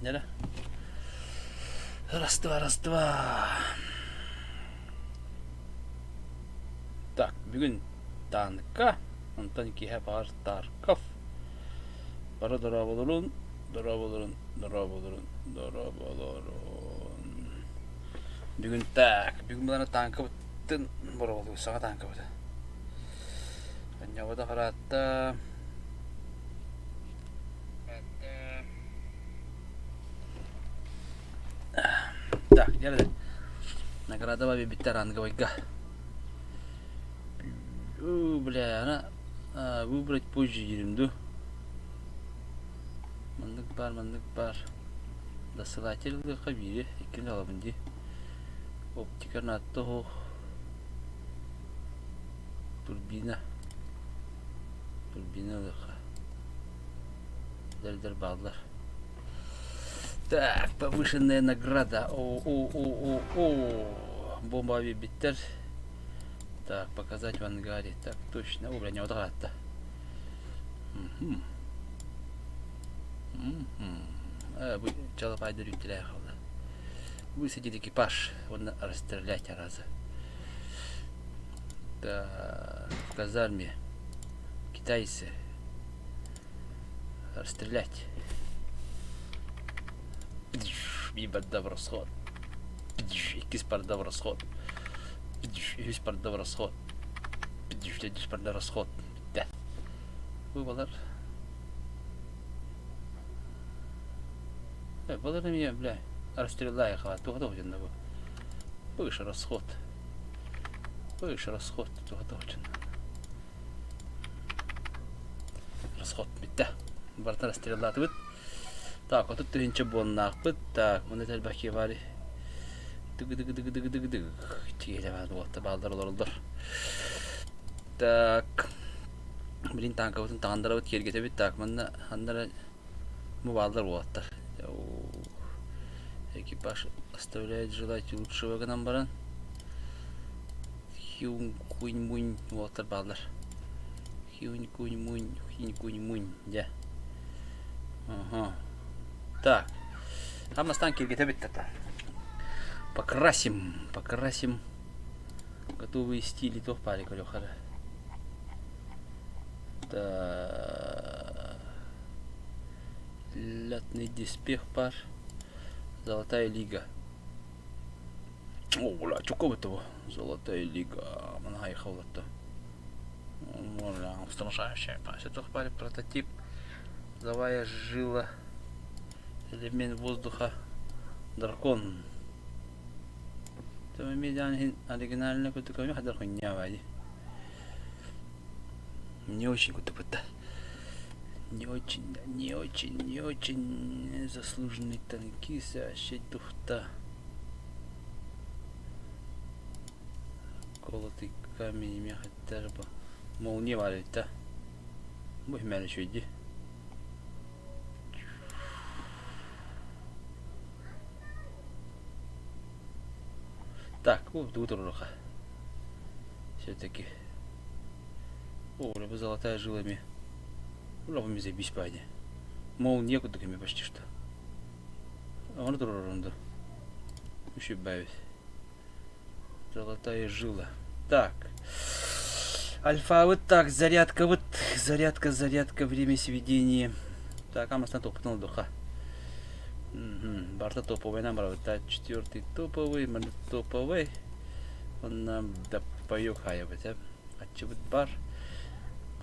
Нера. Раз-два, раз-два. Так, бүгін танка. Онтан киһэ бар Тарков. Бара дора болорун, дора болорун, дора болорун, дора болорун. Бүгін так, бүгін бұлана танка бұттын бора болу, саға танка бұты. Кanya бұда қаратта. Так, geldi. Награда баби биттер ангавайга. Бля, она выбрать позже еремду. Мандык бар. Досылатель хабире, икин алабынди. Оптикер наттого. Турбина лыха. Дальдер бадлар. Так, повышенная награда. Бомба биттер. Так, показать в ангаре. Так, точно. О, бля, не удара-то. Вы чало пайдерю телехала. Высадить экипаж. Он расстрелять раза. Так, в казарме. Китайцы. Расстрелять. Бибадда в расход. Икис парда в расход. Икис парда в расход. Икис парда в расход. Да. Вы балар. Балар на меня, бля. Расстреляй, хват. Туга точно надо. Выше расход. Туга точно. Расход. Да. Барта расстрелять. Так, вот тут инче боннахпыт. Так, мына телбаки бари. Дыг. Тиеле вот балдар. Так. Блин, танка вот тандара вот кергете бит. Так, мына андара му балдар вот. Экипаж оставляет желать лучшего к нам баран. Хюнь-кунь-мунь вот балдар. Хюнь-кунь-мунь. Да. Ага. Так. Там останки где-то бит-то. Покрасим. Готовые стили то парик Лёхара. Да. Лятный доспех пар. Золотая лига. О, бля, чука этого. Золотая лига. Манхай хавлата. Бля, устрашающая. Это парик прототип. Завая жила. Элемент воздуха. Дракон. Там медиан оригинальный какой-то камень, а дракон не авади. Не очень куда-то. Не очень заслуженный танкист, а щит тухта. Колотый камень, меха терба. Молния валит, да? Будь мяли еще иди. Так, вот утро все-таки. О, либо золотая жилами. Лобами забись пади. Мол, некуда ками почти что. А он другую рунду. Еще бавить. Золотая жила. Так. Альфа вот так, зарядка, время сведения. Так, а мы на топ духа. Барта топовый набрал, это 4-й топовый, топовый. Он нам да поёк хаявать, а? Хочу быть бар.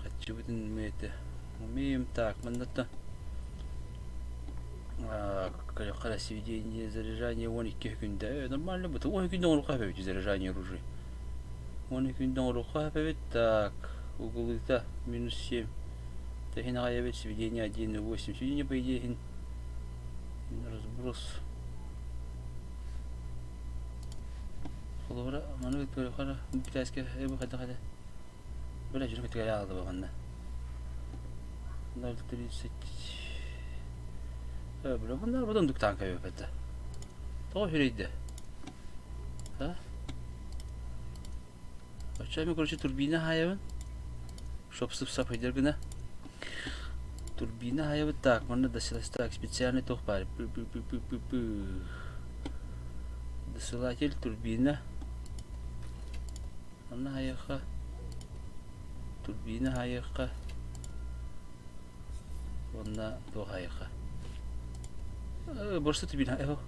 Хочу быть мы это умеем. Так, мы на то. Когда сведение, заряжание, вон и кихкунда. Нормально будет. Вон и кихкунда рукавит заряжание оружия. Вон и кихкунда рукавит. Так, углы-то -7. Тахина хаявит сведение 1.8. Сведение по идее. Разброс. Холора, ману говорю, хора, китайский, хода. Бля, что ты говорил, да, банда. 0.30. Бля, банда, потом дук танка его это. То херейде. Да? Почему, короче, турбина хаяван? Чтоб сып-сап идергина. Турбина hayabı tak, mana досылачтак специальный тох бар. Досылатель турбина. Mana hayakka. Турбина hayakka. Onda тох hayakka. Борса турбина эхо.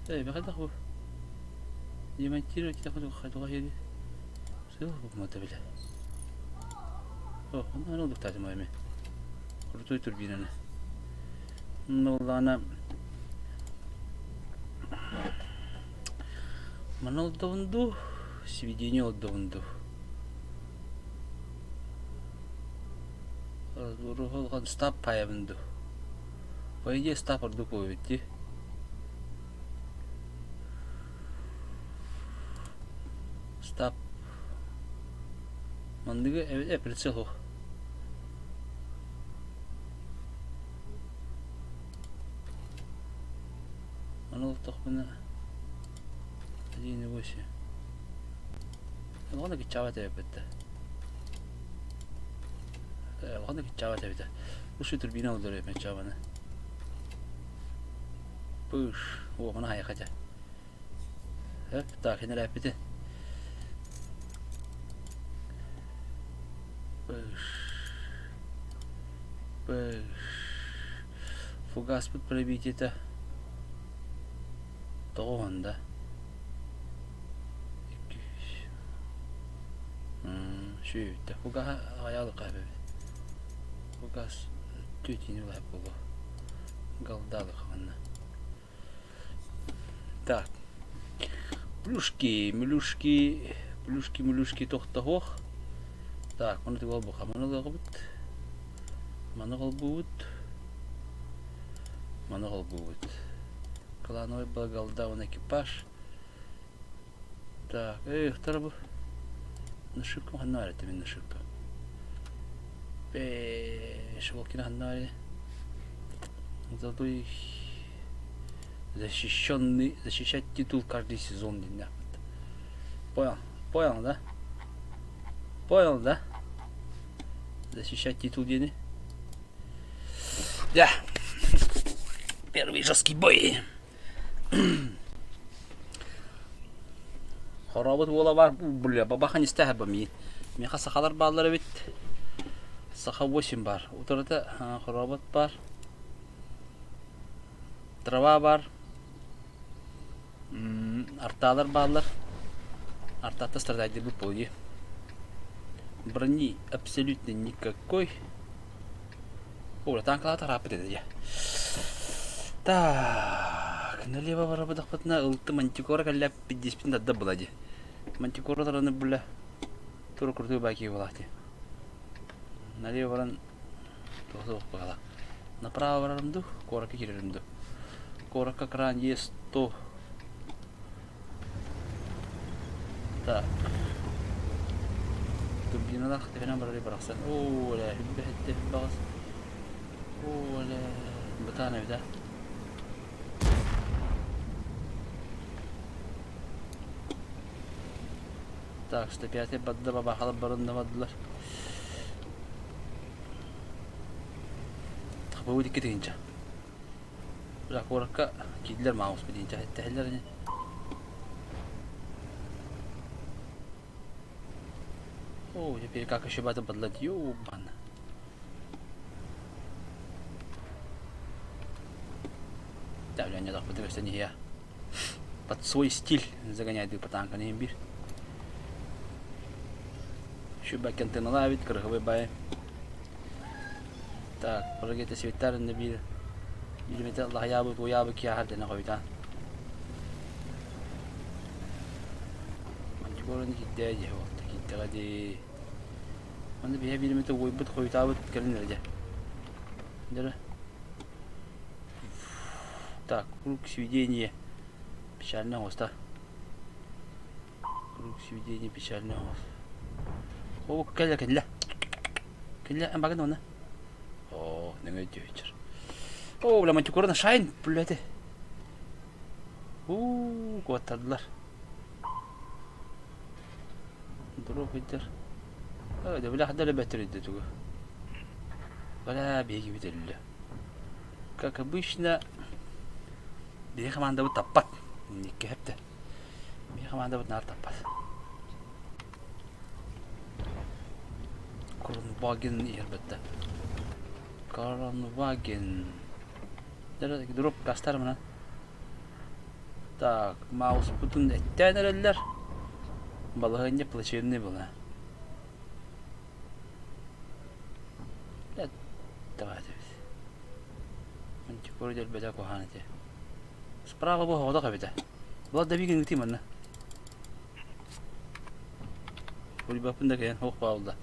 بخدخ يمكننا تاخذ خطوة هذه سوف ما تبله أنا نضف تاعي مهمة خرطوي تربينا والله أنا ما نضفندو сведение نضفندو روح ستاب بايبندو ويجي ستاب أردو كويتي Stop. Mandığı evet pritsel ho. Ana taqbına. Dini boşu. Ona ki çava tepette. Ona ki çava tepette. Bu şu turbina olur me çavanı. Push. O bana hayakaca. Hep takine repete. Фугас под пробить это тон, да? Şu da фугас ayağı kaybı. Фугас tütini var bu. Galdalı kavanna. Так. Плюшки тохтахох. Так, mana tinggal buka mana kalbut. Клановый балгалдаун экипаж. Так, тарабу. Нашибка ханнаре, ты мне нашибка. Шволкина ханнаре. Золотой защищать титул каждый сезон. Понял, да? Понял, да? Защищать титул день. Да. Первый жесткий бой. Хоработ вола бар, бля, бабаха не стягба ми. Меха сахалар баллары бит. Саха 8 бар. Утырда хоработ бар. Трава бар. Арталар баллар. Артата страдает в поле. Брони абсолютно никакой. О, танкалата рапит я. Так, налево варабадах патна улты мантикора калля 50 надо блади. Мантикора тараны бля. Тура крутой баки влахти. Налево варан тохсох пала. Направо варанду, корака киренду. Корака кран есть 100. Так. Турбина да хтена барали барахсан. О, لا حبه باص. О, لا بتاعنا بده. Так, 105 badda baba halab barında baddılar. Bu dikkat edince. Bırak oraka kediler maus bedince etteller ne? Oh, ya bir kakak şebata badladı yo bana. Давление так подивишься не я. Под свой стиль загоняет по танка не имбирь. Шубак антенна лавит, крыховой бай. Так, прыгайте светар на бир. Билмете Allah yabut o yabuk ya hardena koydan. Mançukorun gitti vakti gitti hadi. Bana bir bilmete koybut koytabut gelin öyle. Dere. Так, круг сведения печального хоста. Круг сведения печального хоста. О, кэлля. Кэлля, ам баган она. О, нэмэ дёчер. О, бля, мантикорна шайн, блядь. Готтадылар. Дурак иттер. Öyle bile hadere beteriydi tuğu. Bala begi biterli. Kaka bu işine bir kamanda bu tappat. Nikke hep de. Bir kamanda bu nar tappat. Kronwagen elbette. Kronwagen. Nerede drop göster bana. Так, mouse butun etten ereller. Балаһынне плачевный была. Давайте. Мен теперь дел беда коханете. Справа бо хода кабита. Влад да биген гити манна. Ули бапында кен хок баулда.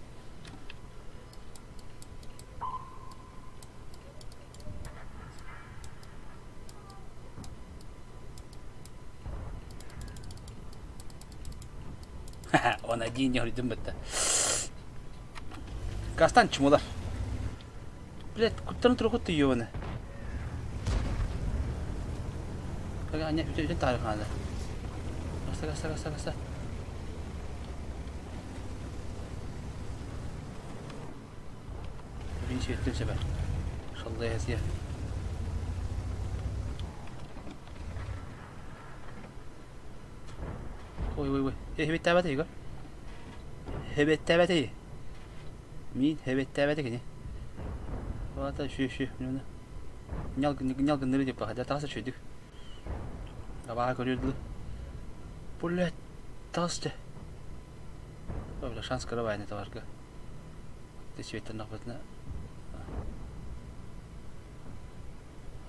Он один не говорит, дымбетта. Кастан чмулар. Блять, куттан трохот ёваны. Кага аня үтен тариханда. Гаста. Биринчи өттөн себер. Шалдай ясия. Ой. Hebet tabete Igor. Hebet tabete. Min hebet tabete gene. Vata şu. Nyalgın nereye yapar? Hadi tasa çöydük. Sabah görüyordu. Bullet tastı. Öyle şans kara var ne de var ki. Desvetten nakbatına.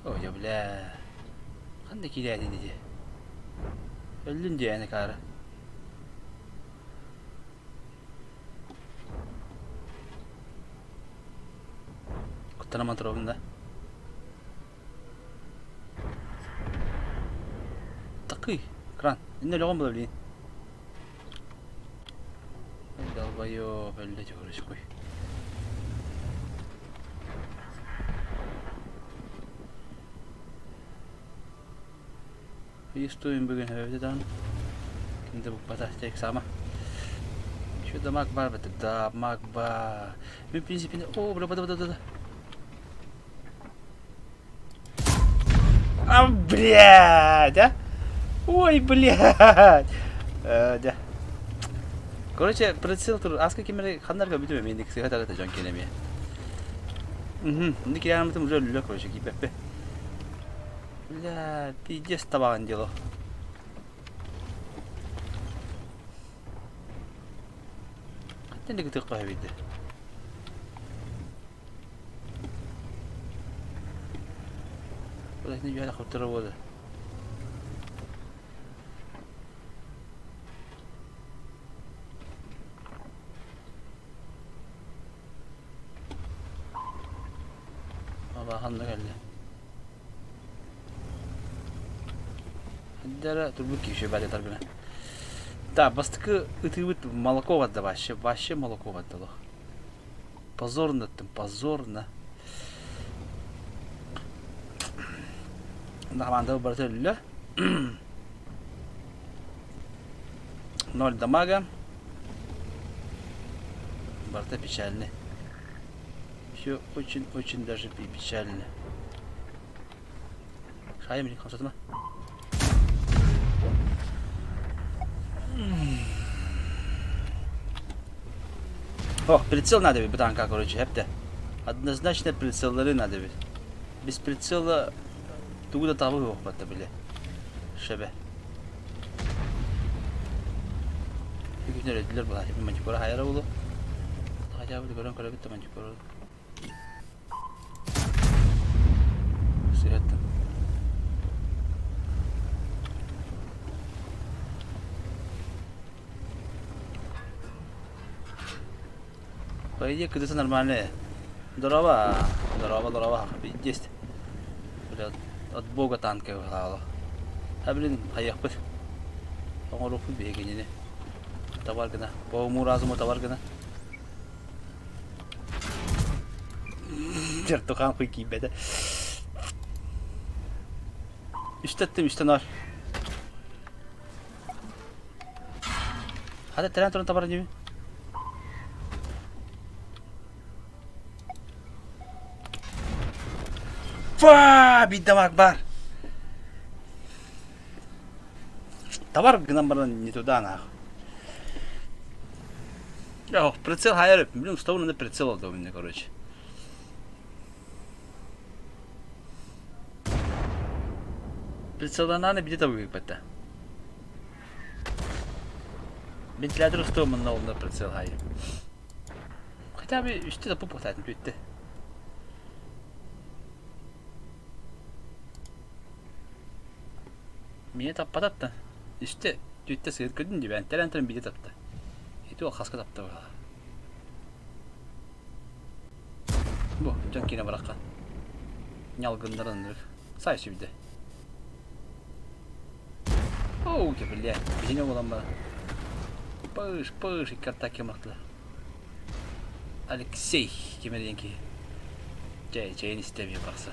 O ya bile. Kandaki değerli diye. Öldün diye yani karı. Kutlanama tarafında. Takı. Kran. Ne loğum bulabilin. Dalbayo böyle çok koy. Istuin bugün evden. Şimdi bu patates sama. Şu damak var betul, damak var. Bir prinsipinde, oh berapa. Блядь, а? Ой, блядь. Да. Короче, прицел тур. Аска кемере хандарга битме мендик сыгатарата жон келеме. Ник ямытым уже лүлө короче кипеппе. Бля, пиздец табаган дело. Кантен дик кой бийди. Udah ini jual aku terus. Allah'ım da geldi. Дара турбуки еще бали торгана. Да, бастыкы ытыбыт молоко ватта вообще молоко ваттало. Позорно там, позорно. Команда брателля. 0 дамага. Барта печально. Все очень даже печально. Шаем ли хансатма? О, прицел надо ведь, братанка, короче, хепте. Однозначно прицелы надо ведь. Без прицела тугуда табы yok batta bile. Şebe. Bugünler ödüller bu. Hep mancukora hayra oldu. Acaba bir gören bitti mancukora. Sıhhattan. По идее, кыдысы нормальные. Здорово. Есть. От бога танка вгало. А блин, хаяк бит. Оңору бегенене. Товар гына. По муразымы товар гына. Жертухан хуй кийбеде. Üstten var. Hadi tren tren tabar gibi. Опа! Bir дамаг бар. Товар гномбаран не туда, нахуй. Ох, прицел хайрып. Блин, вставлю на прицел у меня, короче. Прицелдан аны где-то выпадет. Вентилятор устроен на прицел хайрып. Хотя бы üstte de bu potaydım bitti. Mine tappadı. Üstte dütte sıyır ködün diye ben telenterin bir de taptı. Itu o kaska taptı burada. Bu can kine bırakan. Yalgınlarındır. Say şimdi. Oo kebirli. Bir ne olan bana. Pış kartak yamaklı. Alexey kime diyen ki C'nin istemiyor baksa.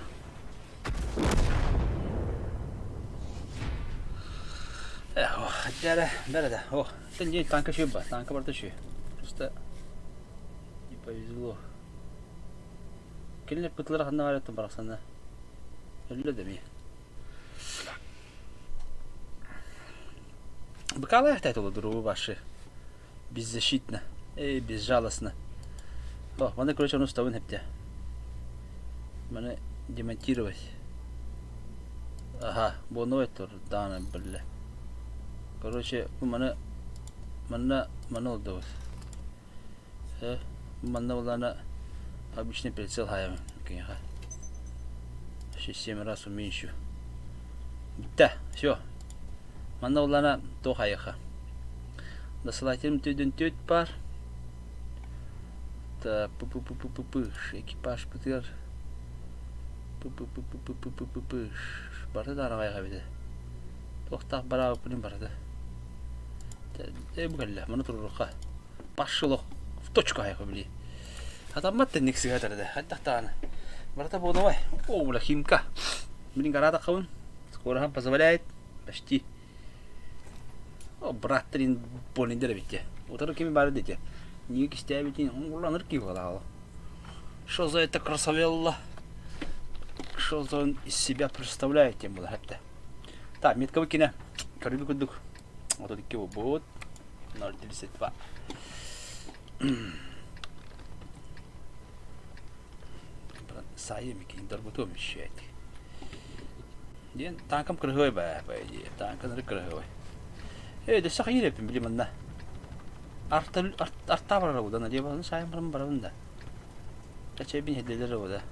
Хотя, да. О, это не танка шиба, танка бортачи. Просто не повезло. Келіне пытлар қанна қарайтын барақсана. Өлі деме. Быкалы ақтайт олы дұру башы. Беззащитно. Безжалостно. О, маны, короче, он уставын хепте. Маны демонтировать. Ага, боновый тур, даны, бля. Короче, маны oldu. Маны олана обычный прицел хаем. Еще 7 раз уменьшу. Да, все. Маны олана то хаяха. Досылателем түйден түйд бар. Так, экипаж бітер. Барды да арағайға беді. Тоқтақ бара өпінен барды. Бұғалла, мұны тұрырыққа. Башшылық, в точку айға білі. Атамат тәннек сігатырды. Хаттақтағаны. Барды болды бай. О, бұла химка. Білін қарада қауын. Скоро хам позволяет. Почти. О, браттырын болындері бітті. Отыры кеме бары деді. Ник стябитин, он уланыр ки валал. Что за это красавелла? Что за он из себя представляет, тем было это. Так, метка выкина. Коридор кудук. Вот тут кего будет. 0.32. Саеми кин дорбутом мешает. Ден танкам крыгой ба, по идее. Танкам крыгой. Да сахи репим, блин, манна. Artta var arabada, ne diye sayın barabında. Kaçaya bin hediyeler arabada.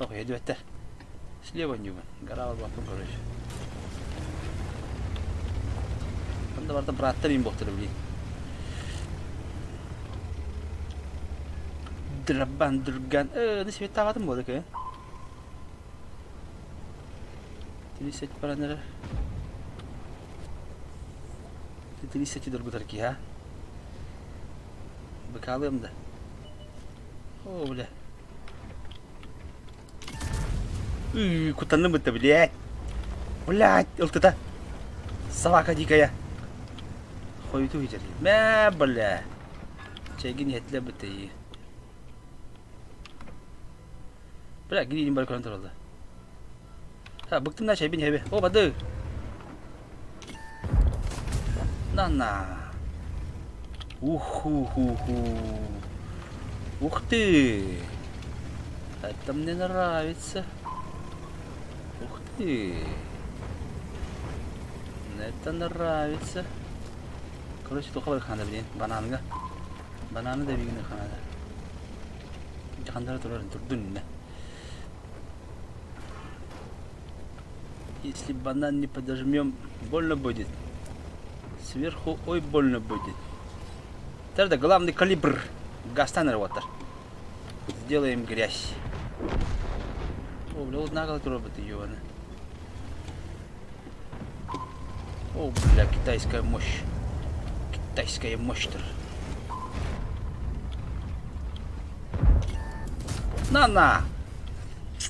Bak hediye etter. Слева не вы. Гора var bakın görüş. Bunda var da bıraktırayım bohturu bileyim. Draban durgan. Ne şey tavadım bu arada. Tiliset paranları. Тилисети дорогутарки, а? Быкалым да. О, бля. Кутаным это, блядь. Блядь, вот собака дикая. Ходит увидели. Бля. Чайги нет для бытые. Бля, гриним балкон тролда. Быктым на чай бин хебе. О, бады. На. Уху-ху-ху. Ух ты. Это мне нравится. Ух ты. Это нравится. Короче, только вот хана, блин. Бананга. Бананы да вигны хана. Хандара турдун. Если банан не подожмем, больно будет. Сверху, ой, больно будет. Тогда главный калибр. Гастанер вот. Сделаем грязь. О, бля, вот наголо роботы, ёваны. О, бля, китайская мощь. Китайская мощь-то. На!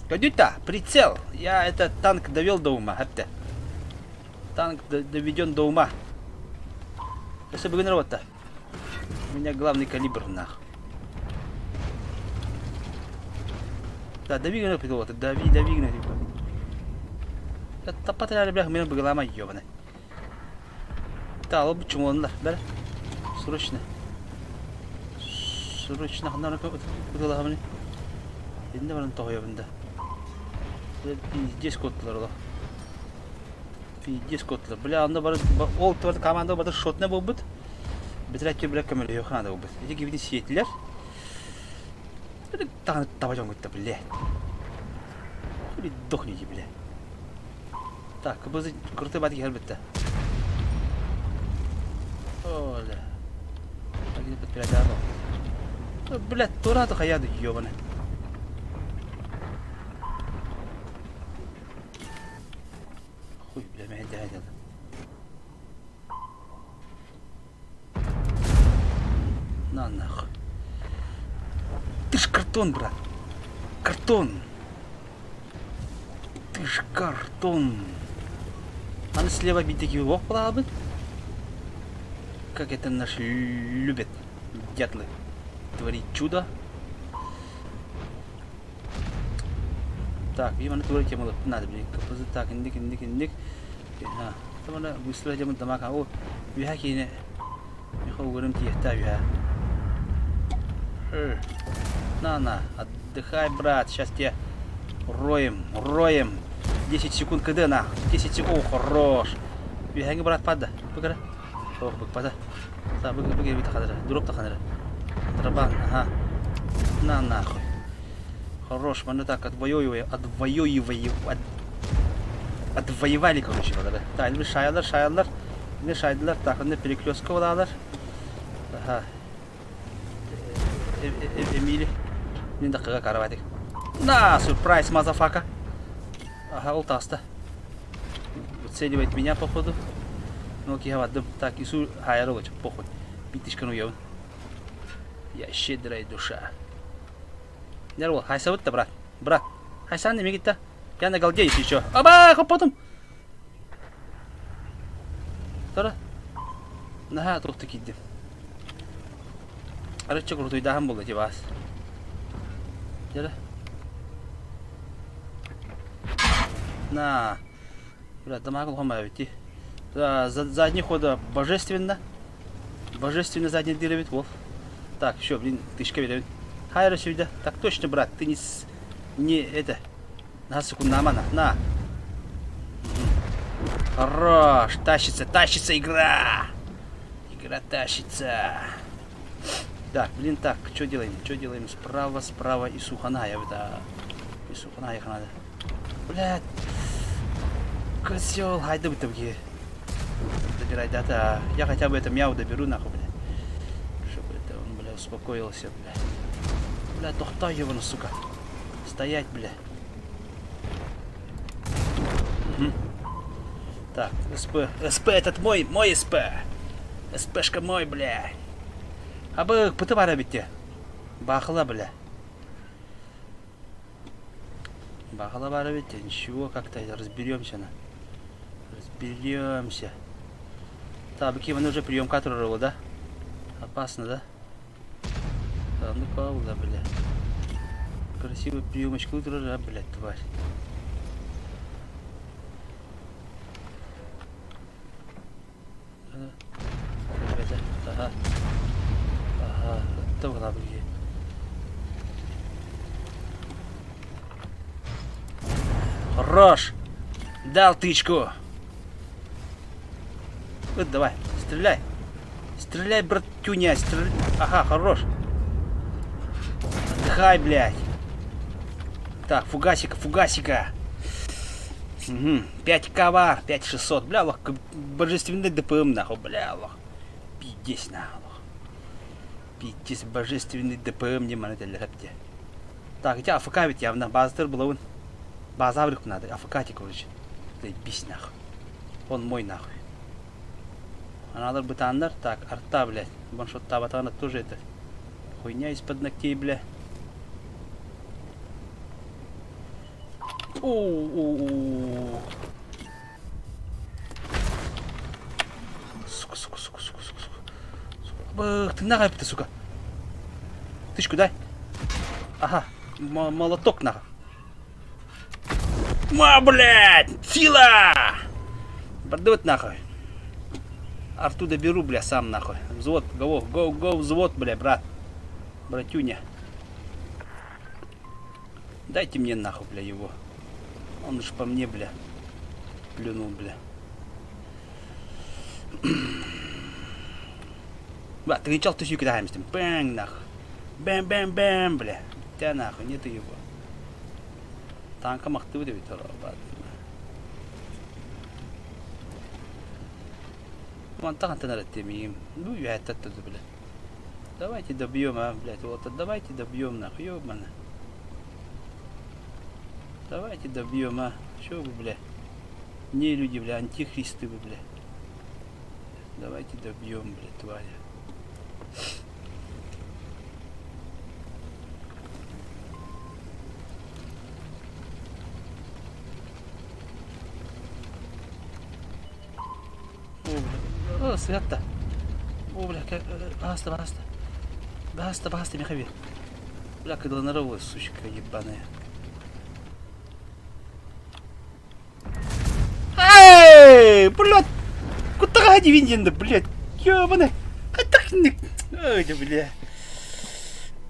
Кадюта, прицел. Я этот танк довел до ума. Это. Танк доведен до ума. Если бы генерал-то. У меня главный калибр, нах. Да, дави гына пидол, дави гына. Тапат әлі бляха мені бұғыламай ебаны. Да, алып чумолындар, бәрі. Срочно. Срочно қандарына бұғылаға мені. Енді барын тоғы ебында. Пиздец коттылар ола. Пиздец коттылар. Бля, анда бары, ол тұварды команда барды шотына бұл бұд. Бітір әтке бір көмелі еуқанада бұл бұд. Еде кебеден сиетілер. Тағаны табажан көтті, бля. Хули дохнеде, бля. Так, кыбызы крутой бадыки әлбетті. Оля. Агиде подпирать арно. Блядь, турады қаяды, ебаны. Хуй, бля, мәйді әйдеді. На, нахуй. Ты ж картон, брат. Картон. Ты ж картон. Аны слева битеки оқ бұлағабын. Как это наши любят дятлы творить чудо. Так, и мана творить ему надо, блин. Капозы так, индик. Ха, там она быстро идем дамака. О, вихаки не. Михо угорим тихта виха. На, отдыхай, брат. Сейчас тебя роем. 10 секунд КД, на. 10 секунд, хорош. Вихаки, брат, падда. Покара. Ох, бык пада. Так, бык бит хадра. Дроп та хадра. Трабан, ага. На нахуй. Хорош, мы так отвоевали, короче, да. Так, не шайдлар. Так, они перекрестка владар. Ага. Эмили. Не дакага караватик. На, сюрприз, мазафака. Ага, ултаста. Выцеливает меня, походу. Ну окей, хавадым. Так, Ису хайарович, похуй. Битишкану ебан. Я щедрая душа. Нервол, хайсавыт-то, брат. Брат, хайсан не мигит-то. Я на голде есть еще. Аба, хоп потом. Тора. Нага, тут таки иди. Арыча крутой дахам был эти вас. Дера. На. Брат, дамагл хома ведь. Задний хода божественно. Божественно задний дырявит, Волф. Так, все, блин, тычка ведет. Хайра сюда. Так точно, брат, ты не это. На секунду, на. Хорош, тащится игра. Игра тащится. Так, блин, так, что делаем? Справа и Суханаев, да. И Суханаев надо. Блядь. Козел, хайда бы табги. Добирай, да. Я хотя бы это мяу доберу, нахуй, бля. Чтобы это он, бля, успокоился, бля. Бля, тохтай его, ну, сука. Стоять, бля. Угу. Так, СП этот мой СП. СПшка мой, бля. А бы пытывара битте. Бахла, бля. Бахла бара битте. Ничего, как-то разберемся. Разберемся. Так, Бакиман уже прием который, да? Опасно, да? Да, ну Паула, бля. Красивый приемочка утра, блядь, тварь. Ага. Это была бы. Хорош! Дал тычку! Вот давай, стреляй! Стреляй, братюня, стреляй! Ага, хорош! Отдыхай, блядь! Так, фугасика! Угу. 5 ковар, 5600, бля, лох, божественный ДПМ, нахуй, бля, лох. Пиздец, нахуй. Пиздец, божественный ДПМ, не манет, лепте. Так, эти АФК ведь явно, базатыр был он. Базаврик надо, АФК-ти, короче. Заебись, нахуй. Он мой, нахуй. А надо бы тандар, так, арта, блядь. Баншот табатана тоже это. Хуйня из-под ногтей, бля. Сука. Бах, ты нахуй, сука. Тычку дай. Ага, молоток нахуй. Блядь! Сила! Продавать нахуй. Оттуда беру, бля, сам нахуй. Взвод, го, взвод, бля, брат. Братюня. Дайте мне нахуй, бля, его. Он же по мне, бля. Плюнул, бля. Бля, ты кричал, ты сюда кидаем с ним. Бэнг, нахуй. Бэм, бля. Тебя нахуй, нету его. Танка махты выдавит, брат. Вон так антенна темим. Ну, я это тут, бля. Давайте добьем, а, блядь, вот, давайте добьем, нахуй, ёбана. Давайте добьем, а. Чё вы, бля? Не люди, бля, антихристы вы, бля. Давайте добьем, бля, тваря. О, свято. О, бля, как... Баста, Михаил. Бля, когда наровая, сучка ебаная. Эй, блядь! Куда ходи виньенда, блядь? Ёбаный! Отдохни! Ой, да, бля.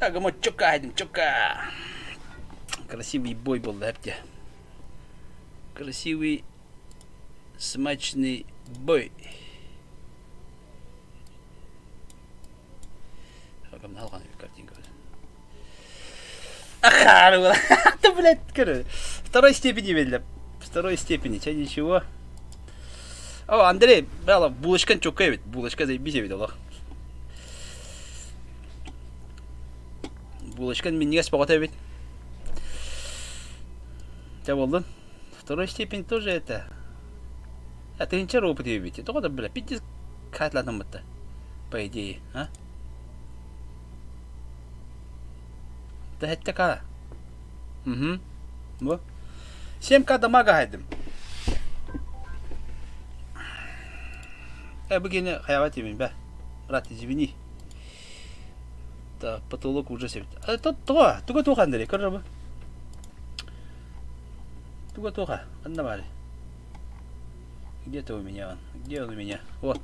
Ага, мы чока. Красивый бой был, да, бля. Красивый, смачный бой. Алған картинка. Аха, ты, блядь, второй степени, бля. Второй степени, чай ничего. О, Андрей, бля, булочкан чокай ведь. Булочка заебись ведь, Аллах. Булочкан меня спокойно ведь. Тебя волдон? Второй степень тоже это. А ты ничего опыт ведь. Это куда, бля, 50 катланом это. По идее, а? Да это такая. Угу. Вот. 7к дамага хайдым. Бігені хаяват емін бә. Брат, извини. Да, потолок уже севет. Туга Андрей, көрі бі. Туга. Анда бәрі. Где-то у меня он. Где он у меня? Вот.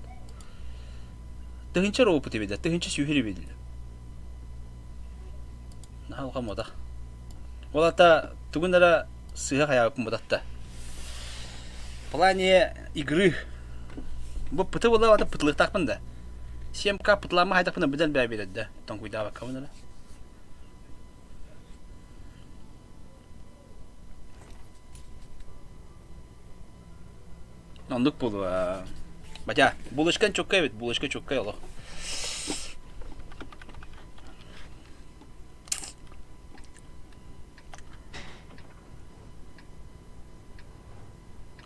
Тыгынча ропыты беді. Тыгынча сүйхері беді. Нахалға мода. Ол ата тугындара сыға хаяват модатта. В плане игры. Bu pıtı valla vada pıtlık takpın da. 7k pıtlama haydak pına birden beraber de. Ton kuyda bak kavun da. Onluk bulu. Baca, buluşkan çok kayıt, buluşkan çok kayıt Allah.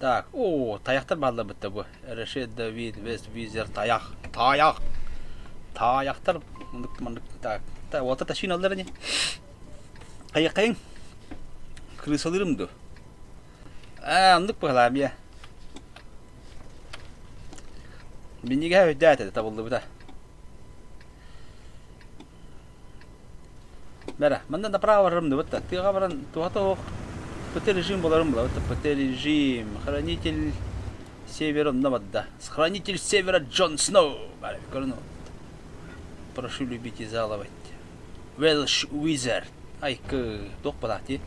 Так, о, таяқтар барлы бітті бұл. Рашид, Давид, Вест, Визер, таяқ. Таяқтар. Так, вот это шин алдар не. Қайын. Крысалырым ду. Андық бұғылам, я. Мен неге өйді әтеді, табылды бұда. Бәрі, мәнді направо барырымды бұтта. Тыға баран, туғаты оқ. ПТ режим боларым была. Это ПТ режим. Хранитель севера Намадда. Хранитель севера Джон Сноу. Прошу любить и заловать. Welsh Wizard. Ай, тох палати.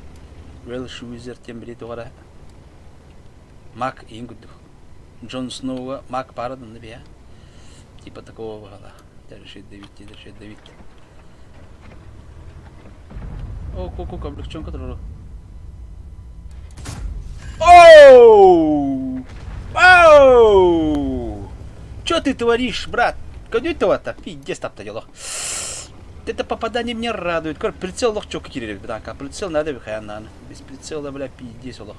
Welsh Wizard тем брит угара. Мак ингуду. Джон Сноу Мак парадан набия. Типа такого была. Держи Давид. О, ку-ку, облегчен который. Оу! Чё ты творишь, брат? Куда это? Пиздец там-то дело. Это попадание меня радует. Прицел лох чё какие ребята. Прицел надо выходить на. Без прицела, бля, пиздец лох.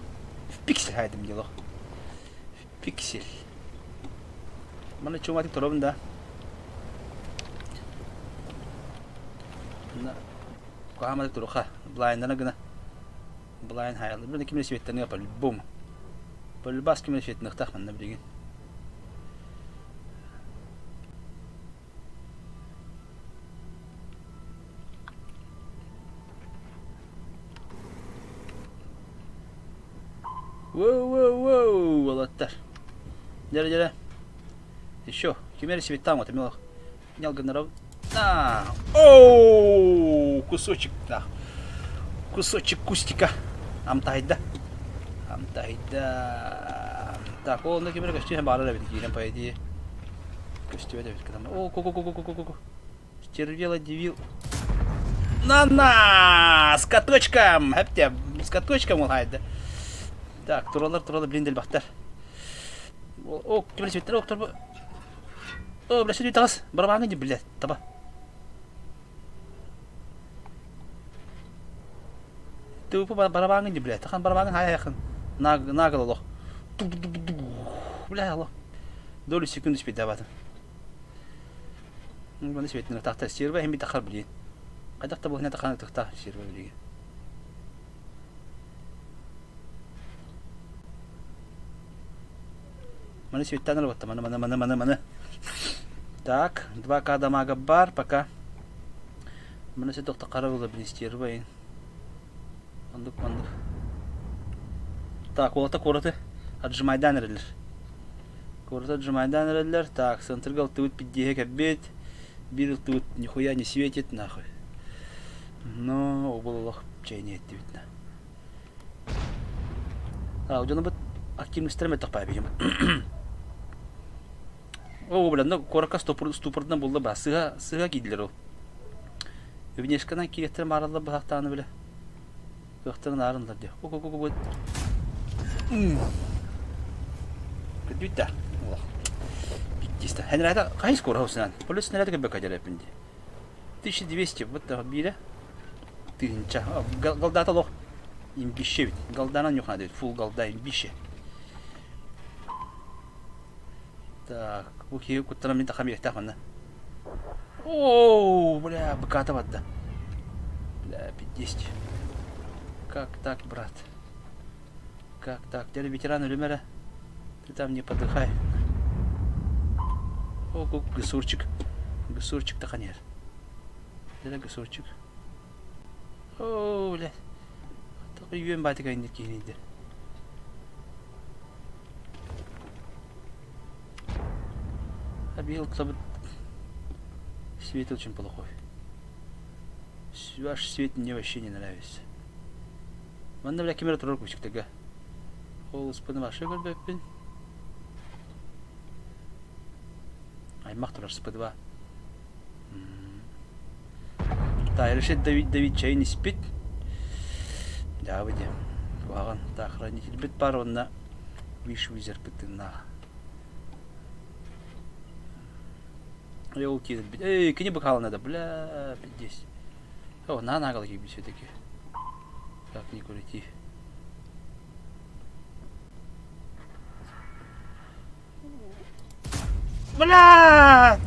В пиксель хайдем дело. В пиксель. Mana чё матик торобн да. На. Куда матик торуха? Блайнд на гна. Blind Highland. Bunu kimle şivetten yapar? Boom. Böyle bas kimle şivetten takman ne bileyim. Воу-воу-воу, Волоттар. Дере. Еще. Химера себе там, вот, милох. Нял гоноров. На! Оу! Кусочек, да. Кусочек кустика. Амтайда. Так, о, ну химера костюм бара ловит, кирем по идее. Костюм это ведь когда. О, ку-ку-ку-ку-ку-ку. Стервела дивил. На! С каточком! Хэптя, с каточком он хайда. Так, туралар блиндель бахтар. О, кемер себе трох турбо. О, бля, сюда тагас. Барабаны не, блядь, таба. Ты по барабаны не, блядь. Тахан барабаны хаяхан. Наголо. Бля, алло. Долю секунды спит даватым. Ну, бана светин тахта сирва, хеми тахар, блин. Кадахта бухна тахан тахта сирва, блин. Мана светан работа, мана. Так, 2К дамага бар, пока. Мана светок тахаравыла, блин, сирва. Мандук. Так, олата кораты. Отжимайдан релер. Кораты отжимайдан релер. Так, центргал тут 5 кабет. Бирил тут нихуя не светит, нахуй. Но облах чай нет, видно. А, у него активный стрим это победим. О, блин, ну корака ступорно было бы, сыга гидлеру. Внешкана киреттер маралла бахтаны бля. Бахтаны нарындар де. Ку-ку-ку-ку. Предвидта. Аллах. Биттиста. Хенрайта кайс корхусынан. Полис нерайта кебек аjalепинди. 1200 вот это бире. Тынча. Галдата лох. Имбише бит. Галданан yok надо. Фул галда имбише. Так, ухи куттарам мин тахам яхтахмана. Оу, бля, быката ватта. Бля, 50. Как так, брат? Как так? Дядя ветеран Люмера, ты там не подыхай. О, гасурчик. Гасурчик-то ханер. Дядя гасурчик. О, блядь. Только юен батика не кинет. Объявил, кто бы... Свет очень плохой. Ваш свет мне вообще не нравится. Манда бля камера турар кучик тага. Ол спыны башы көрбеппин. Аймақ турар спыдва. Та, решит Давид чай не спит. Да, выйди. Ваган, та, хранитель бит пар, он на вишвизер пытына. Я ултидит бит. Эй, кини быкала надо, бля, здесь. О, на наголки бит все-таки. Как не курить. Бля!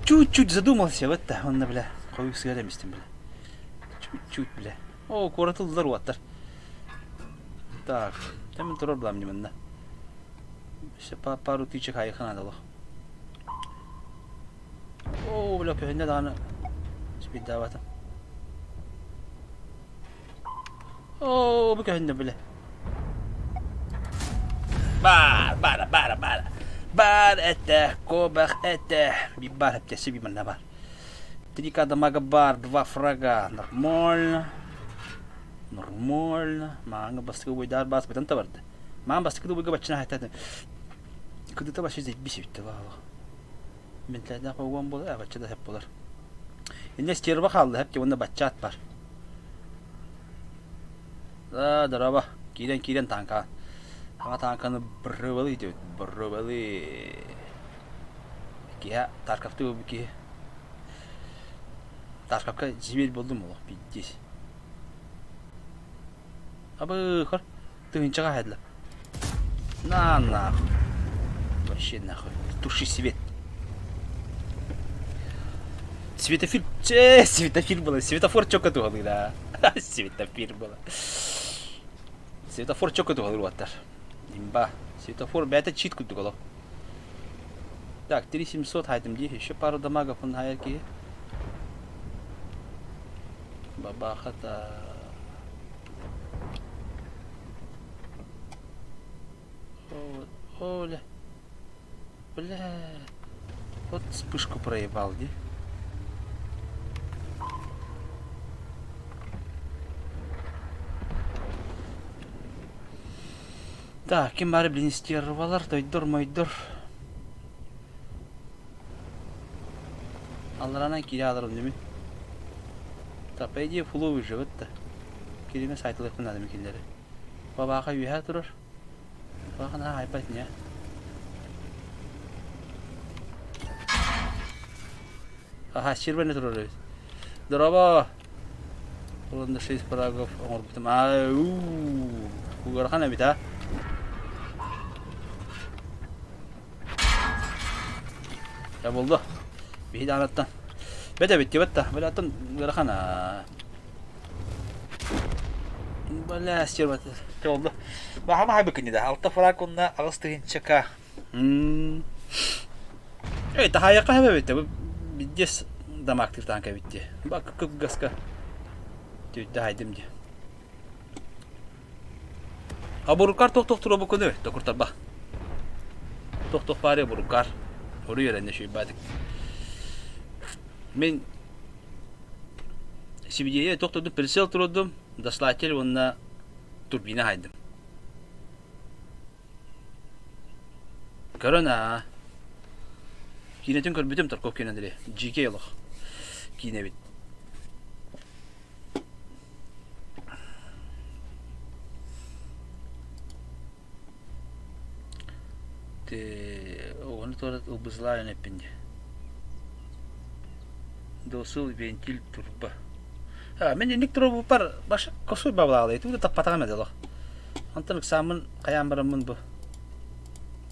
Чуть-чуть задумался, вот так, он, бля, хуй с гадамистым, бля. Чуть-чуть, бля. О, куратыл зарваттар. Так, там турор блам неменно. Еще пару тычек хайха надо. О, бля, пехня дана. Спит давата. О, бля, бля. Бар это, кобах это. Бибар, это себе манна бар. 3К дамага бар, 2 фрага. Нормально. Манга бастыгы бойдар бас бетан табарды. Манга бастыгы бойга бачына хайтады. Кыды таба шезе бисипти вала. Ментлерден койгон болар, баччада хеп болар. Энде стерба калды, хеп же онда баччат бар. Да, дараба. Кирен танка. Ага танканы бұрыбалы дейді. Бұрыбалы. Кия, Тарковты өбіке. Тарковка жібел болдым олық, бейттес. Абы, қыр. Тыңынчаға әділі. На, нахуй. Вообще нахуй. Туши свет. Светофир. Светофир было. Светофор чока туғалы, да. Светофир было. Светофор чока туғалы, ваттар. Имба. Светофор бәті чит күтті қолу. Так, 3700 хайдым де. Еще пару дамагов он хайер ки. Бабахата. Оля. Бля. Вот вспышку проебал, где? Так, кем бары блин стервалар, тойдор. Алларана кире алырым деме. Так, по идее, фулу выживет-то. Киреме сайтылык надо мекендері. Бабаға үйе тұрыр. Бабаға айпат не? Ага, червене тұрыр өз. Дұраба! Олында 6 параграф оңыр бітім. Құғарқан әбіт, а? Ya buldu. Bir hidanattan. Bede bitti bitti. Böyle attın gırıkana. Böyle esir bitti. Oldu. Bak ama haybıkın da. Altta falan onunla ağustayın çaka. Evet daha yakın hebe bitti. Bitti damaktır tanka bitti. Bak kıp gaska. Tüyde haydim diye. Ha burukar tok turu bu konu. Dokurtar bak. Tok bari burukar. Oraya öğrendim şu ibadet. Ben Sibiriya'ya tokturdum, persel turudum. Daslatel onunla turbine haydım. Korona. Kinetin körbütüm tarkov kinendiri. GK yoluk. Kine bit. Onu sonra ılbızlar yönetpince. Dosul ventil turba. Ha, men indik turba par baş kosoy bablalı. Itu da tapatama delo. Antılık samın kayambarımın bu.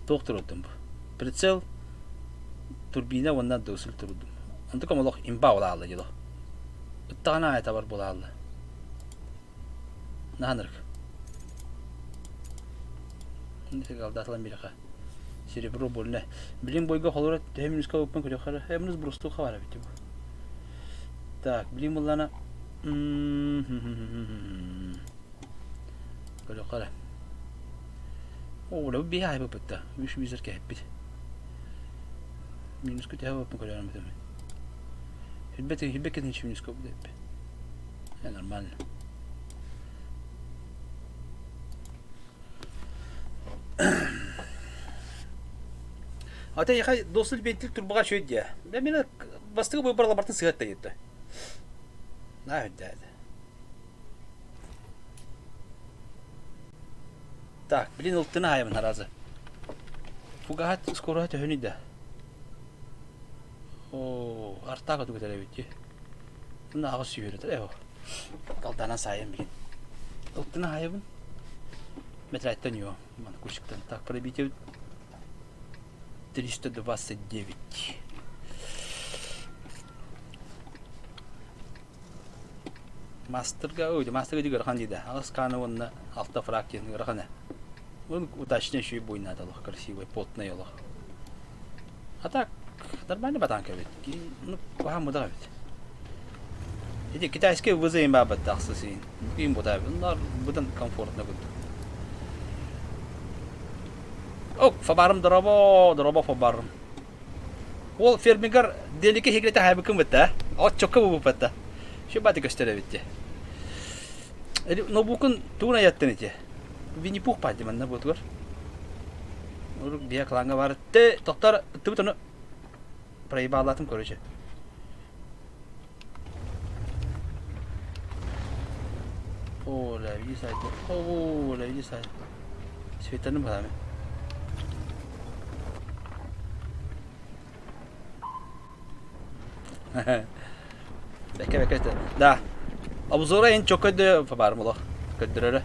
Doktor oldum bu. Pritsel turbina ondan dosul turdum. Antık ama lok imba olalı delo. Ittağına ayeta var bolalı. Nahanırık. Neyse kaldı atılan bir yaka. Серебро больно. Блин, бойга холора теминска опен көре кара. Хемнус брусту хавара бити бу. Так, блин булана. Көре кара. Ола би хай бупта. Виш визер ке бит. Минус көте хава опен көре амдым. Хилбек ничего не скоп деп. Я нормально. Ата яхай досыл бентил турбага шөйд я. Мен бастыгы бой барлабартын сыгатта етті. На өдді. Так, блин, ұлттыны айымын аразы. Фугахат скорохат өйні да. О, артаға дүгітер өйтті. Бұны ағыз сүйерді. Қалдана сайын білін. Ұлттыны айымын. Метрайттан ё. Мана күршіктен. Так, пробитев 329. Мастерга өйді. Мастерга де көрхан дейді. Ағыз қаны онына алта фрактен көрханы. Он уточнее еще и буйно дало. Красивый, плотный елох. А так, нормальный батанка ведь. Ну, похам мудра ведь. Эти китайские вызовы бабы таксы. Им буда. Но будан комфортно будет. О, фабарым дроба фабарым. Ол фермигар делике хигрете хайбыкым бетта. От чокка бу бетта. Şu batı gösterebitti. No bukun tuğuna yattın eti. Vini puh padi manna butur. Uruk dia kelanga vardı. Doktor tuh onu pray bağlattım koruyucu. Oh la bir saydı. Oh la bir saydı. Svetanım var mı? Bekle. Da. Obzora en çok öde fabarım ola. Ködürere.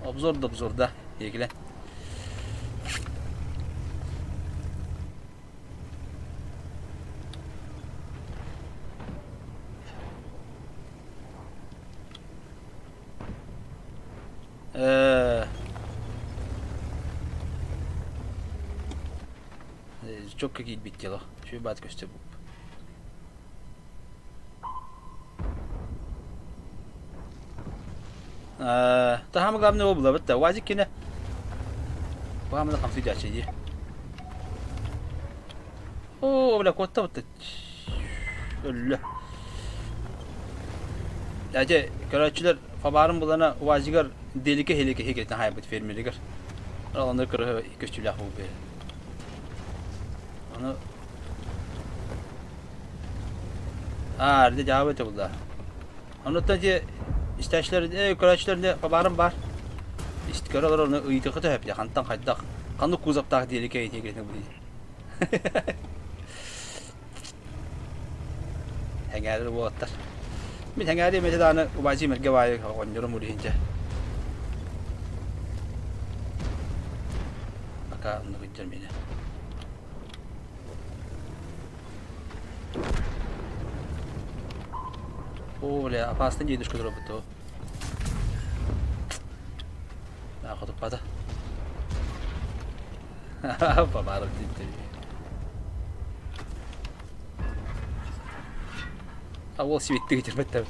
Obzor da. İlgili. Çok kakil bitti la. Şöyle bat göster bu. Taham главное обла, вот вазик кине. Вам на конфи дячи. О, бля, котта вот. Ölü. Aje kararçılar fabarın bulana vazigar delike helike heketen haybat fermeriger. Alanlar kırı köştülah bu be. Onu arda cevap et bulda. Anlatan ki isteşler kararçılar fabarın var. İşte karalar onu ıytıqı da hep ya kantan kaydak. Kanı kuzaptaq delike heketen bu. Hangar bu atar. Mình thằng đi mấy thứ nữa, bài gì mà cái bài còn nhớ một đi chứ. Aka nó cái chân mình. О, бля, опасно дедушка дробит то. Да, хоть упада. Ха-ха, побарок ты. أول شيء بتيجي تربطها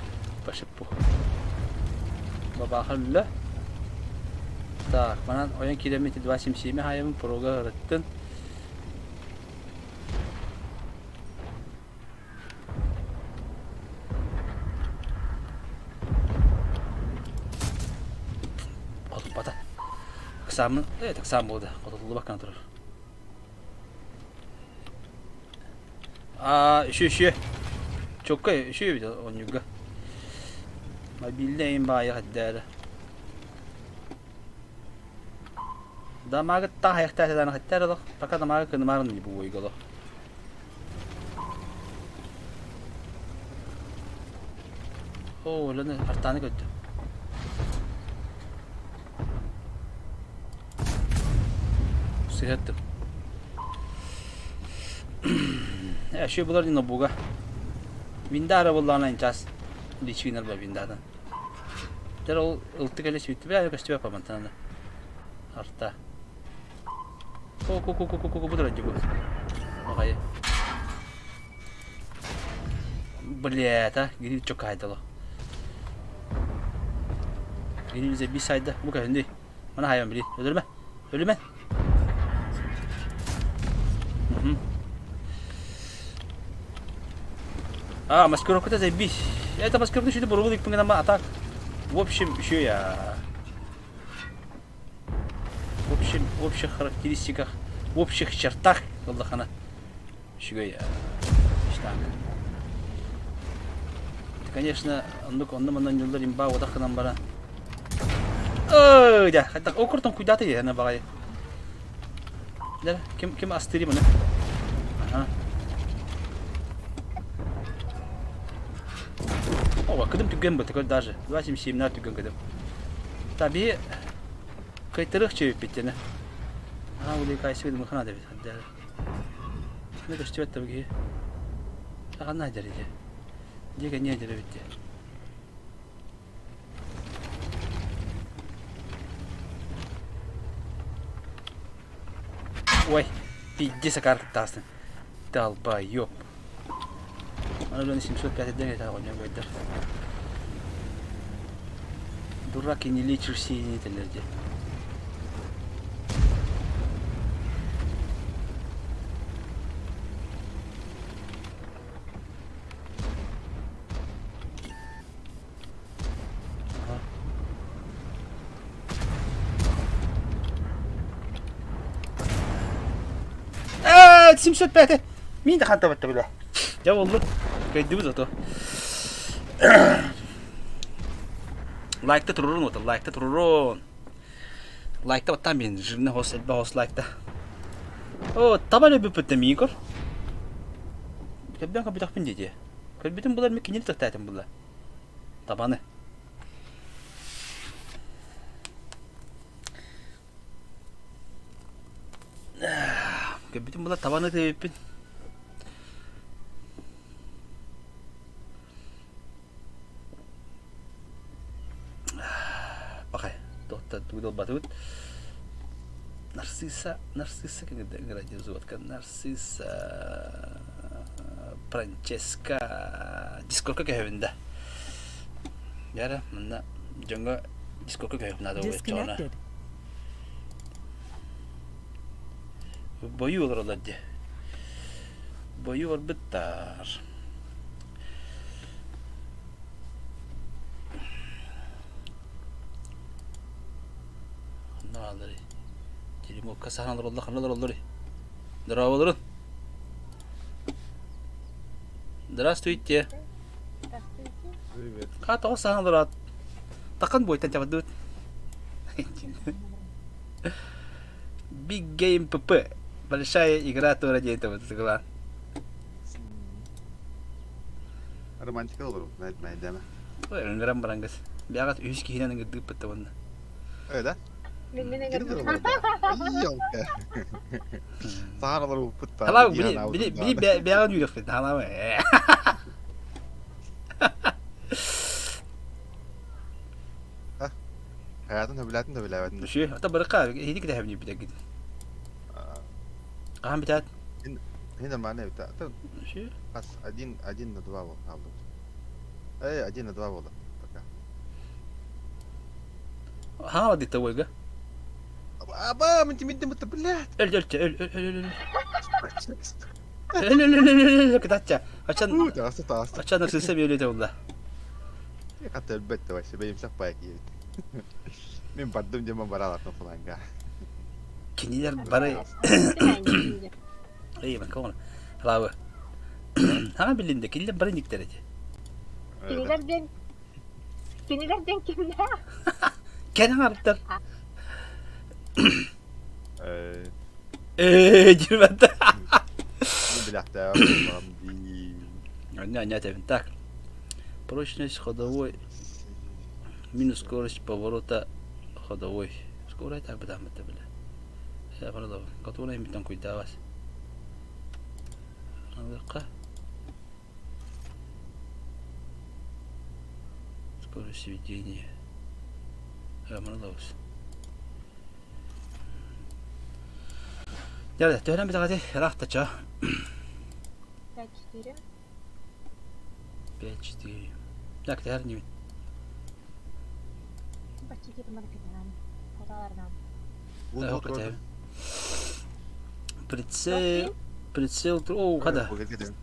بشبه بباخر له tak mana oyun kilometre 2 simsimi hayvan proga rıttın Kotuk bata kısamı evet kısam oldu kotuklu bakkan durur şu çok şu bir de on yuga mobilde bayağı haddara damaga ta hayakta sedan haddara da fakat damaga kınmarın gibi bu uygulu lan artanı gördü sıhhattım ya şu bunlar yine buga Winda arabalarına ineceğiz. Liç winner var Winda'dan. Der o ıltık ele bitti. Bir aylık açtı yapamam tanrı. Artta. Ko budur önce bu. Bakayım. Блядь, geri çok kaydalı. Elinize bir sayda bu kadar değil. Bana hayvan biri. Öldürme. Ölüme. Маскировка-то заебись. Это маскировка еще бурбулик пингнама атак. В общем, еще я. В общих характеристиках, в общих чертах, Аллахана. Еще я. Конечно, он не ударим ба, вот нам бара. Ой, да, так окрутом куда-то я на багай. Да, кем астыри мне. Ага. О, кыдым түгөн бу такой даже 27 на түгөн кыдым. Таби кайтырык чөп биттене. Улай кайсы кыдым хана деп. Не көчтөп табги. Сагана дереже. Деге не дере битте. Ой, пиздец карта тастын. Долбоёб. Она уже на 705 дней это он не будет. Дурак и не лечишь синие телерди. А, 705. Мин да ханта бата била. Я волну. Кайдыбыз ото. Лайкта турурун ото, лайкта турурун. Лайкта баттан мен жирне хос элбе хос лайкта. О, табан өбүп битте микор. Кебен капитак пин деди. Кебетин булар мекенин тактайтын булар. Табаны. Кебетин булар табаны тебиппин. Тудал батут. Нарцисса как играть зовут, Нарцисса Франческа Дискорка кевинде. Яра, мына жонго Discord'ga koyup надо oluyor sonra. Disconnected. Boyu olur ola diye. Boyu var bittar. Ne alır? Kelim o kasahanlar oldu, kanallar oldu. Здорово, Здравствуйте. Привет. Как то саханlar? Такан бой тань чабадут. Big Game PP. Большая игра тура день этого цикла. Романтика olur mu? Etmeyi deme. Ой, ыңгырам барангыз. Бягат үз кийинен ыңгырдып бітті оны. Öyle. Мен Girdir orada. Yok ya. Sağır olur bu pıtta. Халау, били бягат үйрек бет. Халау. Hayatın öbületin de öyle evet. Şu, hatta barıqa, hedik de hevni bitek gidin. Qaham bitat. Hina mana bita. Şu. Pas один на два вот aldı. Один на два oldu. Пока. Ha, di tawga. Aba minti mıttı блядь. Öl. Kıtatça. Tasta. Açan nasılsa böyle de oldu. Kata elbette var. Benim siapa ya gitu. Min paddum cuma baralatın falan ga. Kiniler bara. İyi bak onu. Halao. Ha bilinde kille bara nik derece. Kinilerden kimler? Kenan arıtlar. Girmedi. Блядь, да. Не, так. Прочность ходовой. Минус скорость поворота ходовой. Скорость так бедам это, бля. Я продал. Который им там куда-вас. Скорость сведения. Я продал. Nerede? Tören bir tane rahta ça. 5-4. 5-4. Так, değer ne? Başka mana ketenan. Fotolardan. Yok kötü. Прицел, о, kada.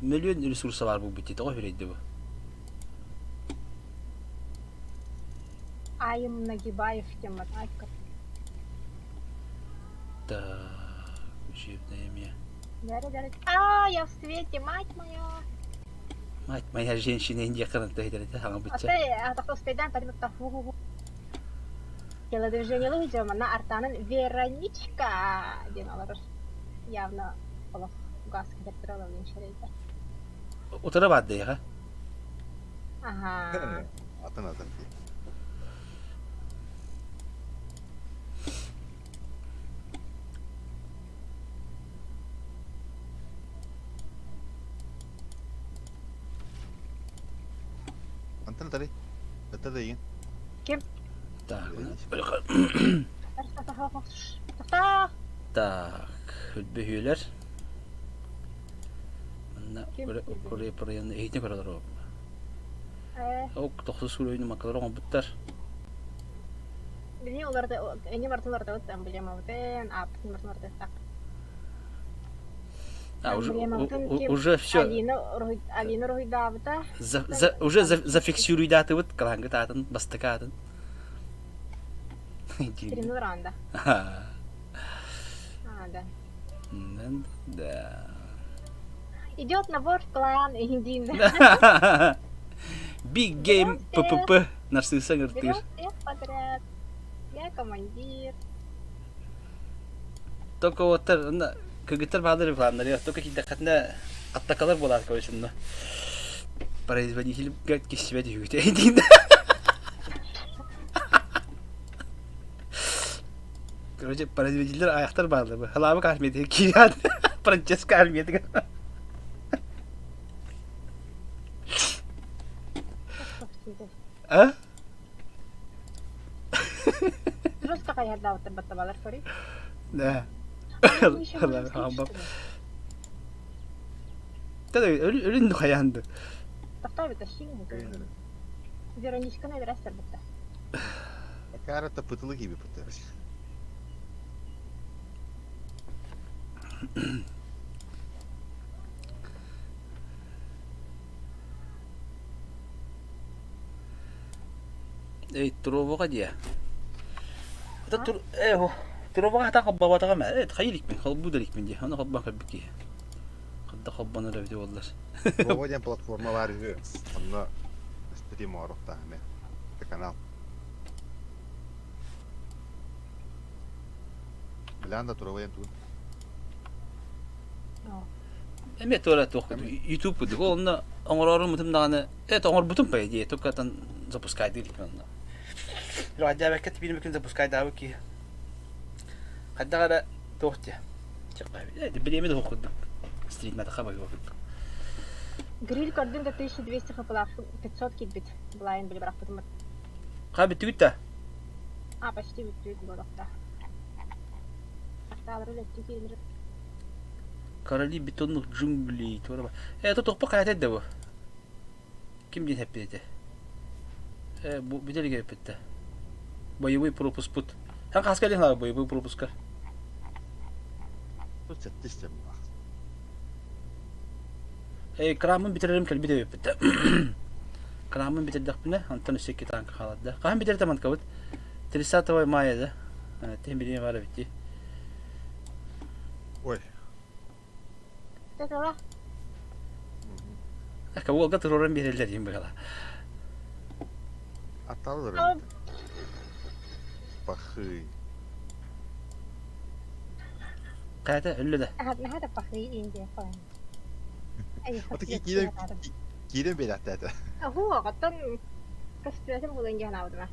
Milyon resursu var bu bitti. Doğru veriydi bu. Ayım Nagibаев темат. Айка. Так, учебное имя. Дары. Я в свете, мать моя. Мать моя женщина Индия канатта хитерете хана бутча. Атакта стедан тadi тафу. Телодвижение лыжа на артанын Вероничка ден алар. Явно олов газ кидертиралар шерейте. Утара бадды ya. Ага. Atın. Antena tadi. Betul deh, Kim? Так. Так, hülbühüler. Bana oraya yanında eğitim kadar o. O 9 oyunu makalar ama bitler. Ini ular da ini martular da utam beli mauten ap martular da tak. Уже все. Алина Ройдавта. Уже зафиксируй даты вот кранга татан бастакатын. Тренуранда. Да. Да. Идет набор в клан Индин. Big Game PPP. Нарцисса нgerti. Берет всех подряд. Я командир. Только вот кыгытар баадыр пландар я. Только кидакатна аттакалар болар көйсүндө. Производитель гад кесибе дүйүтө дейди. Короче, производитель аяктар баады. Халабы кашмеди кияд. Франческо армияда. А? Terus kayak ada tebak-tebakan sorry. Да. Та да өлүндү каянды. Тактай бит шин. Вероничка на драстер бит. Karata pıtılı gibi pıtı. تروفوغا ديا ايه تروفوغا تا قبا باتا ما ايه تخيلك من خلبو دلك من دي انا خبا خبكي قد خبنا رفدي والله Проводим платформа var ya. Onunla stream var orada hani. Kanal. Bilen de Trovoyan tu. эмет ора тох ютуб куду онна оңорорун мутум даганы оңор бутум па идея только тан запускай дилик онна ради бекет бир мекин запускай да ки хаддагара тохти чакай билеме да окуду стрит мата хабай окуду Гриль кордын да 1200 хапалар 500 китбит. Блайн били брак потом. каби түтта Почти бит болокта. Асталары летти келер. короли бетонных джунглей тора это тохпа кайта да ким дин хеппете бу биделге хеппете боевой пропуск пут хан каскалин ла боевой пропуска Bu çattı işte bu. крамын битерем кел биде хеппете крамын битердек бине антон секки танк халатда кам битерде ман кабыт 30 мая да тембине бар бити Oy. Тетала. кабыл гатырорын берелер дим бала Atalıdır. Bakı. кайта өллө да هذا بخي إندي فاهم. أي Atı خطية. giren bir hatta. هو قطن كستراتي بقولين جهنا ودما.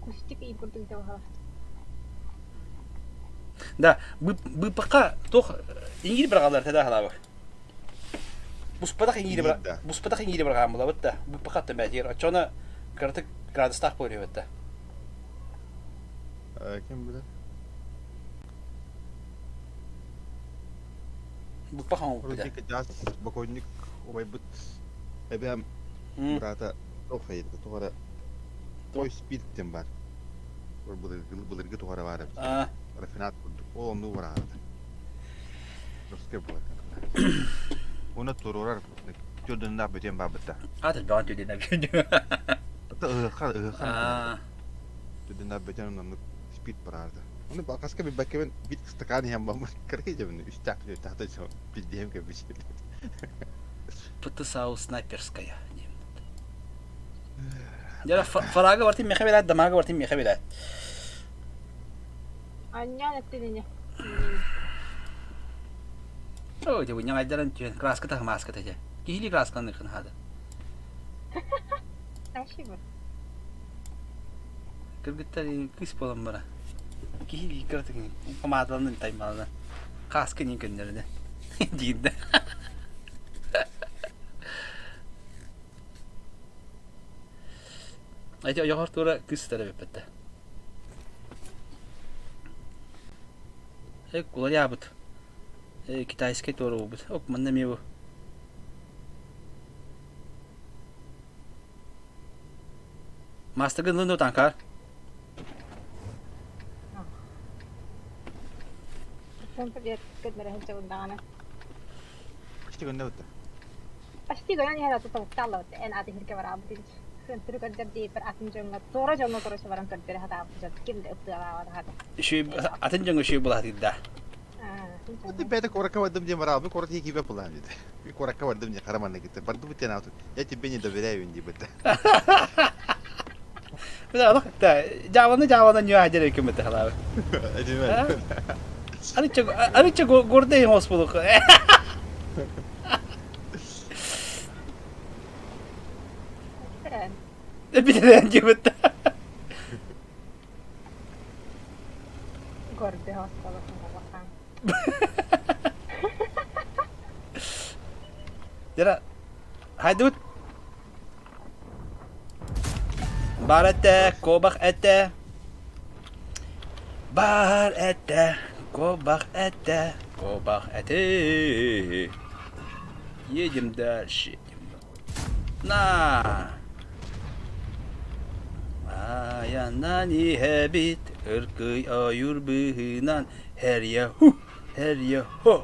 كوستيك يقولون جوها. да бы пока тох ингили брагалар тада халабы буспадак ингили бра Да. буспадак ингили брагам була бутта бы пока тембетир ачона картык градустах пориyor бутта Kim bilir? bu пока он Orada бутта jas bakoynik obay but. Ebem burada çok fayda. Tuğra toy speed tembar. Bulur tuğra var. а Rafinat bulduk. O onu var abi. Ruske bu. Ona tuğrar. Çoğundan da bütün babıta. атыл баан төден абиү а Çoğundan da bütün onun speed parardı. Onu bakaska bir bakayım bir stakani hem bamur. Karıya cebinde üç taklı tahta çok bildiğim gibi bir şey. пытысау снайперская жара фарага бартим мехабелат дамага бартим мехабелат Аня неттине. о де унян айдаран тен краска та маска та же кихили краска ныкын хада Спасибо. кыргыттар кыс болом бара кихили кыртык помадалын таймалына каска нин көннөрүнө дейди айта жогор туура кыс тарабеппетте кулар ябыт китайский тура убут ок мында мебу мастыгын лыну танкар Sempre dia kedmere hejau undana. İşte gönde bitti. Pasti goyan ya ratu tuh talo en ati hirke bara abdin. Sentru kerja di per atin jonga tora jonga terus barang kerja hata abjad kim de utu ala hata. şu atın jangı şu bulat idda Hadi ben de koraka vardım diye var abi. Koraka gibi yapılan dedi. Bir koraka vardım diye karamanla gitti. Bardı bitti ne yaptı? Ya ti beni de vereyim diye bitti. bir de bak da javanı nyu hajere hükümeti hala Hadi ben. Ani çok gordayım hospital Keren. bir de hükümeti Gorde hospital sama wakang. jara haydut bar ette kobak ette bar ette kobak ette едем дальше на Ayandan ihebit ırkıy ayur bıhınan her yahu her yahu.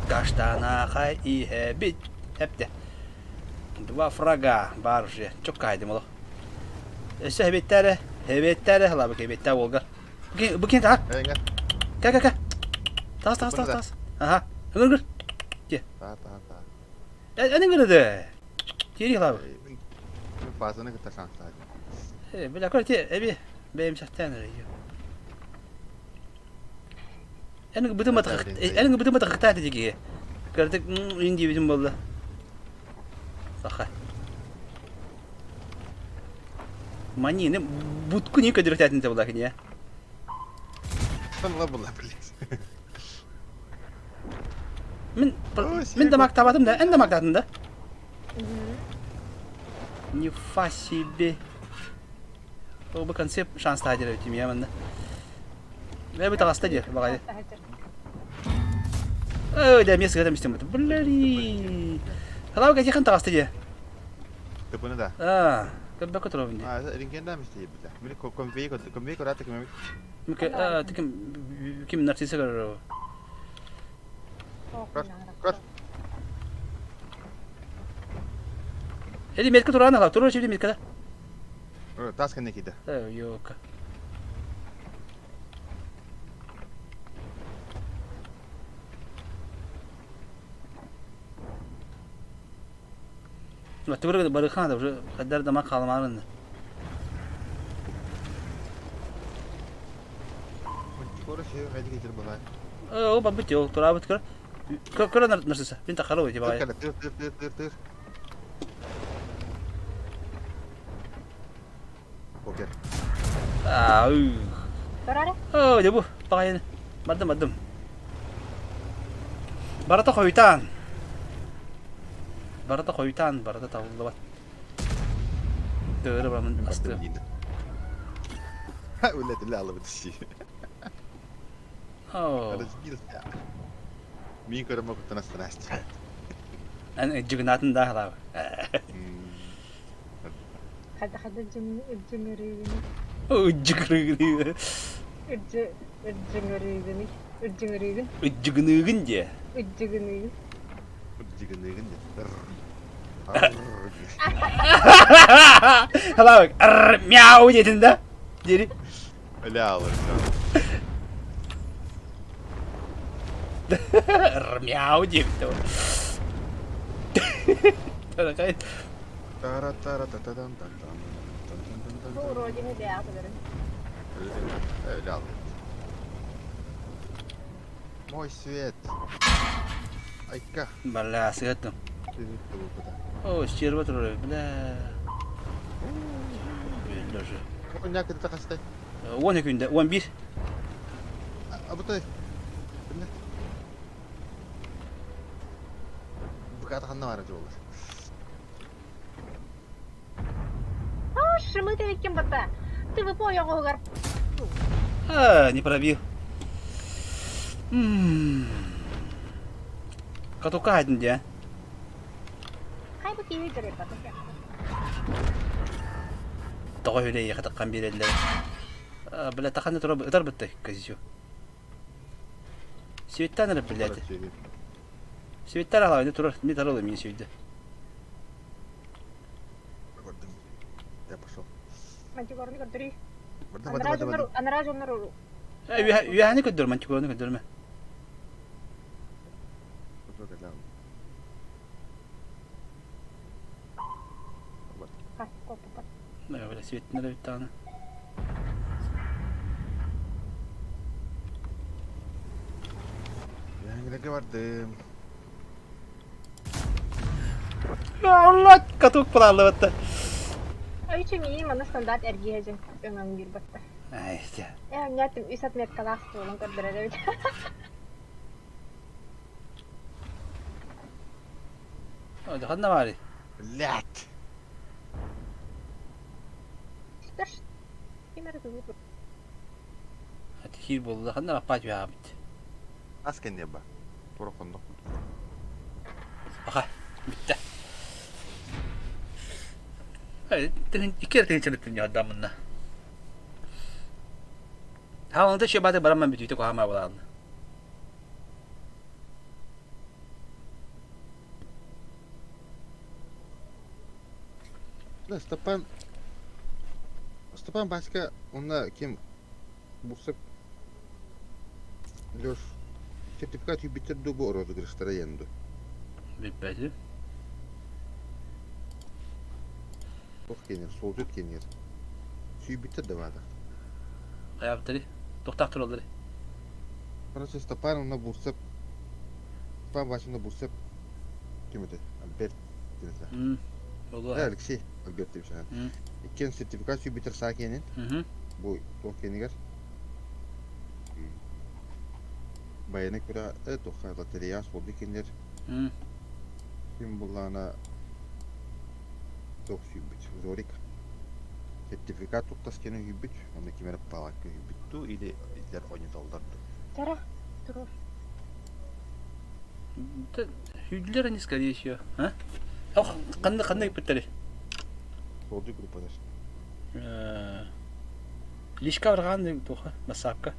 Kaçtana hay ihebit. Hep de. Два фрага бар уже. Çok kaydım oğlum. Ese hebetlere. Hebetlere hala bak hebetler olgar. Bugün ha. Engel. Gel. Tas. Aha. Gır. Tahan. Enin gırdı. Geri hala. Fazlana kita şans tadi. Bila kau ti ebi benim şahtan arıyor. Enin betul mata. Enin betul mata kata tadi. Kertik indi bizim bolla. Sahah. Mani ne butku niye kadar tatin tabi lakin ya. Sen la bulla bilis. Min de maktabadım da, en de maktabım da. Нифа себе. Bu konsep şans tacir ettim ya ben de. Ve bir tavasta diyor bakayım. Öyle mi sıkıntı istemedim. Bunları. Kalau kaçı kan tavasta diyor. Tepene da. Ah, kebek oturun diye. Ah, ringkenda mesti bila. Bila konveyi ko rata kememi. Mungkin kim narsisi karo. Kor. Eli metka turan lah, turun şimdi metka. Tas kene kita. Yok. Waktu baru baru kan ada, kadar dama kalmaran. Kor şey hadi getir balay. Oh, babut yok, turabut kar. Kar narsisi. Pinta karo aja bakayım. Tır. Oke. Ah, Berada? oh, jauh, pakaian. Madem. Barata koyutan. Barata tahu lewat. Tuh, berapa astı. Ha öyle dili alıp dişi. Oh, Ada skill ya. Min körüme kutana stress. an jugnatın dah lah. Hada jengeri. Oh, jugnugun. Jugnugun ya. Jigen ya. Hala bak. Miau dedinde. Jadi. Öyle alır. Miau gitu. Tahu kan? Buru aja nih dia aku dari. Öyle alır. Мой свет. Айка. Balas gitu. Oh, sihir betul. Bela. Bela же. Kau nyak kita kasih. One günde, one bir. Apa tuh? Bener. Berkatakan nama aja olur. Шимы ты кем бата? Ты выпоя гогар. А, не пробил. Катука один dia. Кай бу киви керек бата. Тоғы öyle ya katakan bir eller. Bela takan tar bitti kızıyor. Светтан рып блядь. Светтар ала öyle turur. Bir tarı mı şeydi. Я пошел. Mancu gorni kadri. Bener. Anara jonnaru. Ya hani kudur man çukurunu kudurma. Kas kopat. Ne böyle Svettin de bir tane. Yang vardı. Ya Allah katuk paralı battı. Ay çemi mana standart ergi hejeng öngam bir batta. Ay ya. Ya nyatim isat met kalas tolong kadre. Hadi hanna var. Lat. Terus gimana tuh? Hadi hir buldu. Hanna apa ya abit. Asken dia ba. Puro kondo. Aha bitti. 2 kere tinçin ya adamınla. Ha onu da şey bade baramam bitiyor ko hama bulan. Da Степан başka onunla kim Bursa Лёш сертификат bitirdi bu розыгрыштара yendi. Bitmedi. Çok kenir, solcuk kenir. Suyu bitirdi vada. Ayaptari. Toktak turalları. Короче, Степан onunla Bursa Степан başında Bursa kim öde? Albert dinle. Oldu. Hayır şey, Albert demiş yani. İkinci sertifikat suyu bitir sakenin. Bu çok kenir. Bayanak bira toqa lotereya oldu kenir. Kim bulana çok suyu bit. Zorik. Sertifikat tuttas kenin hübbit. Onu kimere palak hübbittu. İli izler oynataldardı. Тара, турur. Hüdüler hani скорее еще. Ha? Yok, kandı bitteri. Solcu grupadaş. Лишка барган тоха, масакка.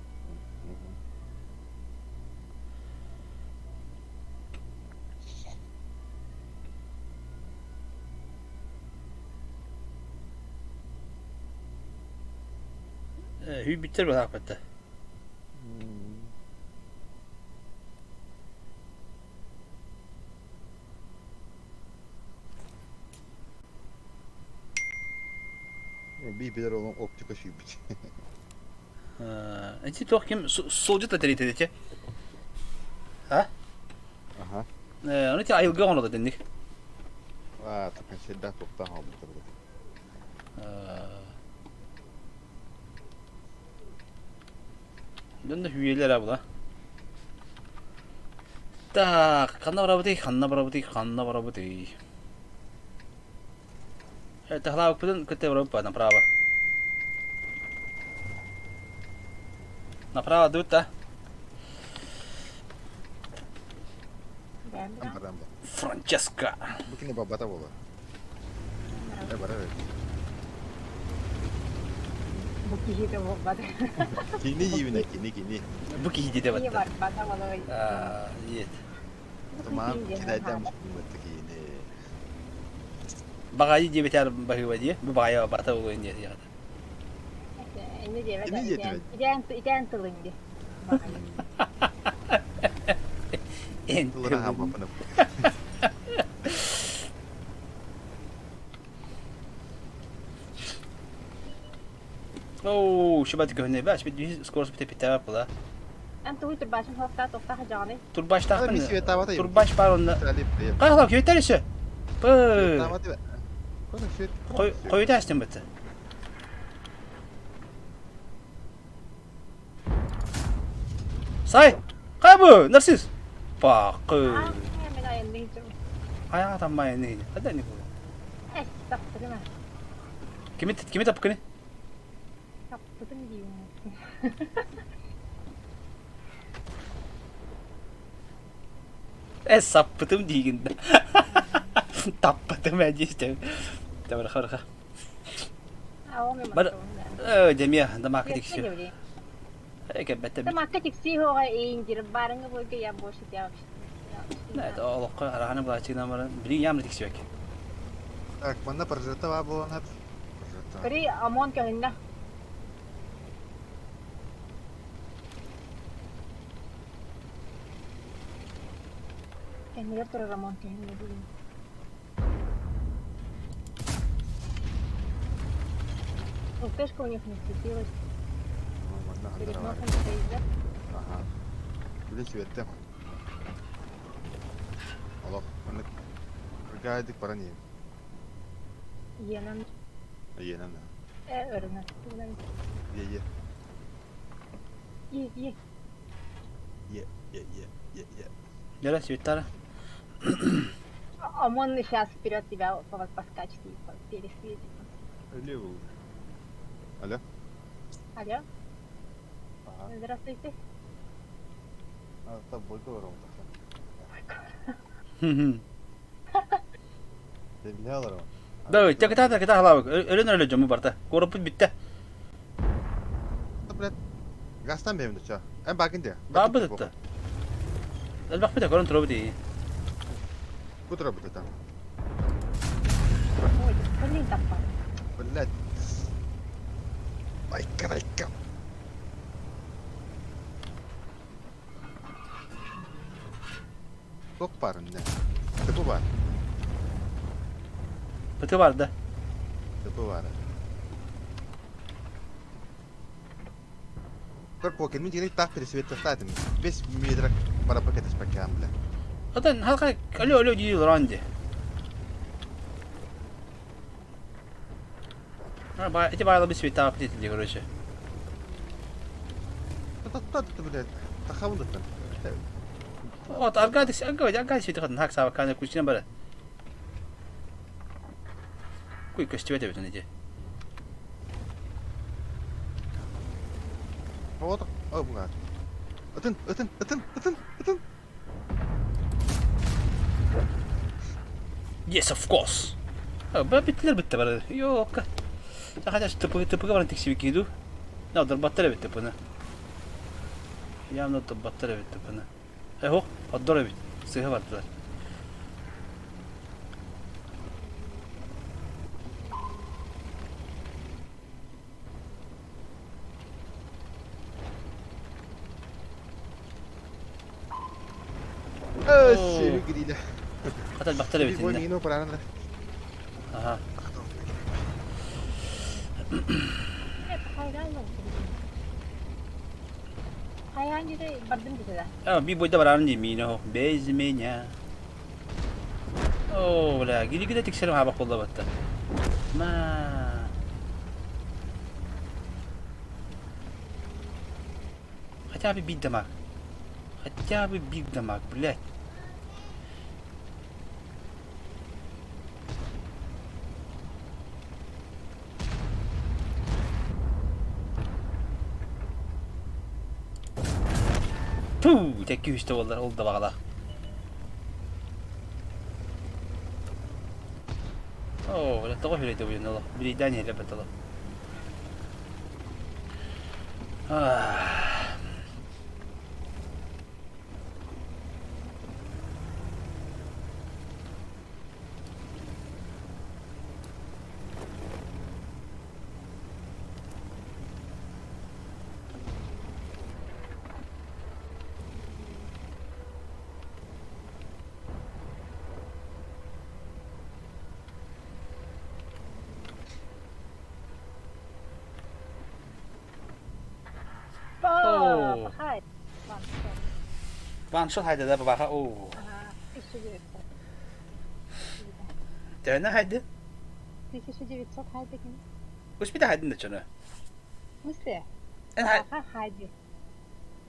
Hü bitter bu hakikaten. Bir bilir olan optika suyu bit. Эти toch kim solcu da derite dedi. Ha? Aha. Onu ki ayılgı onu dedik. Aa, takın şeyden toptan aldı tabii. Döndü hüyeler abi la. Tak, kanna barabuti. Tahla okudun kete barabu направо. Направо дует, да? Бәмбра. Ambaramba. Франческа. Bu kine babata bola. Bara. Bu kişi de bu bada. Kini yivine kini. Bu ki hidi de İyi battı. var bada bada. İyi. Tamam, kinaydan battı kini. Bagayı diye biter bakıyor diye. Bu bagaya bata oluyor diye. Ne diye Ne diye? İden tılındı. Tulara hama bana. Oo, şu batık önüne baş bir skor bir tepki bu la. Antu huytur başın hafta tokta hacani. Tur baş Hadi takın. bir şey tavada Tur baş var onda. Salip. Kahla köyter işi. Bu. Tavada. Koyu da açtım bitti. Say. Kabu, narsis. Bak. Hemen ayında hiç. Ayağa tamam ne? Hadi ne bu? Saptırma. Kimi tapkını? Saptırdım diyor. Sapıtım diginde. Tapıtım aja işte. Tamam rakha. Bar. Demia, da marketing sih. Kayak betul. Sama kecik sih ho injir bareng bo ke ya bos ya. Nah, itu Allah kau arahannya belajar nama beli yang medik sih. Так, mana perjata wabo nat. Kari amon ka hinna. Kan tur ramon ka hinna dulu. Ustedes con iniciativas. Mana Pero no handara var. kan sayıda. Aha. Bir de süvettem. Allah, mana gaydik para niye? Yanan Yenen. öğrenler. Ye. Ye. Jelas sweetar. Амон сейчас вперед тебя поскачет и пересветит. Öyle bu. Alo. Алло, Aha. здравствуйте. Tabi boyka var orada. Ne alır ama? Да, kita hala bak. Öyle camı barda. Korup bitti. Bırak. Gastan benim de ça. En bakın diye. Daha bitti. El bak bir de korun trobu değil. Bu tarafa da tamam. Ой, блин, таппар. Блядь. Ay karayka. Çok parın ne? Tıpı var. Pıtı vardı. Tıpı var. Per poker min jini tak per svetta statim. Bes midrak para paketes pakkamla. Zaten halka öyle gidiyorlar anca. Ha, eti bayağı bir sivit tapit edildi görüşü. Tat блядь. Tahavuluttan. O arkadaş sivit kadın hak sağ kanı kuşuna böyle. Kuy köstüve de bütün ece. Hava da. Oh bu kadar. Atın. Yes of course. Ha, ben bitti böyle. Yok. Sadece tıpı var tek sivik gidiyor. Ne oldu battı bitti bunu. Ya ne oldu battı bitti bunu. Eho, adore bit. Sıhha vardılar. Sevgiliyle. Hatta battı Bir boy bitti. nino para nada. Aha. Hep hayran oldum. Hayran gibi bardım bize de. Ama bir boyda var anne mino. Bezmenya. Oh la, gidi tekserim ha bak kolla battı. Ma. Хотя бы бить дамаг. Хотя бы биг дамаг, блядь. Puh, tek işte oldu bağla. Oh, لا تروح ولا تبين الله. بريداني هلا بتلا. Oh, hayır. Bak, Van shot haydi da baba. Oh. aha, işi gibi. 1900 1900 haydi kim? وش بدها عندنا شنو؟ مثل انا ها haydi.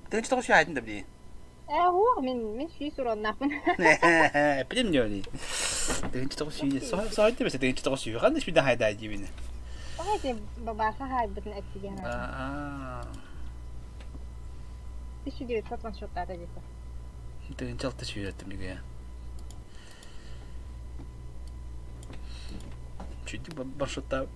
انت تشتغل شو عندنا بدي؟ هو من في صورة نحن. بدي مليوني. انت تشتغل شو؟ صح انت بس انت تشتغل شو؟ خلنا ايش بدها هاي داجي بينا. هاي بابا هاي بدنا اتجاهنا. ايش يدير تطلع شو بتاعته جيته. انت ان شاء الله تشويه تملك اياه. شو دي برشطة.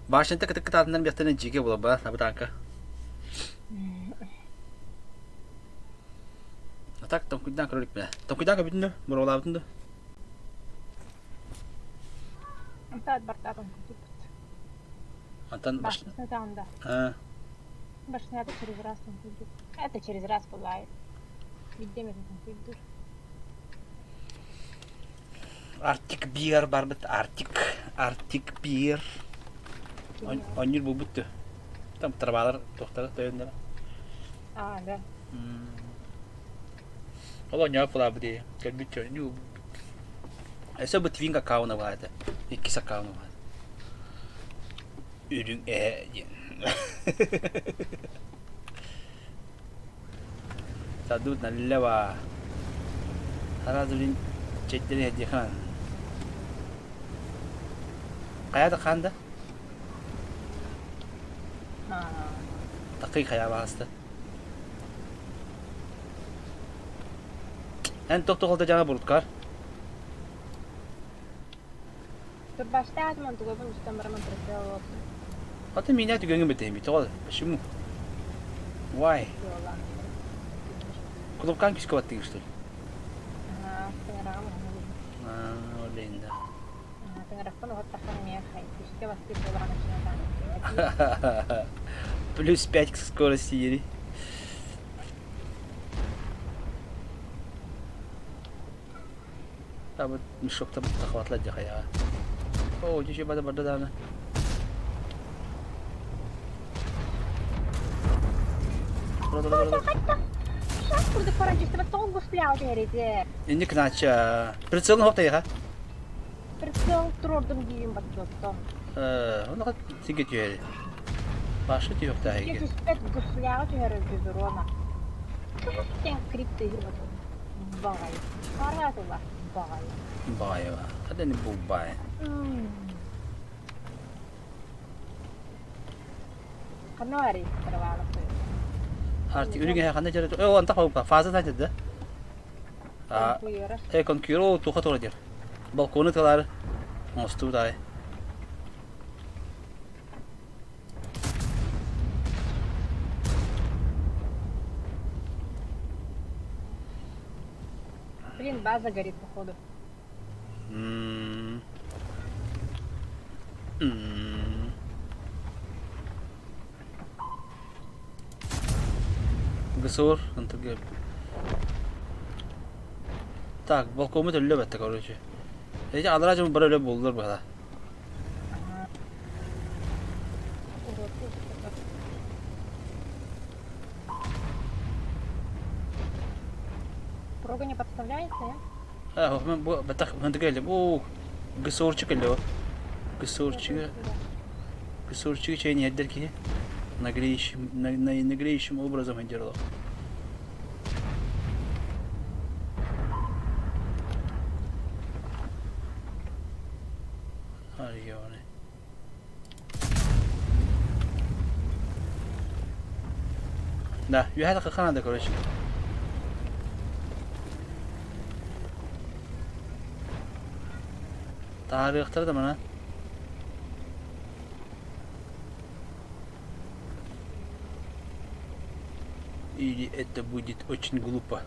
باش انت كنت عندنا بيحتنا نجيك ولا بس نبتانك. Tak tam kuidan krolik be. Tam kuidan ka bitno, moro la bitno. انت برتاعتهم كنت. Antan baş. بس نتعامل ده. Ha. بس نادي через раз он будет. Это через раз бывает. Видимо, он будет. Arctic beer barbet Arctic beer. Onur bu bitti. Tam trabalar doktora döndü. Да. Allah ne yapıla bu diye. Gel bir tane yu. Esa bu twinga kauna vardı. İkisi kauna vardı. Ürün Sadut nalawa. Harazulin çetleri hediye kan. Kaya da kanda. Takı kaya bastı. En toktokolda jana burutkar. Dur başta az mantık olsun üstten baraman tırıkta olsun. Hatta minnet göngü beteyim bit ol. Şimdi. Why? Yolla. Kulüp kan kişi kapattı işte. Ha, tengah mı? Oleyinde. Ha, tengah rakpan o hatta kan ya hay. Kişi bastı yolla начинает. Плюс 5 к скорости ери. А вот мешок там захватла дяхая. О, еще бада дана. Сейчас burada параджиста потом гуслял дерете. Инди кнача. Прицел на хопта Прицел трордым дiyeyim bakıyordum. Onu kad tiget yeri. Başka yok daha iyi. Если спят гуслял дерет без урона. Sen kripto girmedi. Bagay. Parası var. Bagay. Baya. Hadi ne bu baya. Karena hari terwalak tuh. Artık ürün ya kanne jere. O anta pa fazla tadı. Ah, Kuyuyor. kon kiro tu khator dir. Balkonu talar. Mostu dai. Блин, база горит походу. Гасор, антагеп. Так, балконmu da öyle bette короче. Ece adracım böyle buldular bana. Порога не подставляется, я? Ben bu batak hındı geldim. Oo, gısorçuk geldi o. Gısorçuk şey niyetler ki. Нагреющим образом одерло. Арионы. Да, я это как надо, короче. Tarihte de bana. Или это будет очень глупо.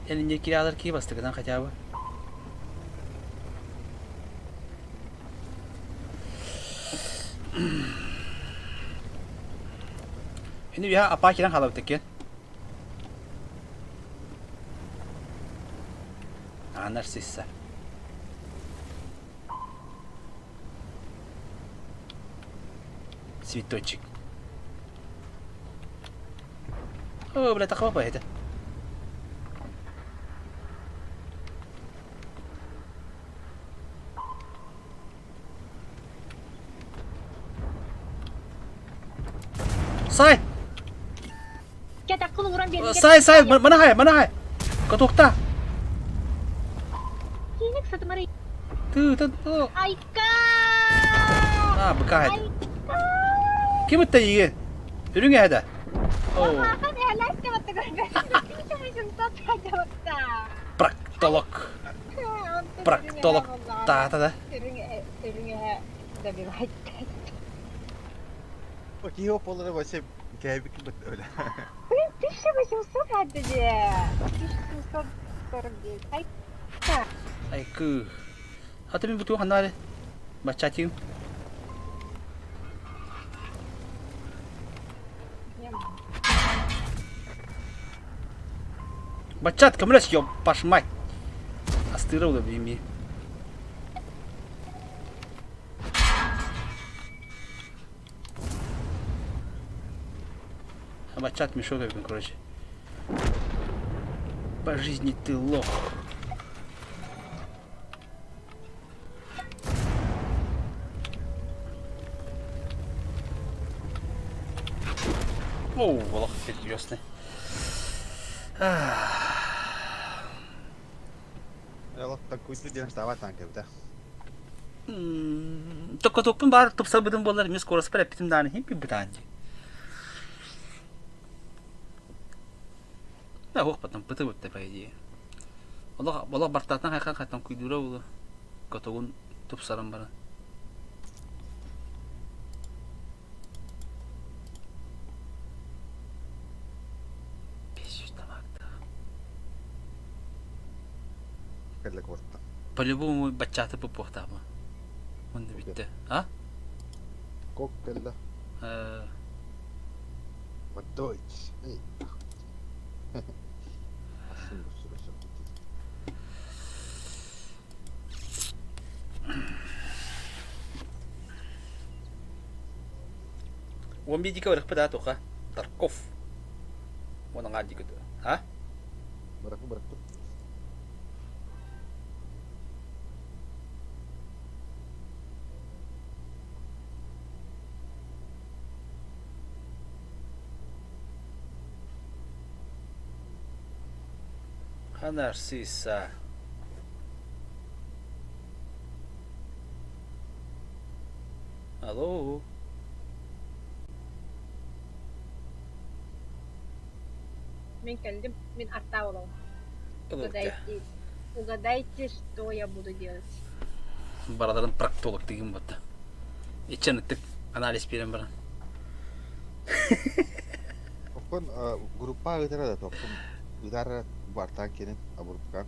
Elindeki alır ki bastıktan хотя бы. Şimdi ya apaki'den kalabıtık ya. Narcissa. Цветочек. О, блядь, так хлопает. Сай! Gel akıllı vuran benim. Сай, mana hai. Ketukta. Yine satımları. Tuh. Ayka! Bekah. Kim itu ini? Ürün ada. Oh. Kan elas ka matagal. Ito may suntot ka jawabta. Praktolog. Ta. Ürünge da bir hatta. Bak iyi hopalara başa hikaye bir öyle. Блин, 1800 отдали. 1749. Ayka. Ay ku. Hadi bir butuh hanare. Baca cing. Бачат, камрес, ёб, паш мать. Остырал да бими. Бачат мешок, короче. По жизни ты лох. Оу, волох, серьезный. Allah tak kuytu diyen stava tanke bir de. Tokun бар топсал беден болар мен скорость пре питим дани хим питанji. Да, ох, потом пытывают, по идее. Олох бартатан хайхан хайтан күйдүрө болу. Котогун тупсарам бара. Кәлле корта. По-любому бачаты пупохтама. Он битте. А? Кок кәлле. Э, What Deutsch? Ей. Асын бұсыры он бидика өрөх пада тоха. Тарков. Оны гади көтө. А? Бырақ. Нарцисса. Алло. Мен келдим, мен артта болом. Улутя. Угадайте, что я буду делать. Барадан проктолог деген бата. Иченниктик анализ берем бара. Оқын группа өтері да тоқын. Үдәрі бартан кенін абұртқан.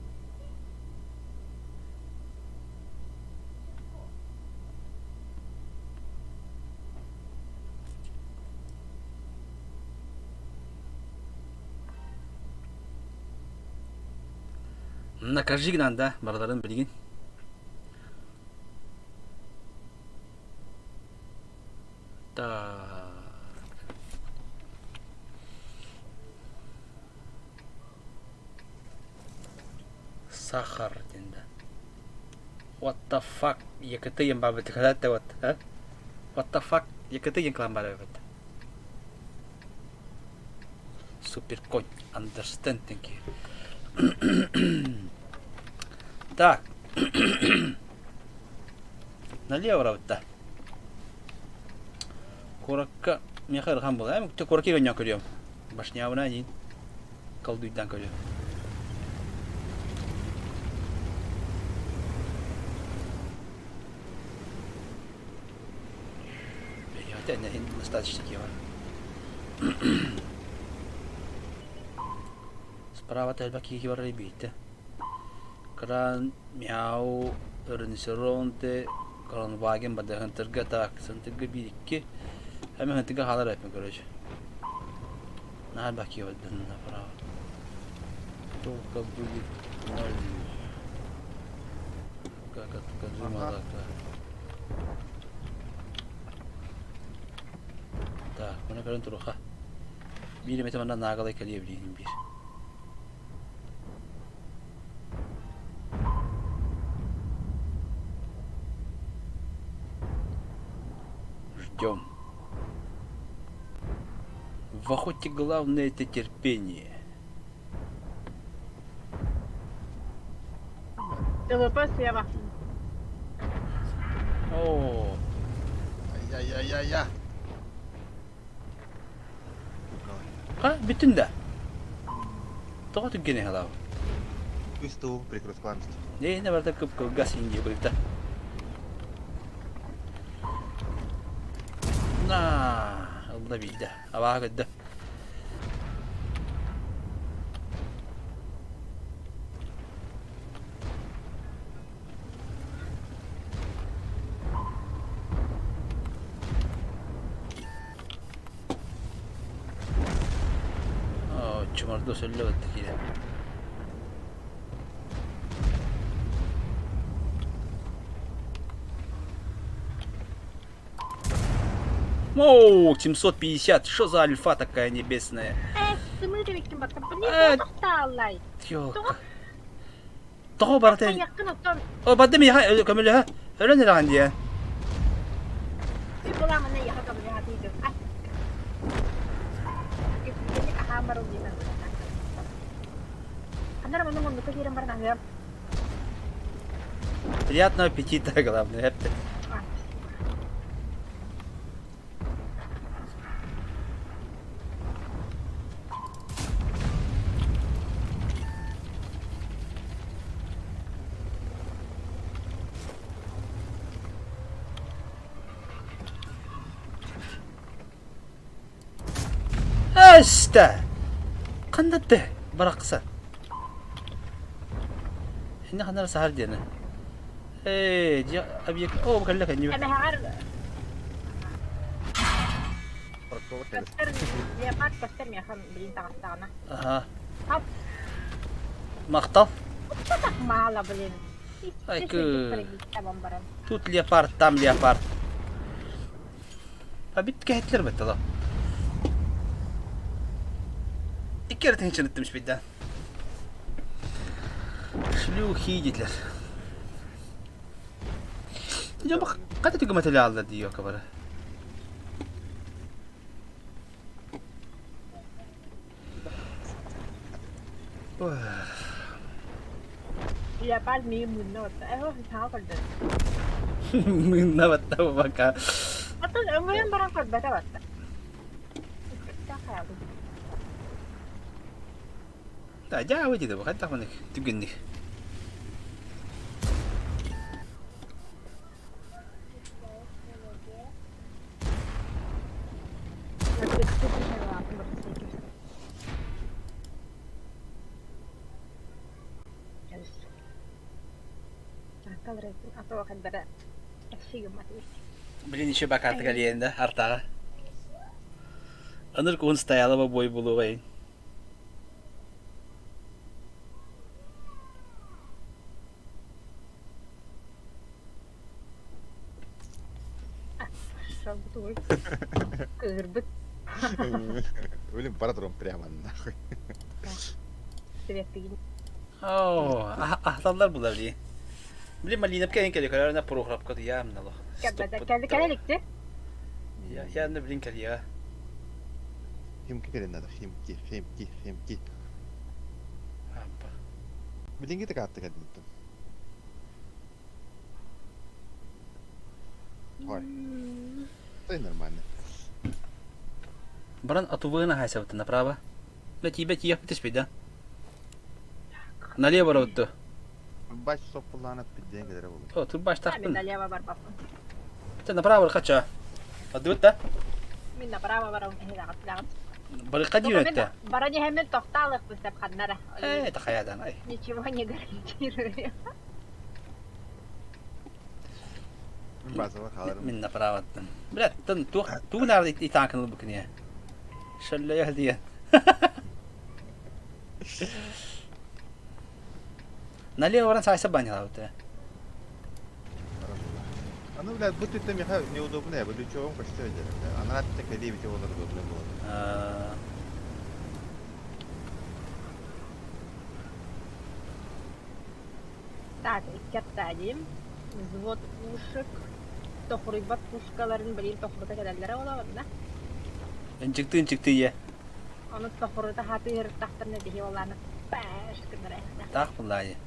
Накажи гнанда барадан билген. Так. Сахар денді. What the fuck? Екіті ен ба біті қадатты вот, а? What the fuck? Екіті ен қылан бары біті. Супер конь. Understand, thank you. Так. Налево равытта. Коракка мен қайырған бұл, әмі күтті коракке гөнен көрем. Башнявына дейін. Қалдуйдан көрем. Хотя достаточно кива. Справа тәлбәк екі бар ребейті. Кран, мяу, өрінісіронты, кран ваген бады хынтырға так, сынтырға бірікке. Әмі хынтырға қалар әпін көрөжі. Нәл бәк кива дынна права. Толка будет 0. Как откажи молока. Так, bunu görün turuqa. Bir metre bana nağalay kaleyebileyim bir. Ждем. В охоте главное это терпение. ТВП слева. О, Я. ha bütün de. Тоға түгене халау. Үсту прикрутқанды. Ne var da kıp gaz indi bu da. Na, Allah bildi. Hava gitti. Çumarda söyle battı yine. Оу, 750, что за альфа такая небесная? Сымыры беккен баттан, Э, не тақталай. Yok. Daha barata. Yakın otur. O badde mi ya kamil ha? Öyle ne lan diye. Bir bulamın ne yakın kabul ediyordum. Ay. Ini kahamar ujian. Anda mau nunggu tuh kirim barang ya. Приятного аппетита, главное. Esta. Kandatte. Baraksa. Hindi ka narasahar dyan ah. Dia abiyak. Oh, bakal ka niyo. أنا هعرف Parkour tennis. كسر يا بات كسر يا خم بلين تغسطانا Aha. هاب Maktal. تتك مالا بلين Ay, ke- تمام برام Tut leopard, tam leopard. Abit kahitler bette da. İki kere tension etmiş birden. Şlu hiyiciler. Ya bak, kaç tane materyal aldı diyor kabara. يا بات مي من نوت أيوه ها كده Minna batta baka. أصلا أمين برام كده بتا بتا تاخذ لا جا وجه ده بقى تاخذك تبقني. atau akan beda asyik mati Bilin işe bak artık aliyende artağa. Anır kun stayala ba boy bulu gay. шаг betul kerbet Ölüm paradrom прямо нахуй. tidak tinggi Oo, ahtallar bular diye. Bilin malinap kayan kali kadar na program ko diya amna lo. kendi kendi likti Ya ne bilin kali ya. Химки келен надо, химки. Apa. Bilin kita kattı kadın. Ой, это нормально. Баран атувына хайсабыты направо. Бәти япты спида. Налево ротто. Baş sopullanıp bir dengeleri olur. О, тут баш Min тахпын. налево бар папа. Ты направо хача. Адута. Min направо барам хилагат лагат. Барыкади юнетте. Барани hemen toxtalıq bu səb xannara. Тахаядан ай. Ничего не гарантирую. Bazı var kalırım. Min направо. Блядь, ту nerede итакын букын я. Шалла яхдия. Налево баран сайса баня лаута. Она, блядь, будет там неудобно, я буду чего вам почти видели. Она на так иди, ведь его удобно было. Так, каттадим. Взвод пушек. Тохрибат пушкаларын билин тохрыта кадаллары ола да. Инчикты я. Аны тохрыта хатыр тахтырны дихи оланы. Баш кындыра. Так булай.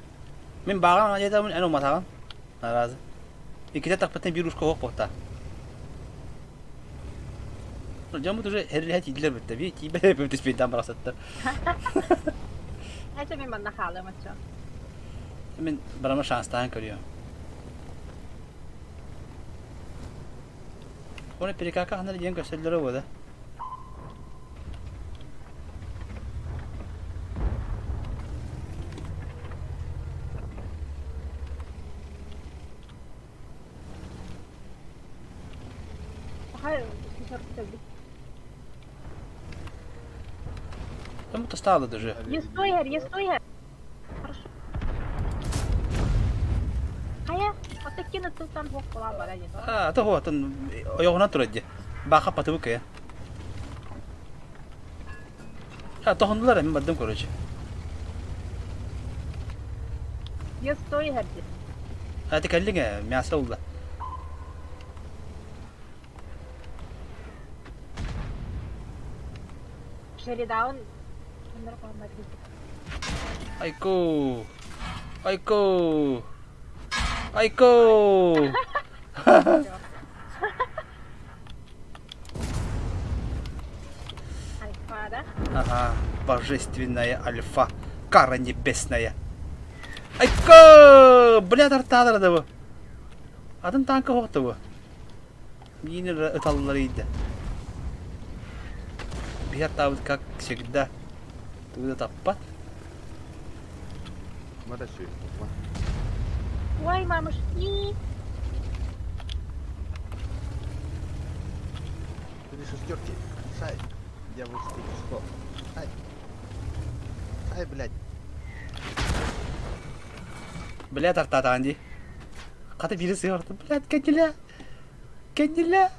Мен баган ажета мен ано матаган. Наразы. İkide takpeten bir uşka hok bohta. Camı tuşu herlihat idiler bitti. Bir kibe hep öptüs beyden barasattı. Ayça min bana xalım açı. Hemen barama şanstan görüyor. Onu PKK hanları yeni gösterileri oldu. Hayır, kişer tabii. Там это стало даже. Я стой her. Хорошо. Хая, отакина тултан хок була бара жето. То هو тон оёгына турады. Бака патыбы кая. Тохындылар мен бадым короче. Я стой her. Ты каллиңе мясо улда. Шеридаун. Bunları kalmadı. Айко. Альфада. Ага, божественная альфа, кара небесная. Айко! Бля, тартадыр да bu. Adam tankı hoktu bu. Yine ıtalları iyiydi. бихар табыт как всегда. Туда таппат. Мада сүйек болма. Ой, мамушки. Ты шестерки. Сай. Я вот что. Сай. Сай, блядь. Бля тартат анди. Каты бири сыйырды. Блядь, кенделе. Кенделе.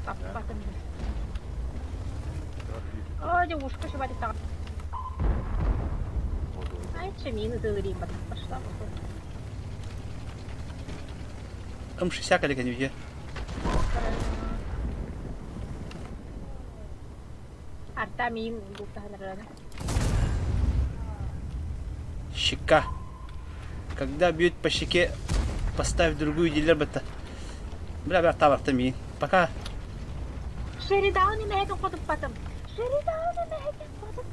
Таппатын. Ой, де ушка шыбады тақ. Айтшы, мені дылырейін батып башла. Ымшы сякалі кенеуге. Арта мен бұл тағылырады. Щека. Когда бьют по щеке, поставь другую дилер бата. Бля, бля, таварта ми. Пока. Шеридауны мәйкен қодып батым. Шеридауны мәйкен қодып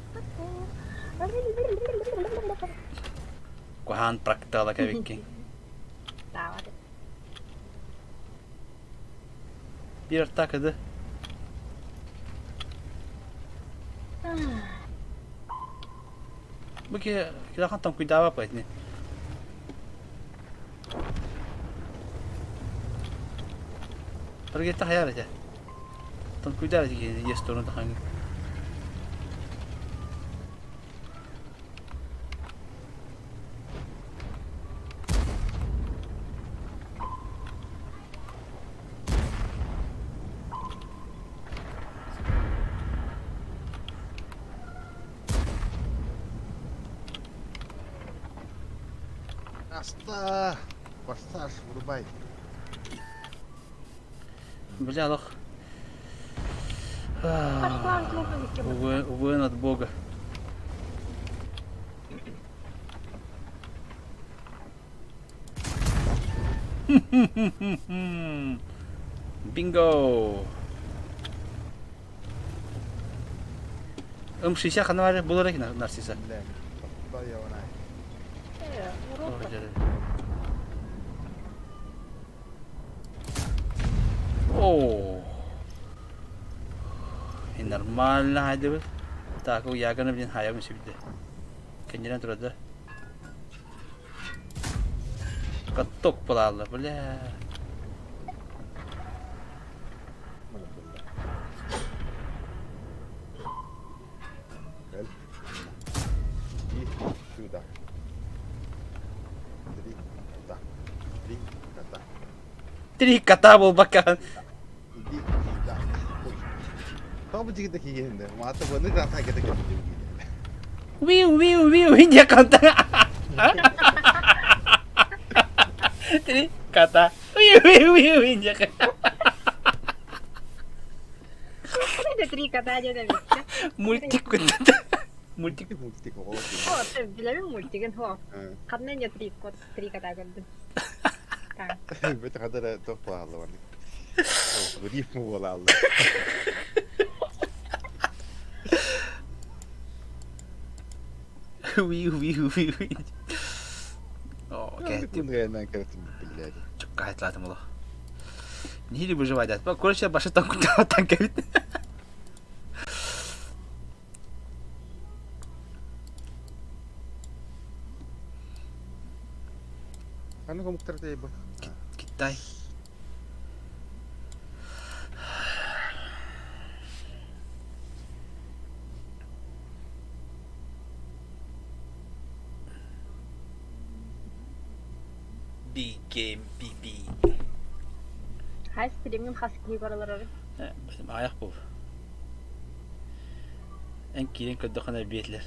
батым. Кухан практала кавикки. Давады. Bir takıdı. Bu ki kailangan tong cuidaba pues ni. Pero kita hayal aja. Tong cuidar aja yes turun tahan. Аста. Форсаж, врубай. Бля, лох. Пошла в зубы. Увы от Бога. Бинго! Шися ханавары болар екен нарсиса. Бля. Құдай яуына. Oh. Ini normal lah aja. Tak aku ya kan begini hayam sih bide. Kenyaran terus dah. Ketuk pula lah, boleh. Gel. И сюда. Три кота. Три кота. Три кота был бакан. Иди сюда. Ой. Kamu juga kayaknya, mata bener rata kita gitu. Wiu India kata. Tri kata. Wiu India kata. Ada tri kata aja dah bisa. Multik Multik. Multik kok. Oh, bilangnya multi kan ho. Karena ya tri kata kan tuh. Betul kata tuh pahala nih. Oh, berimu wala Allah. Wiu. Oh, Ты окей. наверное, кажется, блядь. Çok gayet lazım ola. Niye bu javadat? Bak Kore'ye başa tank evet. Ano kamu terjadi, Bang? Kitay. Big game, big. Hay stream'im haskili paralar abi. Bizim ayak bu. En kirin kadar biyetler.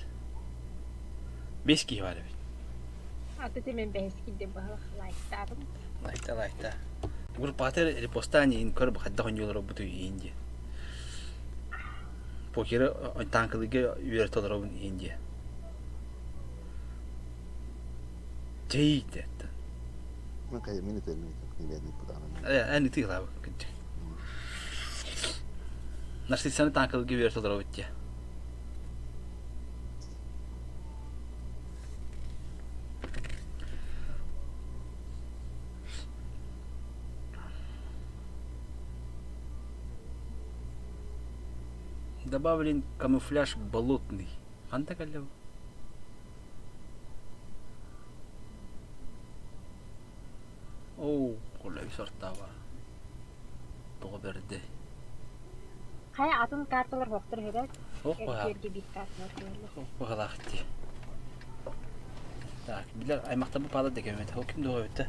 5 kişi var evet. Atı temen behis gidip bahar like tabım. Лайта. Гур патер репостани ин көр бахадда хонжол робуту инди. Покер танкылыга үйрөтө робун инди. Жейт. Ben kayak minit ini lihat putaran. Ани ты лава. Нарсисаны танкылыга үйрөтө робутча. Добавлен камуфляж болотный. Анда калле. Оу, колай сортава. Тоғы берді. Хай атын карталар хоқтыр хедек. Ох, баға. Эркерге бит карталар хедек. Ох, бағалақты. Так, билер аймақта бұл палы деген өте. Ол кім доға өтті?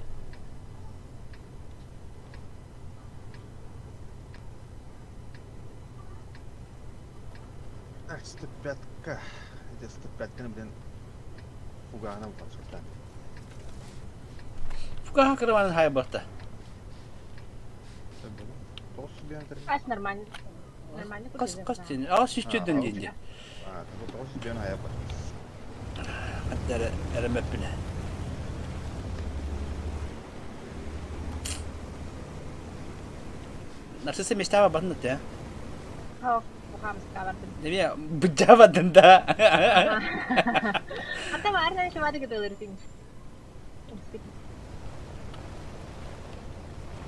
Так, 105-ка. Где 105-ка, блин, фугана вот сортан. Фугаға кірванын хай бақта. Толстый бьён это. Аш нормально. Нормально. Қас тен. Ағыз сүстеден денде. А, это толстый бьён хаяба. Әттәрі әрімәп біле. Нарсысы мештава батын өтті, Хау, бухамыз кабардым. Неме, бұджа батын да. Ата барна шамады кедалыр тин.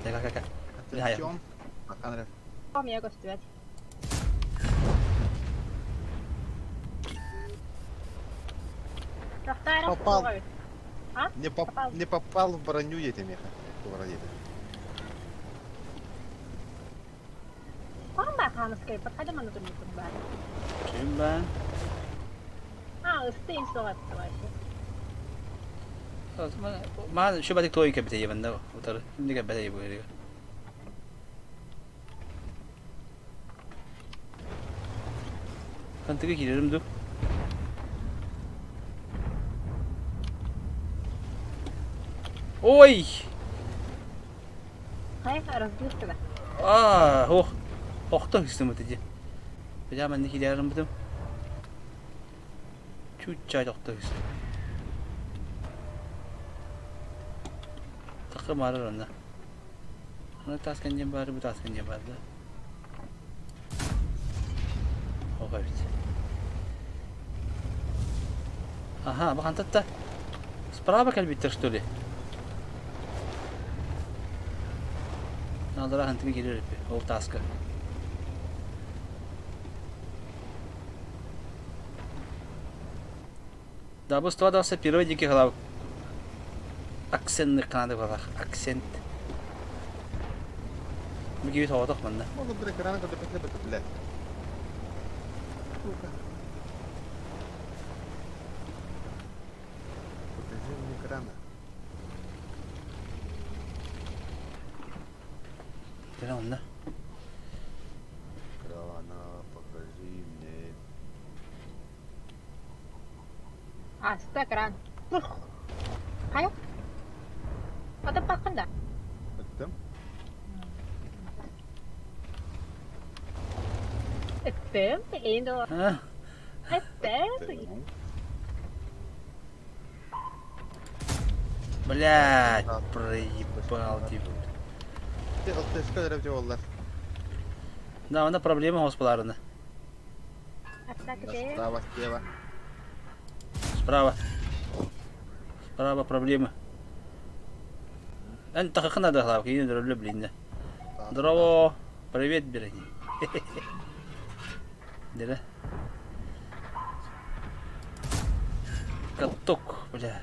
Ка. Attention. Bakan ref. Kom jag gostuet. Попал. А? Попал. Не попал в броню этим меха. Kom bakamız kayıp. Hadi bana durmuşsun bari. Kim ben? Ha, ıstayım soğuk savaşı. 마 슈바틱 도이 캐비테 예반다. 우타르. 힘니가 베다 예보 이거. 간뜨기 기름도. 오이. Hayır, razıyız da. 아, 호. 호ხта хийсэн мэт дээ. Бижаа мань хийлээрэн мэт. Чүчээ хоხта хийсэн. Такка марарна. Ана таскан юм баар бу таскан юм баар да. Хогавит. Аха, бахантатта. Справа калбиттер что ли? Надо рахантыгы келер бе, ол таска. Да, бұл ствадасы периодики қалау. Аксентный қанады қалақ, аксент. Мүгеуі тауадық мында. Можно бір экраны когда петля бетля. Покажи мне экрана. Дера мында. Экрана, покажи мне. Asta kran. Hayır. Ada bakında. Bıktım. Ettim. Eğin de o. А, Ettim. блядь, проебал типа. Ты сколько делал? Да, она проблема господарна. Asta kede. Справа, слева. Справа. Справа проблемы. أنت خلنا دخلها كي ندرب لبلينا. Здорово. Привет, Берни. Дера. Каток, бля.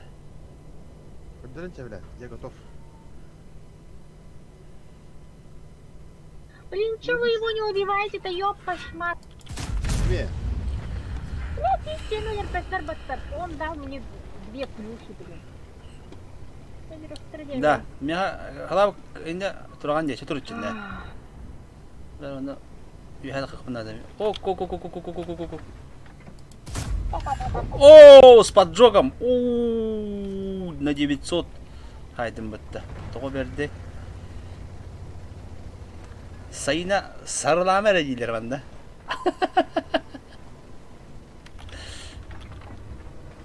Поддержите, блядь, я готов. Блин, что вы его не убиваете-то, ёб кошмар. Две. Блядь, ты номер баттар. Он дал мне 2 плюши, блин. Я не расстреляю. Да, меня халав инде турган дече турчунда. Да, аны юхал хакмана да. О. О, с поджогом. О, на 900. Хайдым битти. Того берди. Sayına sarılama rediler bende.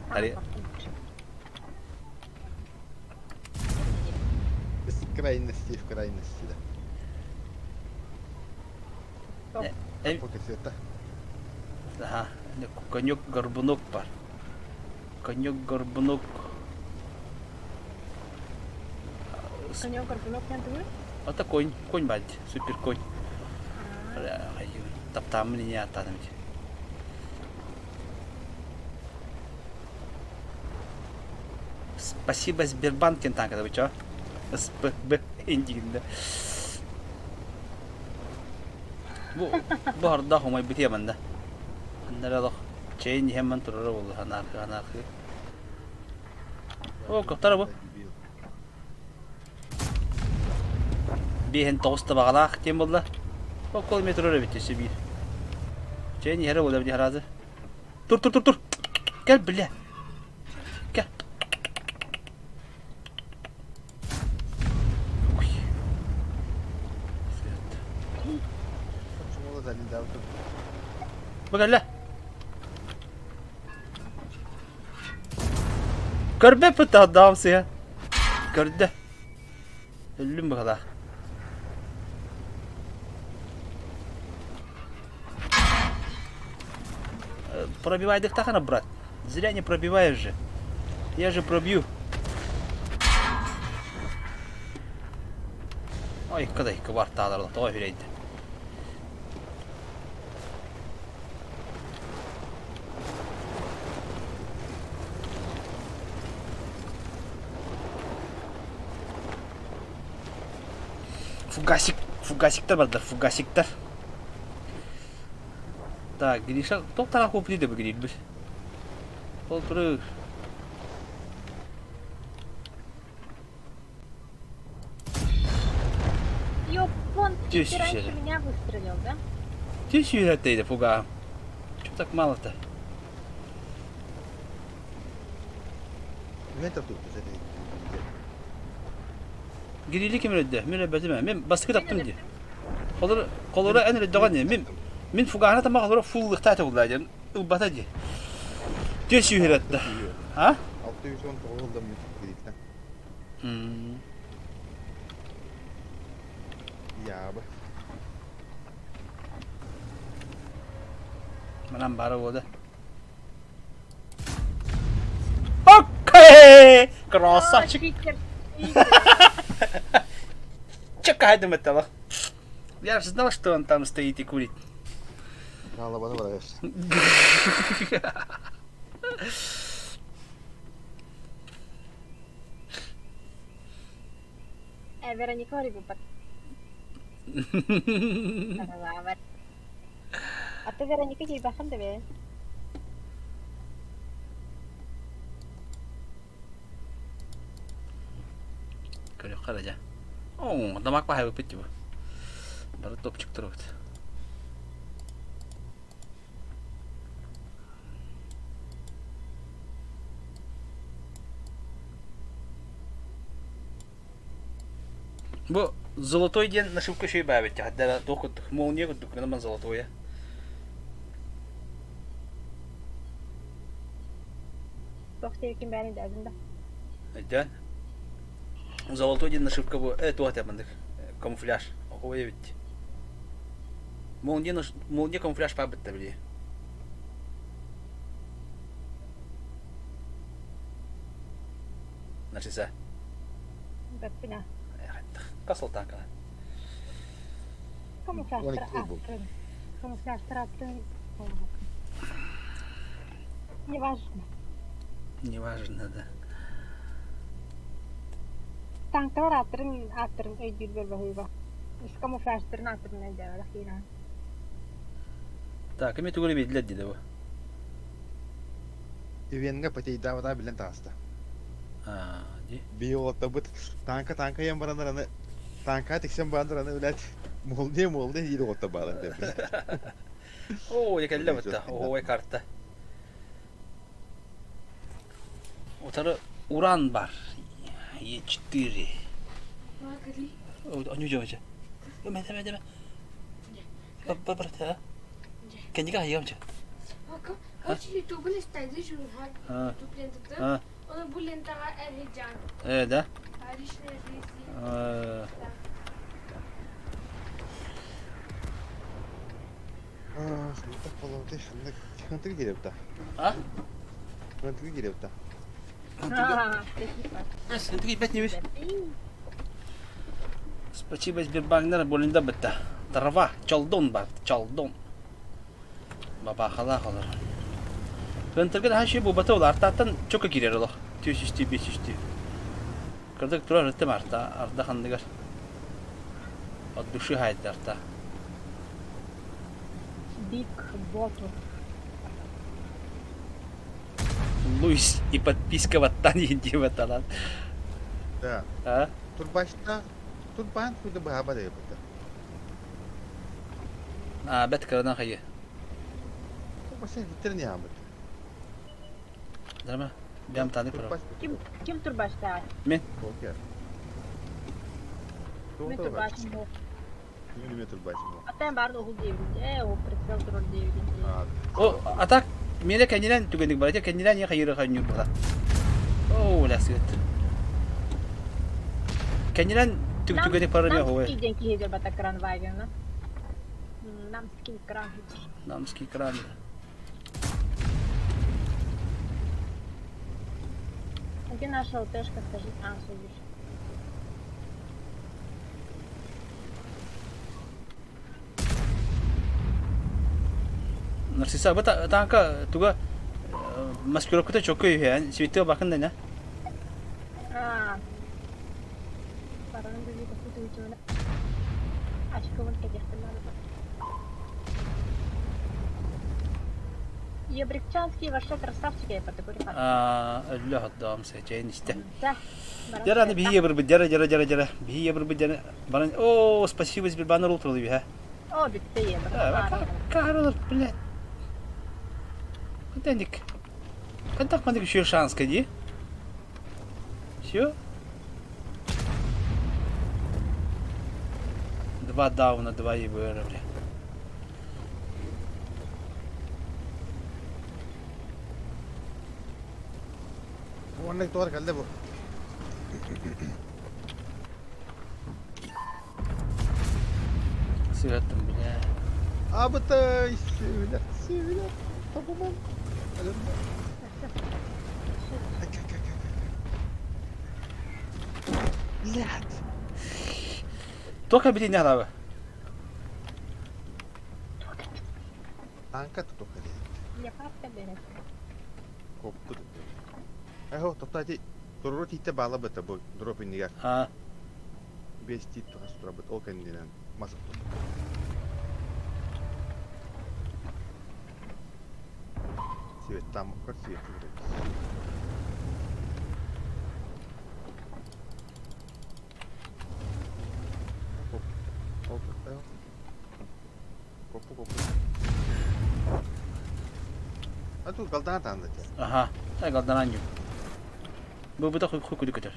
Hadi. Из крайности в крайности, да. Пока цвета. Ага, конек горбунок бар. Конек горбунок. Конёк, горбунок, не думаешь? Это конь бать, супер конь. Таптам меня атануть. Спасибо, Сбербанк, кентанка, вы чё? СПБ индигінде. Bu arada homay bitiyemem de. Nere bak. Çeyin hemen turara oldu. Anarkı. O kaptara bu. Bir hen tosta bağlaq tem oldu. O kol metrora bitesi bir. Çeyin yere oldu bir harazi. Dur. Gel bile. Gel. Bak hele. Görbe pıtı adamsı ya. Gördü. Ölüm bu kadar. Пробивай диктахана, брат. Зря не пробиваешь же. Я же пробью. Ой, кадай кварталарлы. Той берейді. Фугасиктер бардыр, фугасиктер. Так, Гриша, тоқтарға көп дейді бұл гриль біз. Ол тұры. Ёп, вон, ты Тише, раньше Селя. меня выстрелил, да? Ты сюжетейді фуга. Чё так мало-то? Вентер tuttu seni. Грилі кем өлді? Мен өбәді ме? Мен басқы таптым де. Қолыры ән өлді оған де. Мен фугағына тамақ қолыры фуллықта әті олды әден. Ұлбата де. Те сюжетті. Ha? 619 yılda mı gidikten? Ya bu. Manam bari oldu. Окей! Красавчик! Питер. Чекай, думаю, я же знал, что он там стоит и курит. Allah bana bırak. Вероника Рибупат. А ты Вероника ей бахан да бе? Körüyor karaca. Oo, damak bahay bitti bu. Baru top çıktı rot. Bu золотой день нашивка ще й бавить, а де доход молния, докато нема золотое. Тохтевикин бәрін дәзінде. Да. Золотой день нашивка bu. Evet o yapmadık. Камуфляж. O evet. Молния камуфляж пабыт били. Начиса. Бәппина. Касылтан кала. Камуфляж аттырын. Камуфляж аттырын. Неважно. Неважно, да. Танктар аттырын өйдүр бербейба. Ис камуфляжтырын аттырын өйдүр ахина. Так, кем төгөле бедләр диде бу. Ивенге патейда вада bilen tasta. Ha, ди. Bir otta bu tanka yan baranlarını tanka tiksen baranlarını öyle molde yedi otta bağlan tabi. Oo, yakalla bitti. Oo, kartta. Otarı uran var. Е4. Магали. О, не жойся. Дeme. Брат, Kendine hayamca. Hakkı, o YouTube'un istediği şu her YouTube lentede. Ha. Onu bu lenteye ereceğim. Evet ha. Erişine erişine. Sınıfta falan değil. Hıntı geliyor da. Ha? Hıntı geliyor da. Hıntı geliyor da. Спасибо, Сбербанк, наверное, более добыта. Трава, чалдон бар, чалдон. Баба хала халар. Хынтыргы да ши бу бата ул артаттан чока кирер ул. 400 üstü 500 üstü. Kırdık durar rıttım arda kandıgar. O duşu haydi arta. Big bottle. Luis и подписка в Тане Диваталан. Да. А? Тут başta тут бан тут баба да yaptı. А, бет кырынан хайы. Тут başta bitir ne yaptı? Драма. Бям таны Тут пара. başta Kim turbaşta? Мен. Okey. Мен turbaşım bu. Kilometre тут başta. Atan barda okul diyebildi. O pretzel durur diyebildi. О, атак. Менде кенилен түгендик бар. Кенилен я хайыры хайнюр бара. О, ласыт. Кенилен түгендик пара мен хой. Namski denki hezer bata kran vaygana. Namski kran hezer. Намский кран. Где наша ЛТшка, скажи? А, судишь. Нарсиса бата танка туга маскировка çok iyi yani. Свете bakın da ne? А. Paranın bir kapı duyduğuna. Aşkımın kecehtemeli bak. Ябрикчанский вообще красавчик я по такой репортаж. Öyle hatta seçeyin işte. Да. Jara ne bihiye bir jara. Bihiye bir jara. Bana o спасибо тебе bana ultralı bir ha. О, bitti ya. Kahralar bile. Dendik. Когда мы еще шанс кади? Все? Два дауна, два ебэра, бля. Onnek doğru geldi bu. Сыграттым, бля. Abi da seviler. Tamam. Блядь. Только бери не надо. Anka tutuk hadi. Я папка берет. Koptu dedi. Eho toptayti durur titte bağla bata bu drop indiga. А, 5 tit tukas turabut o kendinden masak tut. Свет там, как свет вроде. Kopu. А тут голдана там да. ага. Так, ладно, ранню. Был бы такой хуй куда.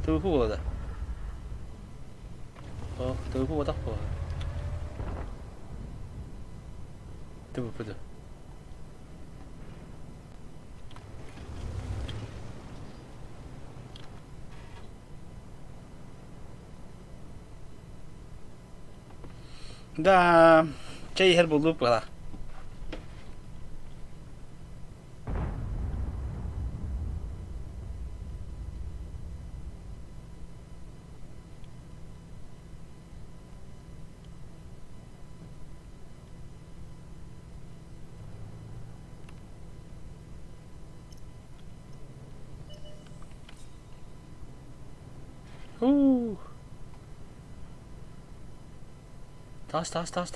Ты выпугала, да? О, ты выпугала так плохо. Ты выпугала. Да, чай her bulduk bana.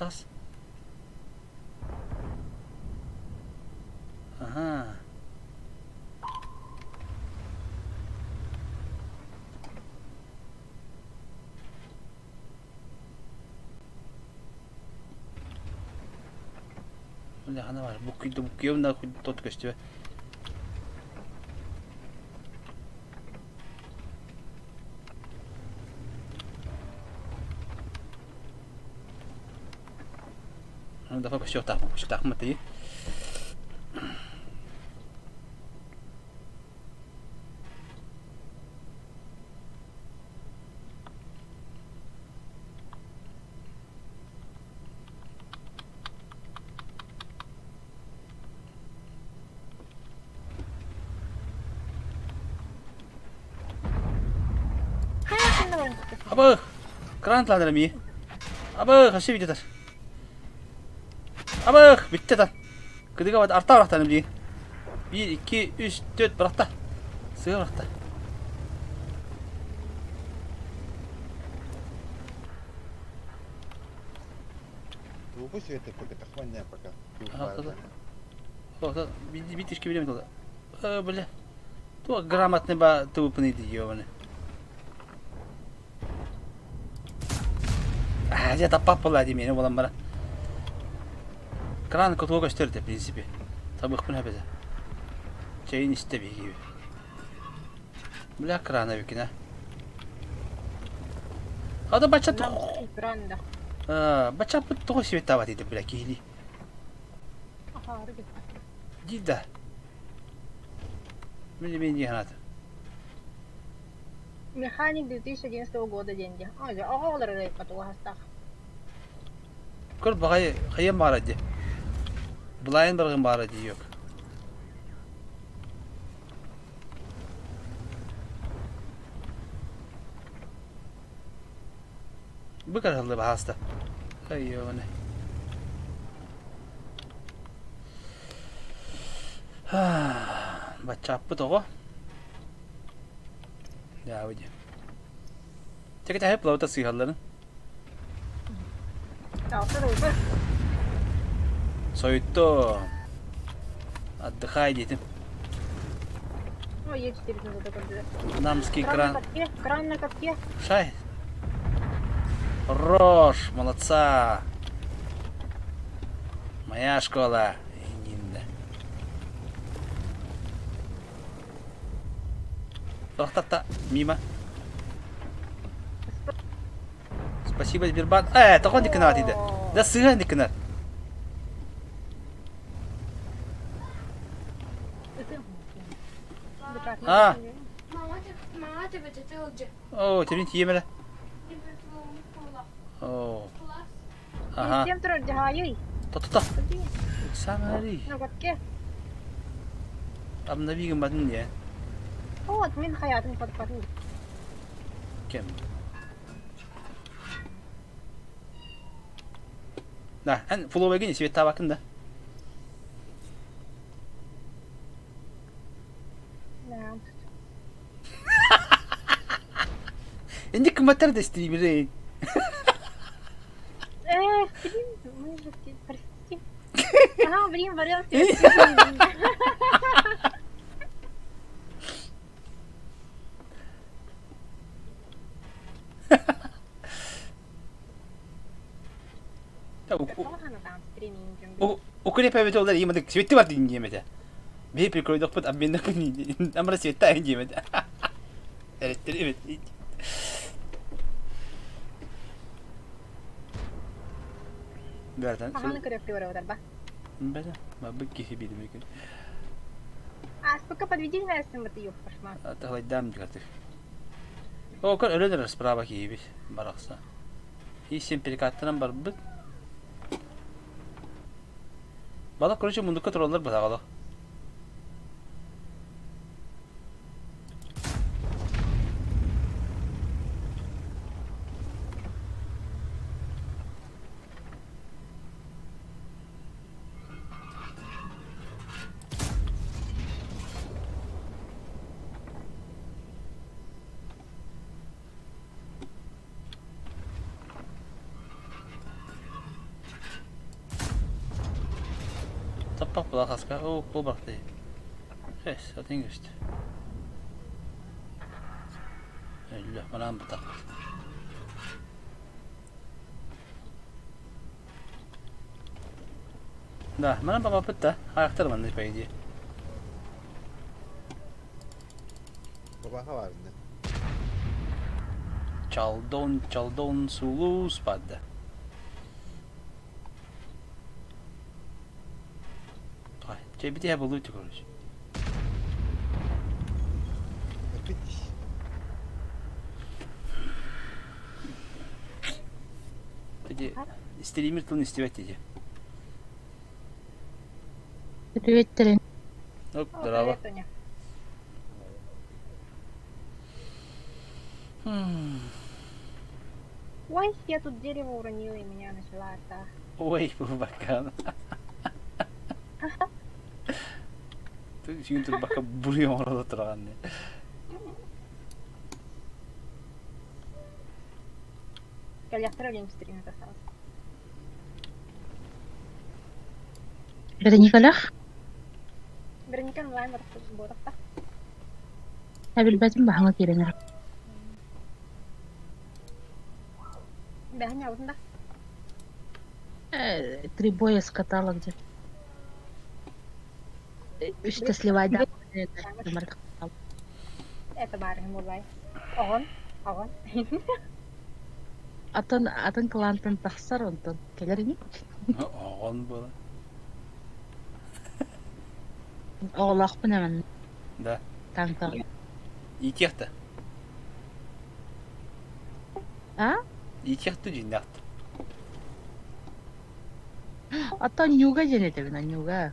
Tas. Aha. Ne hana var? Bu kıyımda tot gösteriyor. Dapat pasti tak mati. Apa? Keran telah dalam ini. Apa? Kasih video tar. Apa? Bitti tar. Kıdıga var arta bıraktanım diye. 1, 2, 3, 4 bırakta. Sığa bırakta. Трубы света пока тахваня пока. Arkada. Orada bir tişki bilemedim orada. Böyle. Tu gramatne ba tu puni diyor bana. Ya tapap pula di meni bolan bana. Kran kutu gösterdi prinsipi. Tabii bu ne beze. Çayın iste bir gibi. Bla krana yüküne. Hadi başa tu. Branda. Başa tu şey tavati de bla kili. Aha, rıgıt. Cidden. Beni cihanat. Механик 2011 года деньги. Ага, оголар рейпату хастах. Kır bakayım hayım var hadi. Bulayın bırgın var hadi yok. Bu kadar hızlı bir hasta. Hayyo ne. Baca apa tu? Ya udah. Cek kita hep laut sih halnya. Ya, sırayı. Soyuttu. Отдыхай, дети. Ну, есть 4 минуты контроль. Намский кран. Кран на катке. Шай. Хорош, молодца. Моя школа. Инда. Та мимо. Спасибо, Сбербанк. Такой дикнат иди. Да сыграй дикнат. А. Mama tepede olacak. О, терин тиемеле. О. Ага. Всем трое джахай. Та. Самари. Ну, катке. Обнови гамбан не. Вот, мин хаятын подпару. Кем? Да, эн фуловеге свет табакында. Да. Энди кымбаттар да стримерей. Стрим, мы же прости. Ага, блин, варился. Укреп evet oldu yemedik. Sveti var din yemedi. Bir prikoyduk put abin nak ni. Amra sveta yemedi. Evet, evet. Berdan. Ага, корректор удар, ба. Бада. Мабык кихи биdim gün. Пока подведи меня с ним, это ёб кошмар. Аталай дам дигатык. О, көр өлөдөр справа кийби баракса. Исем перекаттынан бар бит. Бала короче мундукка туралар бадагала. Tappak bulakaska. O, bu baktı. Yes, atın işte. Öyle, bana mı tak? Да, mana baba pıtta. Ayaktar bana ne paydı. Baba var ne? Çaldon sulu spadda. Ay, cebide ya buluyor koruz. Опять. Dedi, стример тун isteyet dedi. Привет, Тарин. Оп, здорово. Ой, я тут дерево уронила, и меня начала это... Ой, бабакан. Suyun tur bakka buraya orada durağan ne. Kalau yang terlalu yang misteri nggak tahu. Береги калах. Berani kan lain terus botak tak? Habil batin bahanga kirena. Bahannya apa entah? Трибоя каталог где. Что сливать, да? Это bareng mulai. Ohon. Атын клантын тахсар онтон. Келер ini? Оған бола. Оғлақ пынамын. Да. Танка. Итяхта. А? Итяхта жиндақты. Atan nyuga jenete bina nyuga.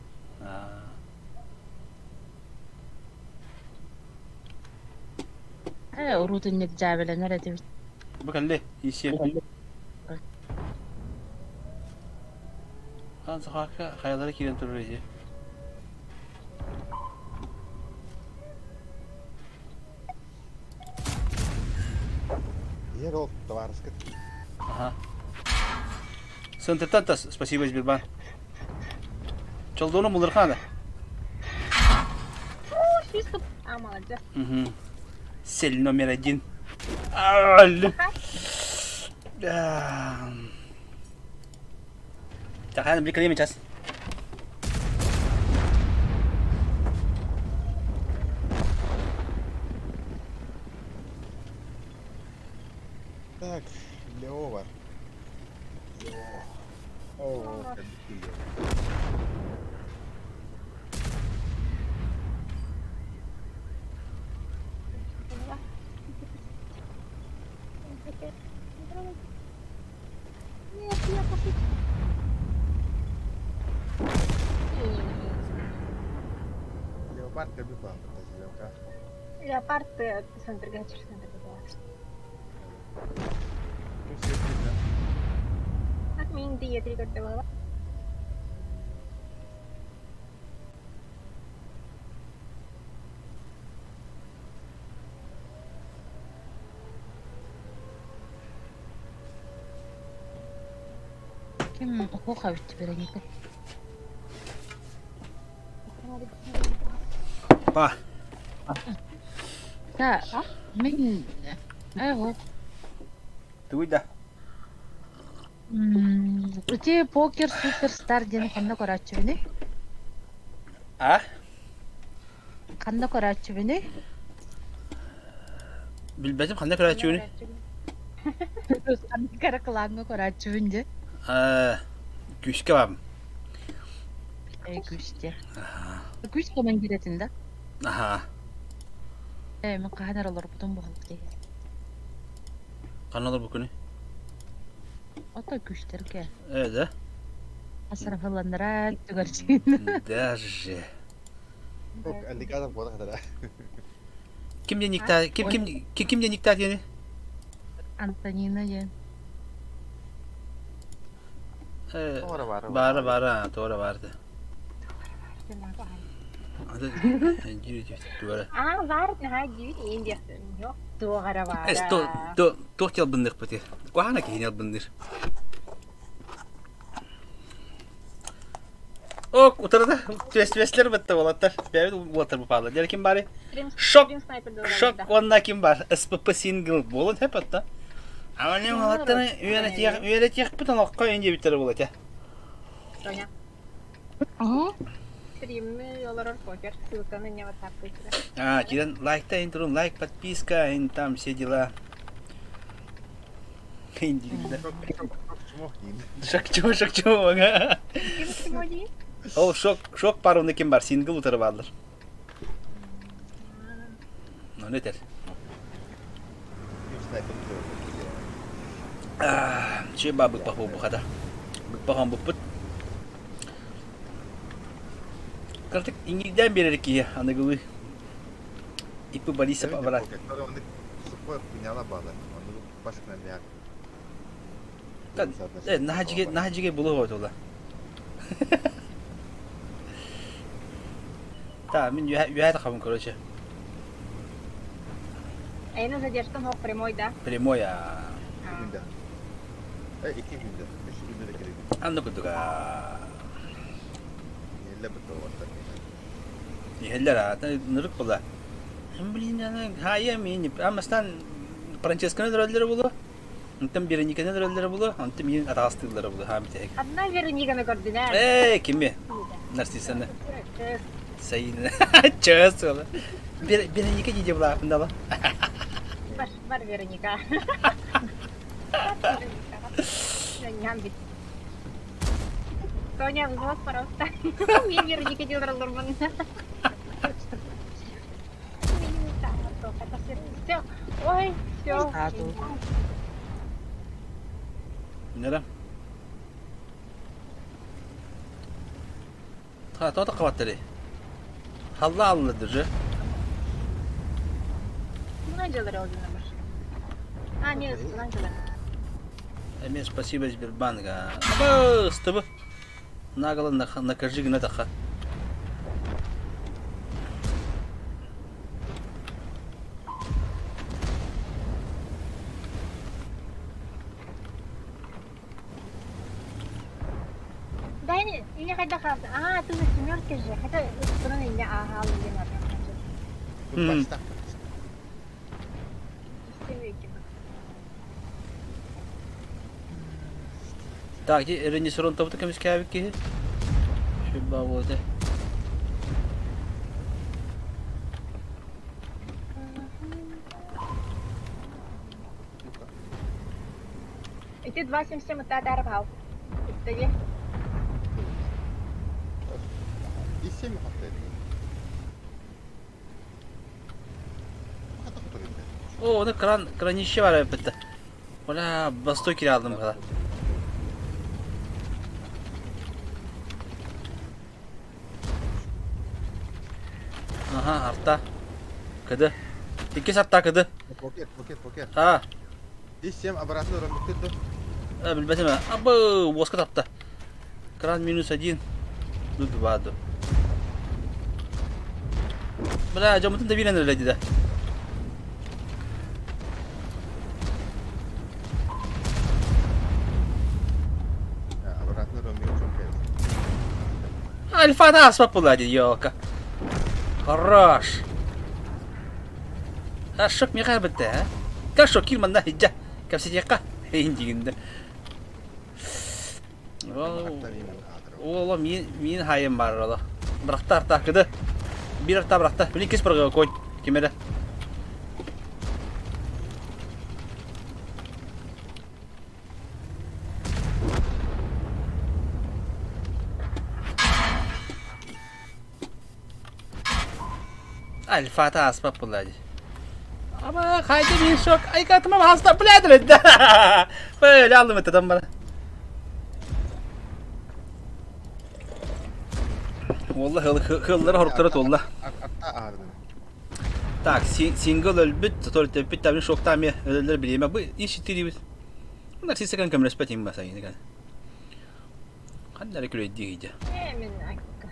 Urutun nek jabele nerede? Bakın le, işe. Kan sokakta hayalara giren turlayıcı. Я рол товарская. Ага. Сантатантас, спасибо, Сбербанк. Чолдону Мулырхана. Список. Молодец. Сель номер 1. Алло. Так, я набрал время сейчас. Так, Леова. О, как Леова. Leopard kan lupa atas Leopard. Leopard center gacor center bawah. Terus ya kita. Aku minti ya tadi kata bawah. Kim hukuka bitti beregi. Па. Да, мен вот. Ты да. Өте покер суперстар ден кандай көрачу бини? А? Кандай көрачу бини? Билбезим кандай көрачуни? Кандай каракылаңга көрачу бинде? Күшке бабым. Күште. Күш коман киретин да? Аха. Мен кадар алар бутун болуп дейт. Каналар бүкүнү. Ото күштерге. Да. Асрафаландыра түгөрчүн. Даже. Kok indikator bodoh ada. Ким денег ким денег тадени? Антонина ден. Бара, тора барды. Ada juri tuara. Var nah juri India. Yok, tuara var. То хотел бындыр пөте. Куана кейнел бындыр. Ок, утырды. Төсләр битте болаттар. Бәйбит утыр бу палды. Дер ким бары? Шок. Онда ким бар? СПП сингл болот хеп атта. Аваны болаттар үйрәтек бутан акка инде битер болот. Соня. Стримы олар покер, ссылка на него так будет. Кирен лайкта интру, лайк, подписка, там все дела. Шок, ага. Ол шок паруны ким бар, сингл утырып алдыр. Не тер. Че бабы паху бухада. Пахам бупут. Картик ингиден берер ки аны гылы. Ипы Бориса пабрат. Сухой пеняла бада. Он пашек на мяк. Нахаджиге булы ғой тола. Так, мен юхайда қабын, короче. Айны задержкан хоқ прямой, да? Прямой, Günde. 2 günde. 3 günde de gerek. Анда күдіға. Elle bitti o vakta. Ехеллер, нырық бұла. Блин, хая мен, амастан Франческаны дөрөлләре булу. Антым Берениканы дөрөлләре булу. Антым мен атастылары булу. Һәм тек. Одна Верониканы көрдүнә. Кимме? Нәрсәсене? Сайын. Чөс ола. Береника диде була бunda ба. Бар Вероника. Ням бит. Тоня, взвод, пожалуйста. Мен Вероника дип уралдырмын. Все. Ой, все. Нәдә? Тота каваттыры. Халла аллыдыр же. Мынанчалар алдына бар. Не, мынанчалар. Эме спасибо Сбербанка. Аба, стыбы. Наголо накажи гына таха. Дайны, ине кайда калды? Ты же семерка же. Хотя bunun ине алып генә. Bu başta. Так, ренесурон табыты кемис кәбик ки. Шуба болды. Эти 277 это дарбал. Итеге. İse mi haftaya? Hadi kutu. О, оны кранище бар бітті. Оля, бастой кире алдым бала. Ага, артта. Кыды. 2 сатта кыды. Poker. İsem обратно рөмбүттү. Билбесем. Абы, воска тапты. Кран -1. Тут баду. Бля, жамытын да бирен эле диде. Обратно рөмбүттү çok iyi. Альфа-да аспап булади, ёка. Хорош. Ашык ми кайбытты, а? Кашо килманда хиджа. Капсетекка. Индигинде. Ола мен хайым бар ола. Биракта арта кыды. Bir arta bıraktı. Beni kes bırakıyor koy. Kime de? Alfata asbab bulladı. Ama kaydı bir şok. Ay katıma hasta buladır. Böyle aldım öteden bana. Vallahi hılları horukları tolla. Artta ağrıdı. Так, single ölbüt, tutuyor bit tabii şoktan mı ölüler bileyim. Bu iş tiri. Bunlar size kan kamera spetim mesela yine kan. Kanlar kilo diye.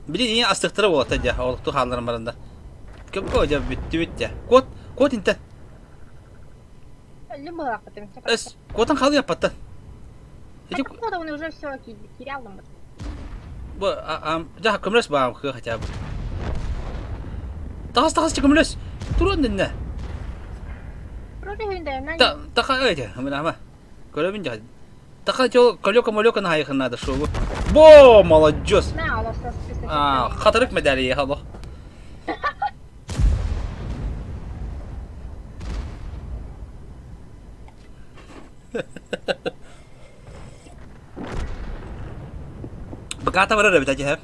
Bir de astıktıra oldu ya. Oldu halların barında. Kim koca bitti. Kod inten. Es, koddan kalı yapattın. Кода он уже все терял. Bu jah kamera bağım kı haca. Tas çıkımlız. Turun dinle. Вроде хинде, Taka öyle. Ama görevin Taka jo kalyoka na hayır nada şu bu. Bo молодец. На, олоса список. Hatırlık medalya halo. Bekata var da bitaje hep.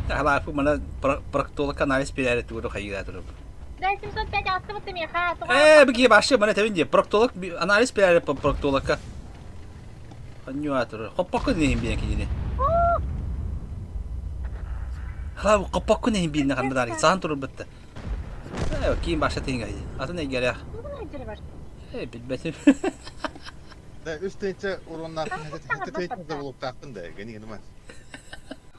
Hala bu bana praktoluk analiz bir tuğru hayır tuğru. Да, 705 attım ya ha. Bagi başka bana tabii diye praktoluk analiz bir praktoluk. Anyo tuğru. Kapak ne himbiye ki yine. Hala bu kapak ne himbiye ne kadar dar. Sağın tuğru bitti. Kim başka tingay. Atın ne geliyor? Bilmedim. Da üstünce oranlar hete bulup taktın da gene gelmez.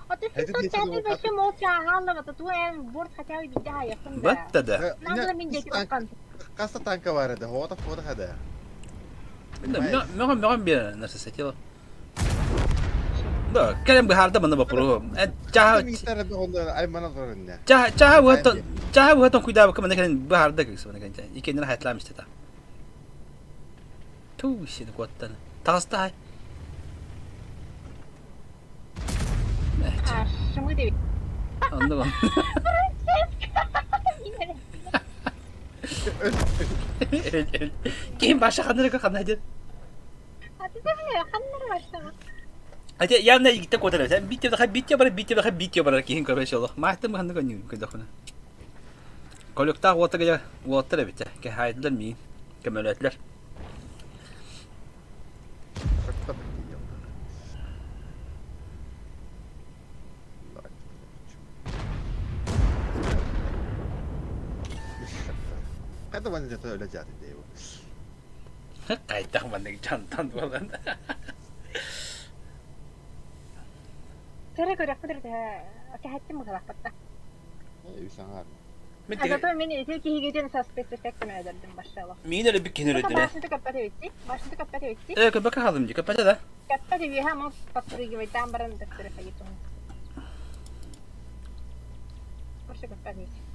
А ты Это что, я ты тебе вообще молча ағалла, вот tu en борт хотя бы видя яқын да. Батта да. Надо мен деки баққан. Каста танка бар еді, ота фода хада. Меған bir нәрсе сетила. Да, кәлем бахарда мында бапыру. Чаха Мистер бе онда аймана зорында. чаха бұғаттан күйда бақы мында кәлем бахарда кәксі мында кәлем. Икендер хайтлам істета. Ту сені көттен. Тағысты хай. Шымы деп. Anladım onu. Kim başa kanları kakan hadi. Hadi de bile kanları başlama. Hadi yanına gittik o tarafa. Sen bit yapar ki hin kardeş Allah. Mahtem kanı kanıyor kızı kana. Kolukta water bitti. Ki haydiler mi? Kemeletler. Kada bana da öyle zaten diyor. Kaytak bana çantan falan. Tere göre kudur da kahattim mı kalakta. Üsan har. Ada to meni ilk higeden spesifik mi ederdim başlayalım. Mine öyle bir kenara ödüle. Başını kapatı bitti. Başını kapatı bitti. Evet bakalım diye kapatı da. Kapatı bir hem patırı gibi tambaran da tere kayitum. Başını kapatı bitti.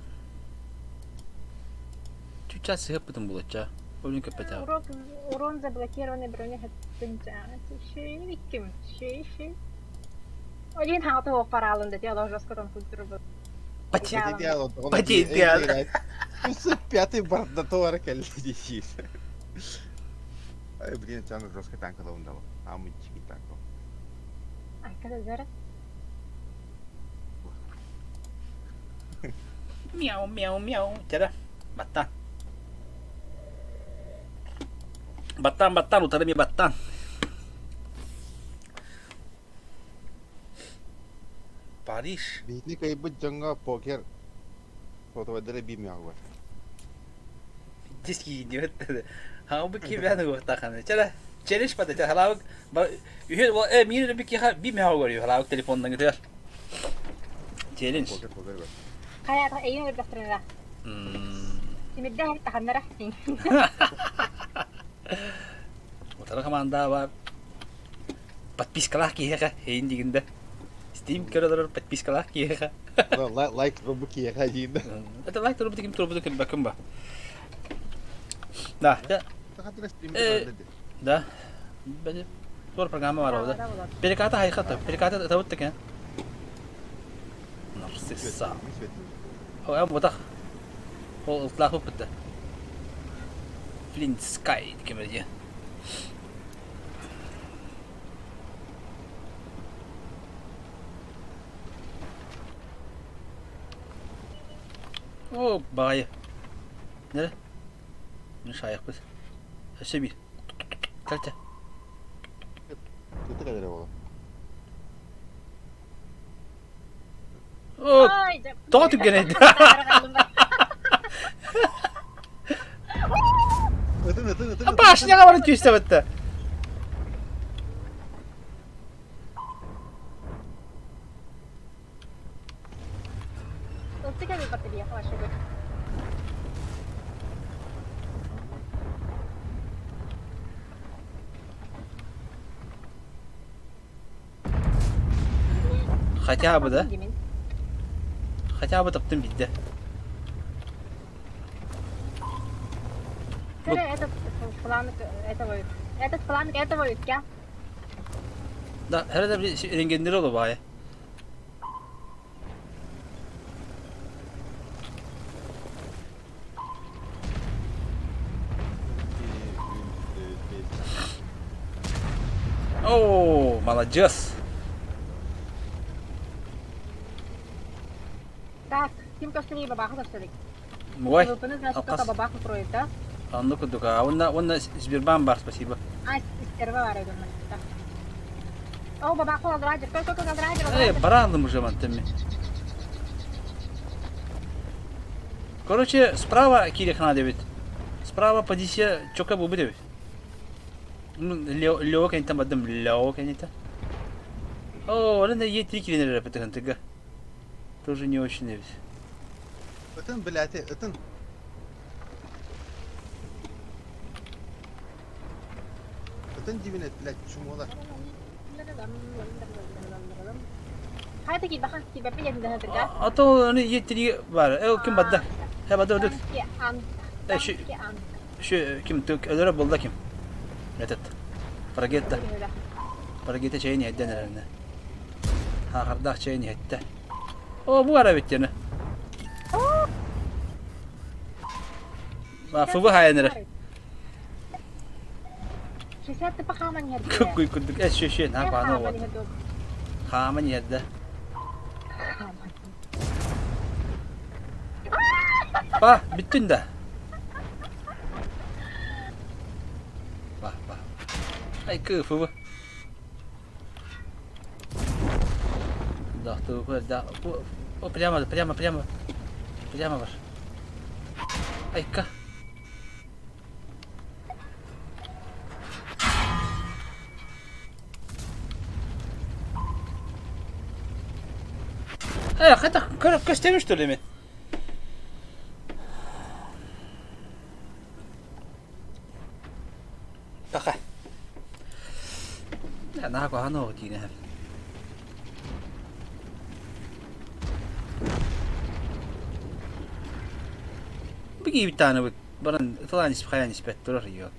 Чуть-чуть сыпатым булача. Oyun kapatı. Урон заблокированный бронехаттынча. Şey. Один хаты о паралында те ала жаскатан культура. Потеет. Усы пятый барда товара каллидиши. Ай, блин, чанга жестко танка да ундава. Амычки танка. Ай, когда зара? Мяу. Cara. Battan utarım battan. Paris. Bihni kayıp janga poker. Foto vadere bir miyağı var. Diski gidiyor dedi. Ha bu ki ben de takan. Cara. Challenge pada cara halak. Ühür o mini bir ki bir mi hava görüyor halak telefondan gidiyor. Challenge. Poker var. Kayak ayun udah pernah. Simeddah tahan merah sih. Utara kamanda var. Подпискалах киеха хендигинде. Steam körülür подпискалах киеха. Like rubu ki yakayın. Это лайк турбу диким турбу диким bakın ba. Da. Takatır stream dedi. Da. Böyle zor programı var orada. Perikata haykata. Perikata tavuttuk ya. Narsissa. O ya bu da. O ıslahı bitti. Flint Sky dikemedi. O bağayı. Nere? Ne şayak biz? Şebi. Kalte. Tutu kadar o. O doğdu gene. Ötün. Başına kavarın tüyüste bitti. Nanti kan dapat dia masuk. Хотя бы, да? Хотя бы топтым bitti. Этот фланг этого ya. Da herhalde bir şey rengenleri olur bari. Oo, молодец. Так, Тим Костелей бабаха заставить. Ой, Выполнить, значит, только бабаха кроет, да? anlı kuduk ha. Onunla Sberbank var, спасибо. Сперва варю, думаю. О, бабаха алдрайдер, только алдрайдер. Баранлым уже мантами. Короче, справа Кирих надо ведь. Справа по дисе чока бубы ведь. Ну, лево, конечно, там одном лево, конечно. О, она есть 3 килинера репетихан тыга. Тоже не очень небес. Итин bilati, itin. Itin dibine bilat çumolar. Hadi ki bakın ki bepe jadi dah terga. А то они есть 3 var. Kim badda? He badda ödük. Ki an. Şu Ki an. şu kim tök ödere bulda kim? Metet. Paragetta. Paragetta şeyini hedden herhalde. Ha kardak şeyini hette. O bu ara bitti ne? Ma fubu hayanere. Riset pa kaman ya. Kuy kuduk şu ne yapana o. Kaman yedde. Bah bittin de. Bah bah. Ay kı fubu. Да, ты да. О, прямо var. Ay-ка. Хотя костями что ли ми? Пока. Я на го хано дийне. بقي بتاعنا برن طلع نسبة خلينا نسبة ترى ريوك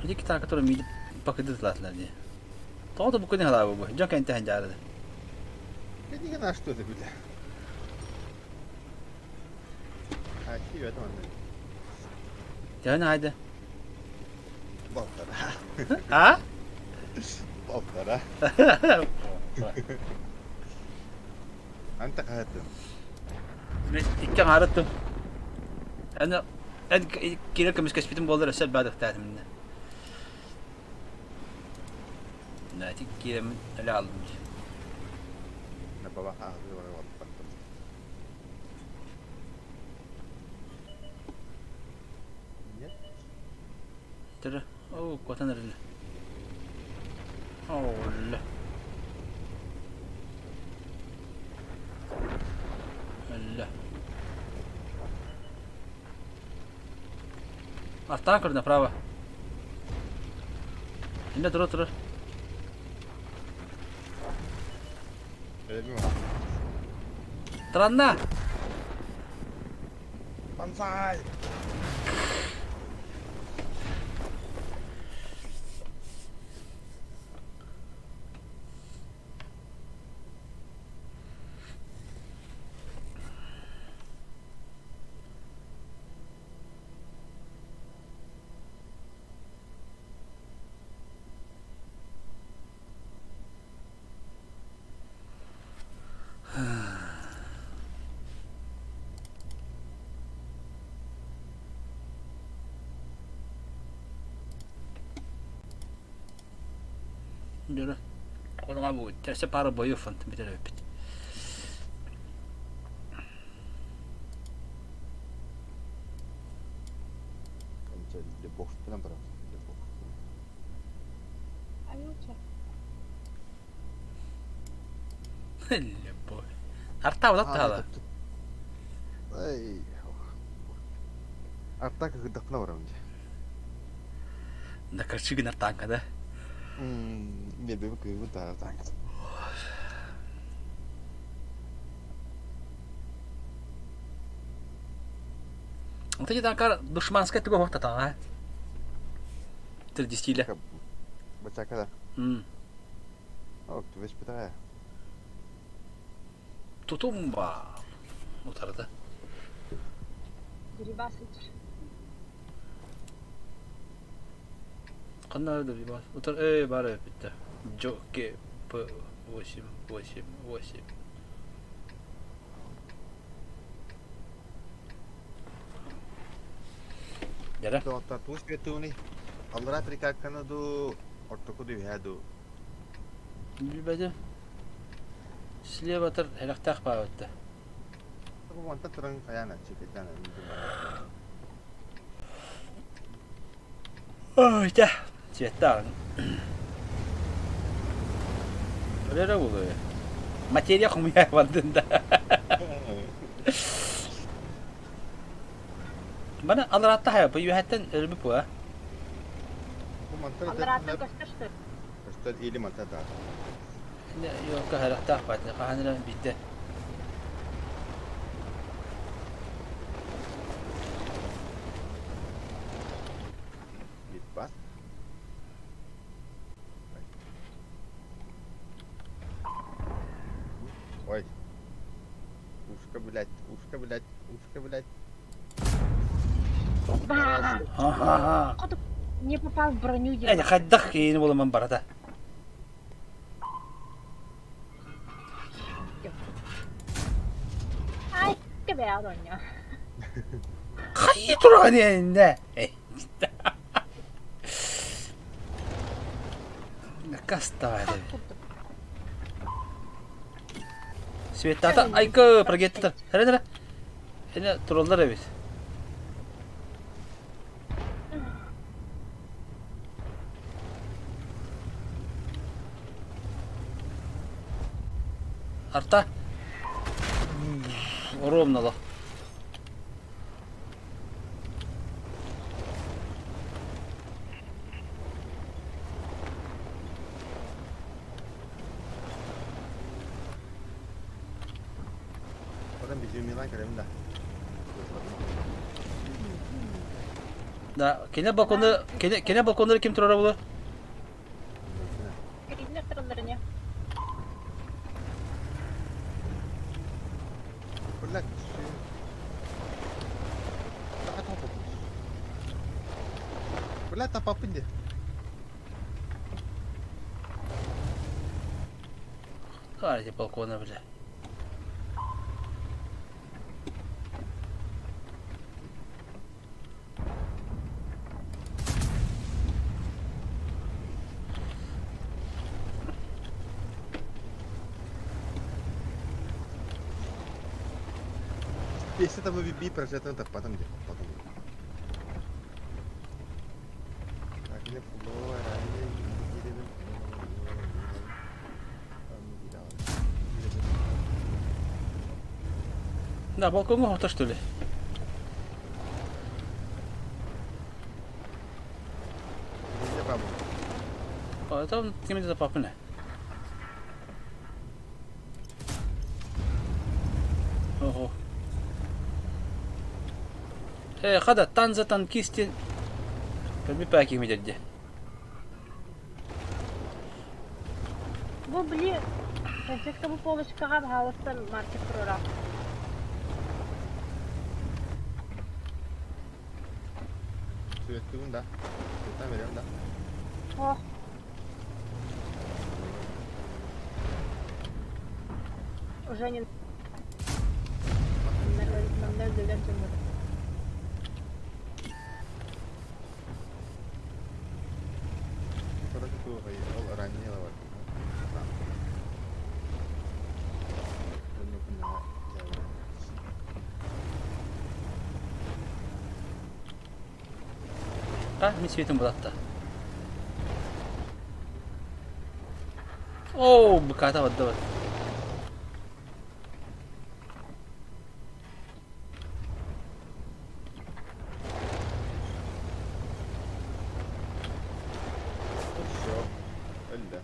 هذيك تاع كتر ميد باكيت ثلاث لاني طاطا بكون هذا ابو جاك انت هنجار Dedi ki naştı öyle bile. Ha şey verdim anne. جانا هذا Baltara. ها Baltara. Anta kahatın. كم عرضته انا كيلو كم كسبتم بولر السبب بعد اختار منه ناتي كيلو من العظم Ne baba ha hazır var baktım. Ne? ترى اوه كوتن رل اوه لا لا افتكر направо هنا ترى Öyle mi var? ترى Bansai. Göre. Oğlum abi bu terse para boyu fıntı bir tane öpüt. De boş falan bırak. De boş. Ayo cek. اللي boy. Arta ulat da hala. Ay. Arta kagıdakla var önce. Da karşı gün artan kada. Ne bebek kıyı da arta. انت جيت انكر دشمنسكه تقول وقت تاع ترجي ستيله Baca kadar. Oh, tu ves betah. tutumba otarda Jadi basit. قلنا هذا بس وتر بعرف انت جوكي وشم يلا Então, tu espetou ni. Allora tricacano do ortoco de viado. بده سليه بتر هلك تخبا وتا Mantap terang kayak anak cik kita nanti. Oh, dah. Cetak. Ada apa ya? Macam dia kami hewan tu dah. Mana alrata ya? Apa you hatan lebih puas? Mantap Alrata dah. köstürsün. Ustad ili mantap dah. Ini yo kahara tapat. Kahana bitte. Gitpas. Ой. Ушка, блядь, ушка, блядь, ушка, блядь. Ага. Кот не попал в броню. Ini kadang ini boleh membarata. Ай, тебе адоня. Kayu turun ini. Nakasta ada. Svetata, ay ke pergi tu. Ada. Ini troller habis. Arta. Ровно lah. Orang biji Milan keren dah. Da, kena balkonda kim turar bu? Gidin tırlarını. Bırak. Tak tahu apa. Bırak tak apa dia. Hadi balkona bile. Если там виби прожектор, так потом где? Потом. Так, ini floor, Да, балконга хата что ли? Где бабу? А там кем-то папа. Ого. خذ طنزة كيستين بالباكي مجدة. Bu bili Francesca bu poluşkağa bağlısın market program. Sürekli bunda. Sürekli veriyorum da. Oh. Уже не... Нам öldürden tümleri. Sonra tuh kayak orangnya lewat. Benar-benar jalan. Ah, mi sветом братта. О, быката отдавай. Все. Öyle.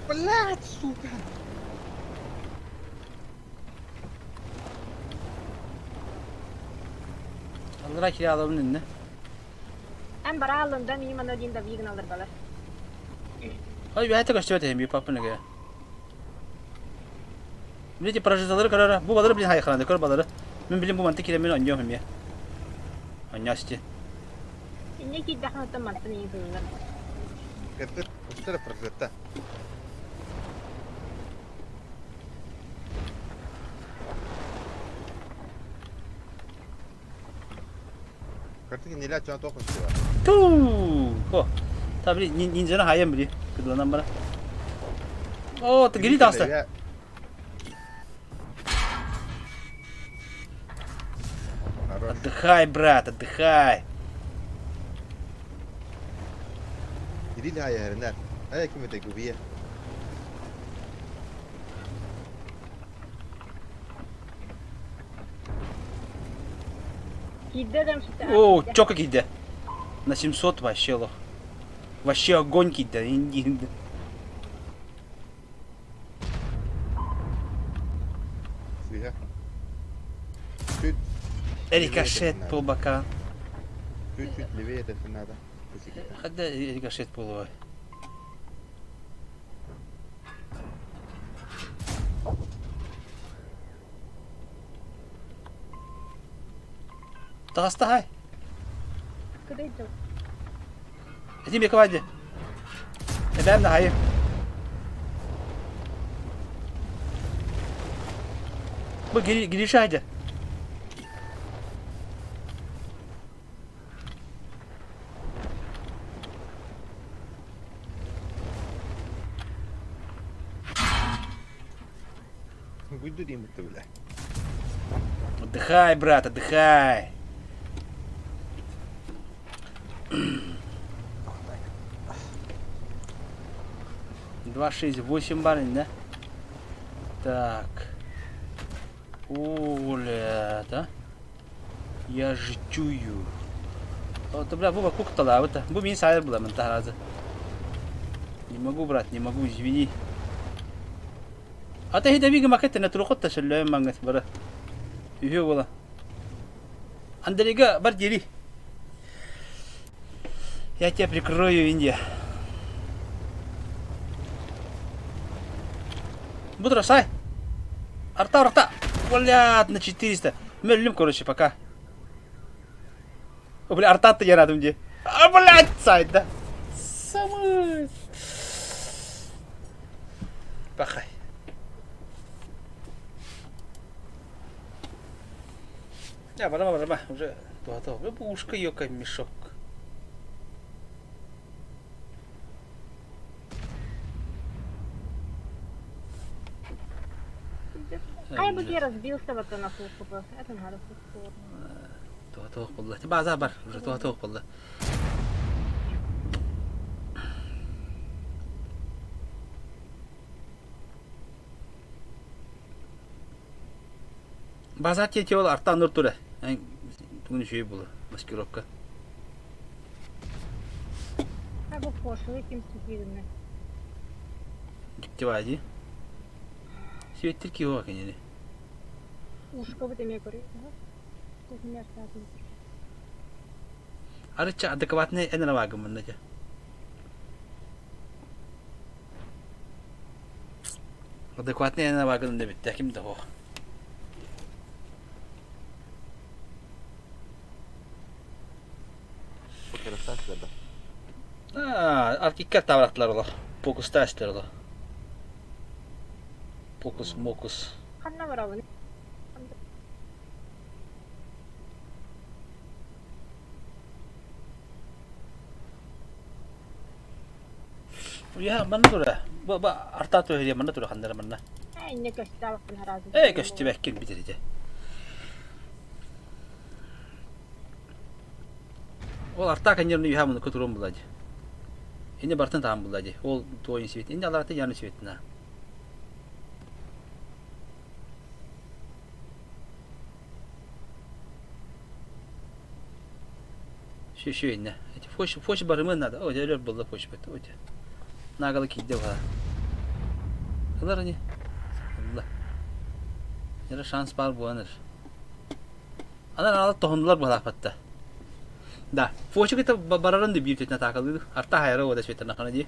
Блядь, сука! Aldıra kiri adamın önüne. En bara alından iyi man ödeyim de vegan alır balar. Hadi bir hayata kaçtı öteyim bir papına göre. Bileti paraşütleri karara. Bu baları bilin hayır kanada kar baları. Ben bilin bu mantık kiremin oynuyorum ya. Oynaştı. Ne ki daha da mantın iyi bulunur. Это что прожета? Картинки не лят, что только все. Tuuu. Ko. Tabii ninjanın hayem biri. Кыдыланан бара. О, ты гели таста. Хорош. Отдыхай, брат, отдыхай. Giri la ayarlar. Ay kimi de gubiye. Кидде дем шите. О, чё как иде? На 700 вообще лох. Вообще огонь киде. Suya. Süt. Рикошет полбака. Süt leveye de fınada. Kusikita. Хада рикошет полбака. Тағастағай. Кыдай жок. Этим бек ваде. Эбәм да хайым. Бұл гириші айды. Buydu diyeyim bitti bile. Отдыхай, брат, отдыхай. Два, 6, 8 барин, да? Так. Оля, да? Я же чую. Вот, бля, Буба куктала, вот. Буби не сайдер была, ментах раза. Не могу, брат, не могу, извини. А ты хида вига макетти на трухотта шелле мангас бара. Юхе бола. Андрега бар дери. Я тебя прикрою, Индия. Будро, сай. Арта. Блядь, на 400. Мерлим, короче, пока. О, бля, арта-то я рядом где. А, блядь, сай, да. Самый. Пахай. Бара, уже готов. Ушка ёка мешок. Ай, бы я разбился вот на службу. Это надо службу. Тух булла. База бар, уже тух булла. База те ол арттан нур тура. Бүгүн шүй булу. Маскировка. А бы пошлый ким сидирне. Диктивади. Светтер ки о кенели. Ушко бы ты мне говоришь, да? Тут меня оставили. Арыча адекватный энергагым мыннача. Адекватный энергагым деп тәким да о. Красавчик да. Arkikler tavratlar ola. Pokus testler ola. Pokus mokus. Kanna barabar. Ya mana tuh dah. Ba arta tuh dia mana tuh dah kandara mana. İnne köşte bakın harazi. Köşte bekkin bitirici. Ол арта канерны юха муну көтөрөм булады. Эне бартын таам булады. Ол тоойын свет. Эне аларты яны светна. Şu inne. Foş barımı nada. O jelör buldu foş bet. O. Nagalı kidde var. Kılar ne? Allah. Yara şans var bu anır. Ana alıp tohumlar bu hafatta. Да, фочек это бараран да бьют на такал. Арта хайра вода света на ханади.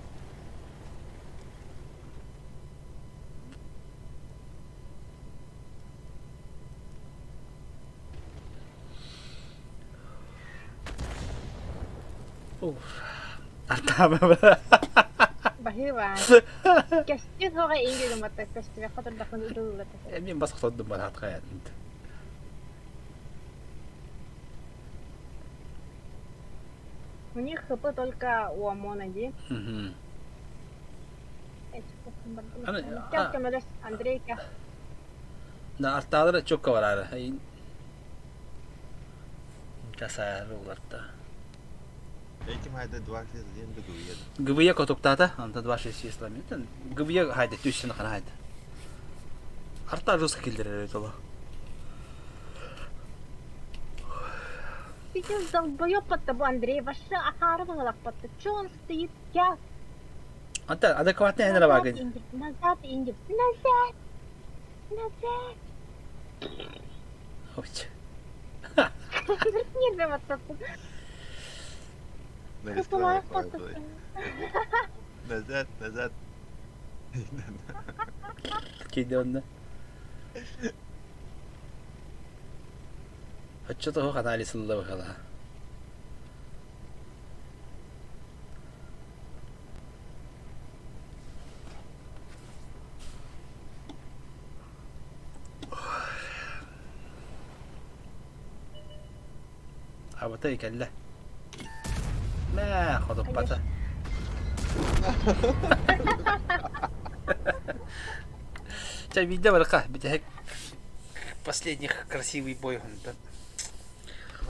Арта ба. Бахива. Köşte sonra İngiliz matta köşte kadar da konu duruldu. Мен басқа тоддым бар хат хаятын. У них ХП только у ОМОНа, ди. Тёмкамалес Андрейка. Да, арталары чокка барары. Айын. Касары уларта. Этим хайда 20 ден гыдуя. Гыбыя котоктата, анта 26 исламитен. Гыбыя хайда түшсен хана хайда. Арта жуска келдирер этола. Сейчас долбоёб подтабу Андрей, ваша ахарова лакпатта. Чё он стоит? Я Анта адекватный хенера багын. назад инди. Назад. Назад. Ой. Не вот тут. Назад, назад. Кейде онда. Отчета хо хана алисылла бахала. Абата икәллә. Мә, ходып бата. Чай видео барка, битек последних красивый бой он.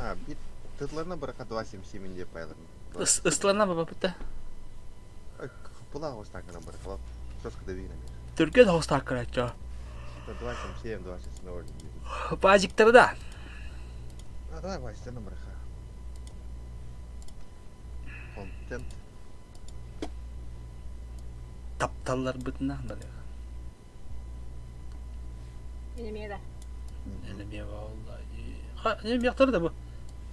А, бит тытларына барака 277 деп байлар. Ыслана баба бата. Пула остакана барака. Соска да вина. Түркия да хоста карача. 277, 280. Базиктарда. А, давай, вайстана барака. Контент. Тапталлар бытына бара. Инемеда. Элеме валлаhi. Ха, не мектар да бу.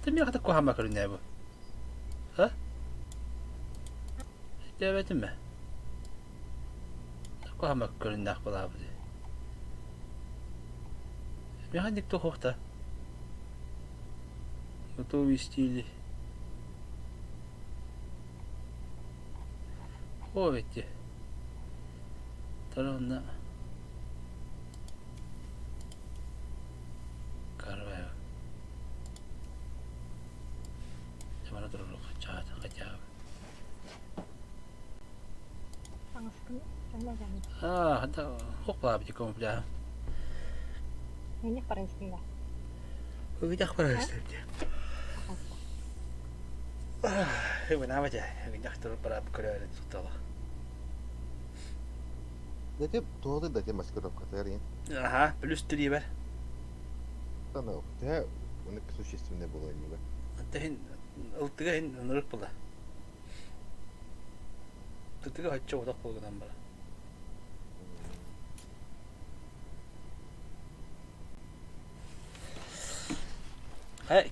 Ты меня хата кохама көрүнө бу. Ха? Дебетиме. Кохама көрүнө ак бала бу. Механик то хохта. Готовый стили. Ой, эти. Таранна. Карвая. Ямана дурулук чаат качаап. Аңыскын. Жанна. Хата хокпалап диком бля. Эне парастында. Видах парастында. Bueno, vaya, видах тур пара көрөөр туттала. Дете тоды да маскировка тарин. Ага, плюс 3 бар. Тана, те уник существенное было не бар. Тен ылтыга ин нырык була. Тутыга хачча одак болгонан бара.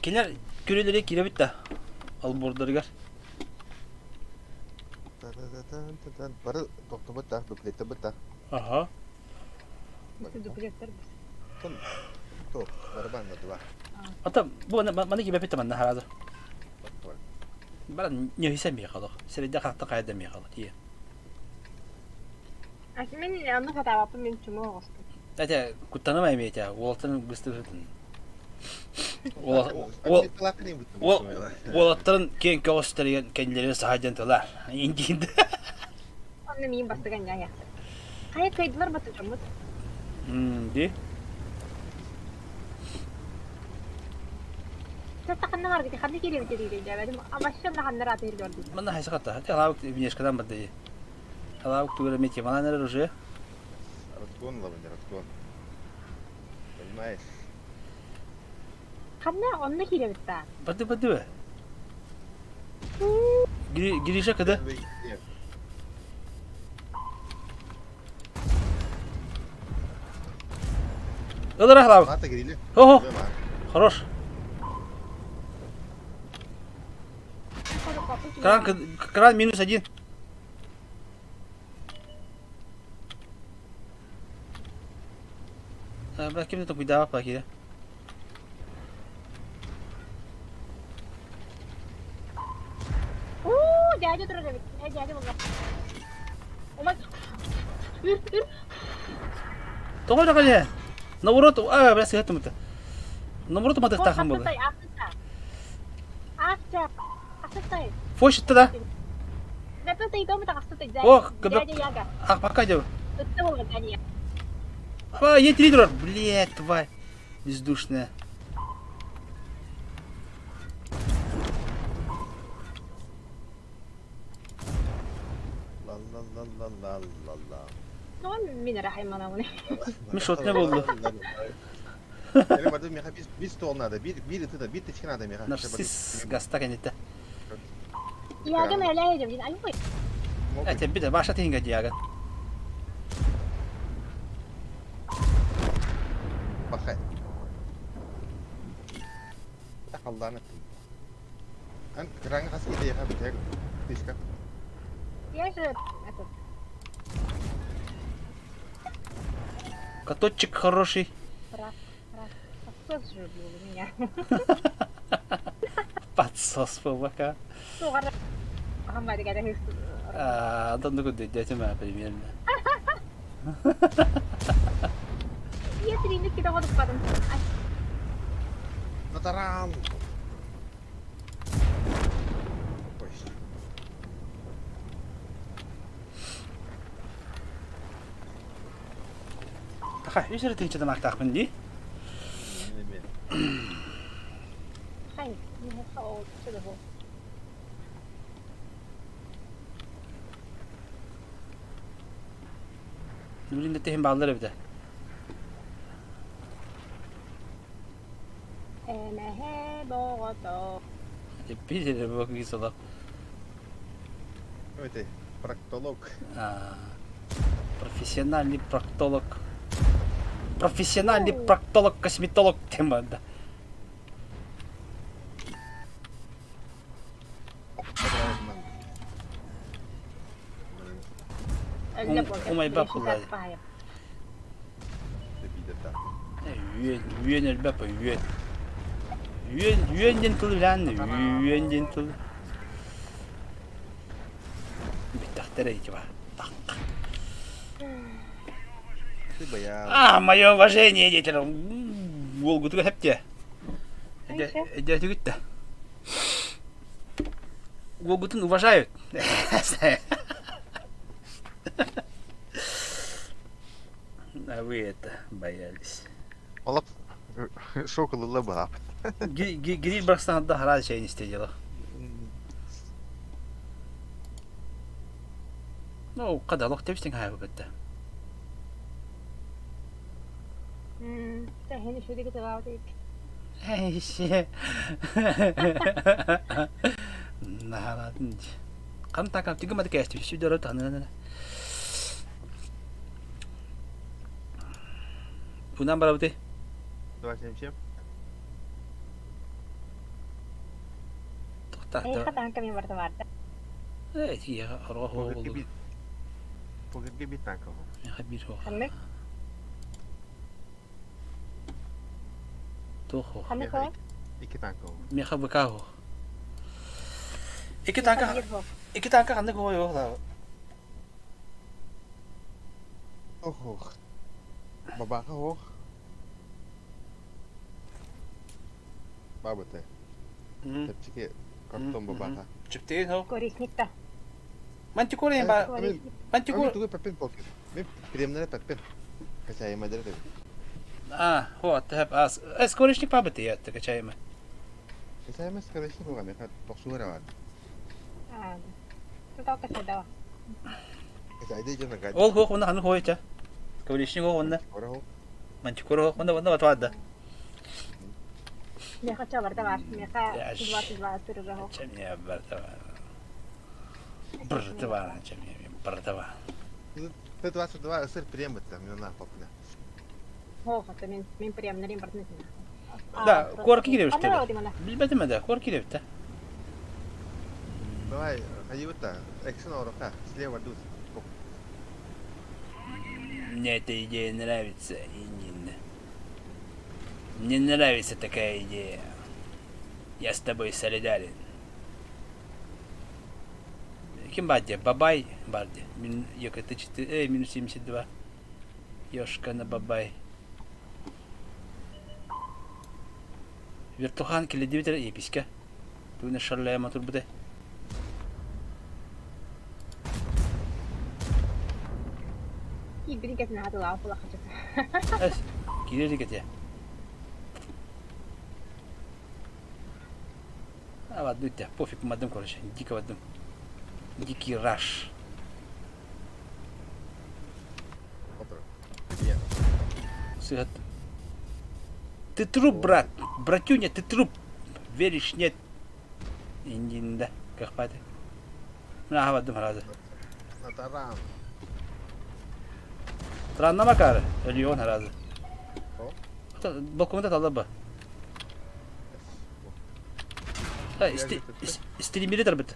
Келер көрөлөрү кире бит да. Ал бордоргар. Та-та-та-та-та. Бары токтоп та, дуплетте бит. Ага. Дуплеттер. То, барабан да два. Ата бу мана кибе бит манна харазы. Бара не хисем ми калык. Середе хакта кайда ми калык. Тие. Мен аны катап мен чумо госту. Ата куттанамай мете. Уолтын гыстырытын. Уолаттарын кен көстөргөн кендерин саажантылар. Индинде. Аны мен бастыган я. Кай кайдылар батыр жомут. Ди. Тастаканна бар ди, ханны келип дири деп адым. Амашшан ханнар атыр көрдү. Мана хайсаката. Хата алабык бинешкадан барды. Алабык тугара мети мананер уже. Разгон лавын, разгон. Понимаешь? Ханна онна келип та. Барды. Гириша када? Ыдыр ахлабык. Мата грили. Хо-хо. Хорош. Кран минус 1. Бля, кем ты там cuidaba para aquí? Дядя трогает. Дядя вот. Омай. Тохой наконец. Наоборот, бля, сигарету мыта. Наоборот, мата тахам было. Акча. Фош это да? Да Itu itu minta kasih tuh Ох, jadi ya gak? Ах, пока идем. Itu mau tanya. А, есть тридор. Блять, тварь. Бездушная. Ла-ла-ла-ла-ла-ла-ла. Noon minarahay mo na muna. Мишот не булду. Benim adım Miha, biz tonlarda, bir ıtı da, bir tıçkın adam Miha. Нарцисс. Гаста кенетте. Iyagan na lang yun. Ano po? Эти биде баша тинга диаган. Bakay. Tak Allah'ın ettim. An kırangı kas gidiyor ya, bir tek diska. Yes, ito. Коточек хороший. Pasok siya bulo niya. Подсос пока. So, karena kamari ka dahil Антон куда дядя моя примерно. iya trinit kita ko parang ay Nataram. Pois. Ха, юзер ты что-то мактах бенди? ay hindi sa o sa ko. Нурин дэтэхэн баалар бидэ. Emehe bogoto. Бидэ бок гисала. Это проктолог. Профессиональный проктолог. Профессиональный проктолог, косметолог темада. Umay ba pula? Yuan el bapa yuan. Yuan gentle lan yuan gentle. Битахтера эти ба. Ты боялся. Мое уважение, дети. Волгу ты хапте. Иди ты. Волгу-то уважают. А вы это боялись. Олап шоколы лабап. Гириль Бракстан отдал раз чай не стедила. Ну, когда лох тепстин хай бетте. Sa hindi siya dito sa outage. Эй, ше. Нарадынч. Кантакап тигмады кэстив сүйдөрөт аны. Унан барабыты. 277. Eh, katang kami marta-marta. Эй, я рохо. Погиб гибит танков. Я хабир хо. Kami? Тухо. Kami ko? İki tankov. Меха быкахо. Iki tanka kandı koyuyor da. Oh. Baba ho. Babate. Tepçike karton baba. Çıktı ho. Korisnik ta. Mantikore ba. Mantikore. Tugu pepin poker. Ben primlere pepin. Kaçayım eder de. Ho, tahap as. Eskorishnik babate ya takachayma. Kaçayım eskarışın ko kami kat toksura var. Totoo kasi daw. Kaçaydı canım gayet. Ol ho kunda hanı hoycha. Eskorishnik ho kunda. Ora ho. Mantikore ho kunda batwada. Meka siya marta-marta. Meka Yash. tidwa-tidwa turug ako. Çemiye bartava. Bartava çemiye bartava. Ты 22 ысыр прем это мина попна. Ho, kasi min priyam na rin partner niya. Да, корки гирев Ano işte. daw, di mo na? Bilmedim de korki girев de. Давай, хаюта, экшен орока, слева дусь. Мне эта идея нравится, Инин. Мне нравится такая идея. Я с тобой солидарен. Kim vardı? Babay vardı. Yok çıktı. Minus 72. Yoshka на бабай. Вертухан килидивитер еписка. Туна шарлая матур буде. يبني كتنا هذا العفو لا خجت Es, kiri dikit ya. Waduh ya, pofik madem konuş. Dika vadum. Diki rush. Otur. Iya. Сыгат. Ты труп, брат. Братюня, ты труп. Веришь, нет? Индинда. Как пати? На, vadum herhalde. Nataram. Tranna bakar. Ölüyor herhalde. Oh. Balkonda talaba. Ha, istediğim biri tarbit.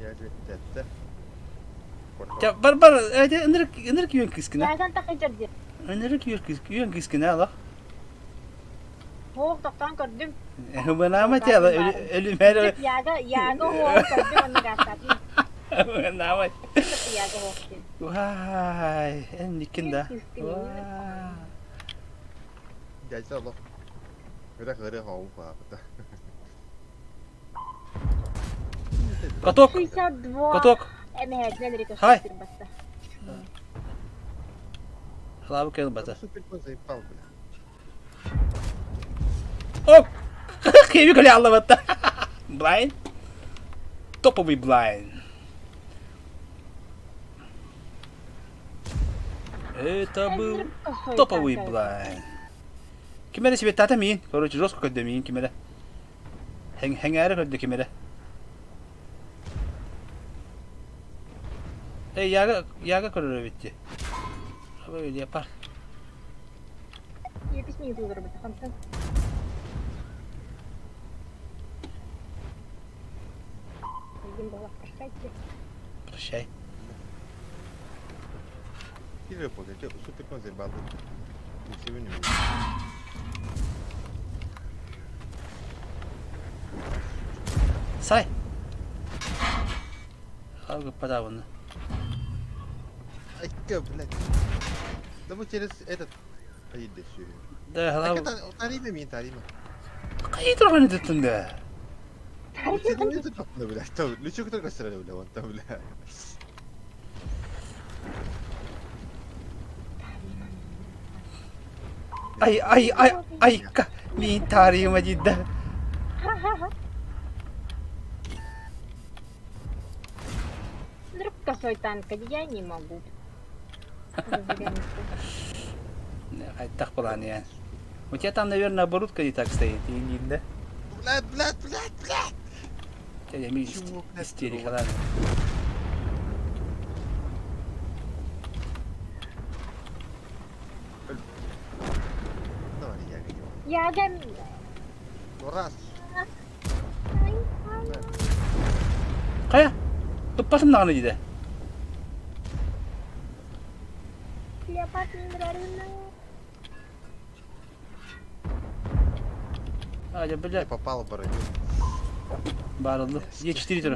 Ya jette. Ya bar hadi ınırık yön kıskına. يا كان تقي جدي Inırık yön kıskına Allah. هو تقطان قدم Bana ama ya ölüm her يا هو قدم انا قاعد bana ama. يا هو Vay, en dikinde. Vay. Jadi Allah. Kita ke dia hau apa betul. Katok. سيسا دوا Katok. انا هاد ندري كيف هاي. تصير بس Allah bu kelime bata. Super coisa pau. Oh. Kayıp kali Allah bata. Blind. Top of blind. Это был топовый blind. Кимера себе тата мин. Короче, жестко когда мин кимера. Hängare когда кимера. Яга короче bitti. Böyle yapar. يبسني يضرب خمسة يجيب له كرشايتي Прощай. Kira pun dia super coisa balu. Mesti ini. Say. Abi pada bunu. Ay ke belak. Dah cerita этот. Ay deh sih. Da hala. Tadi mah tadi mah. Kayı tarafa ne dedin de? Itu tak boleh belah. Tahu lucu kita kasar dah belah. Tahu belah. Ay min tarihime cidden. Вдруг косой танк, я не могу. Ay tak bulan yani. У тебя там, наверное, оборудка не так стоит, и не да? Блядь. Я имею истерика, ладно. يا جميل Noras. Kaya, tupasam na ka na dito. Dapat menerima Я, блядь, Попал в броню. барылды. Е 4 тұр.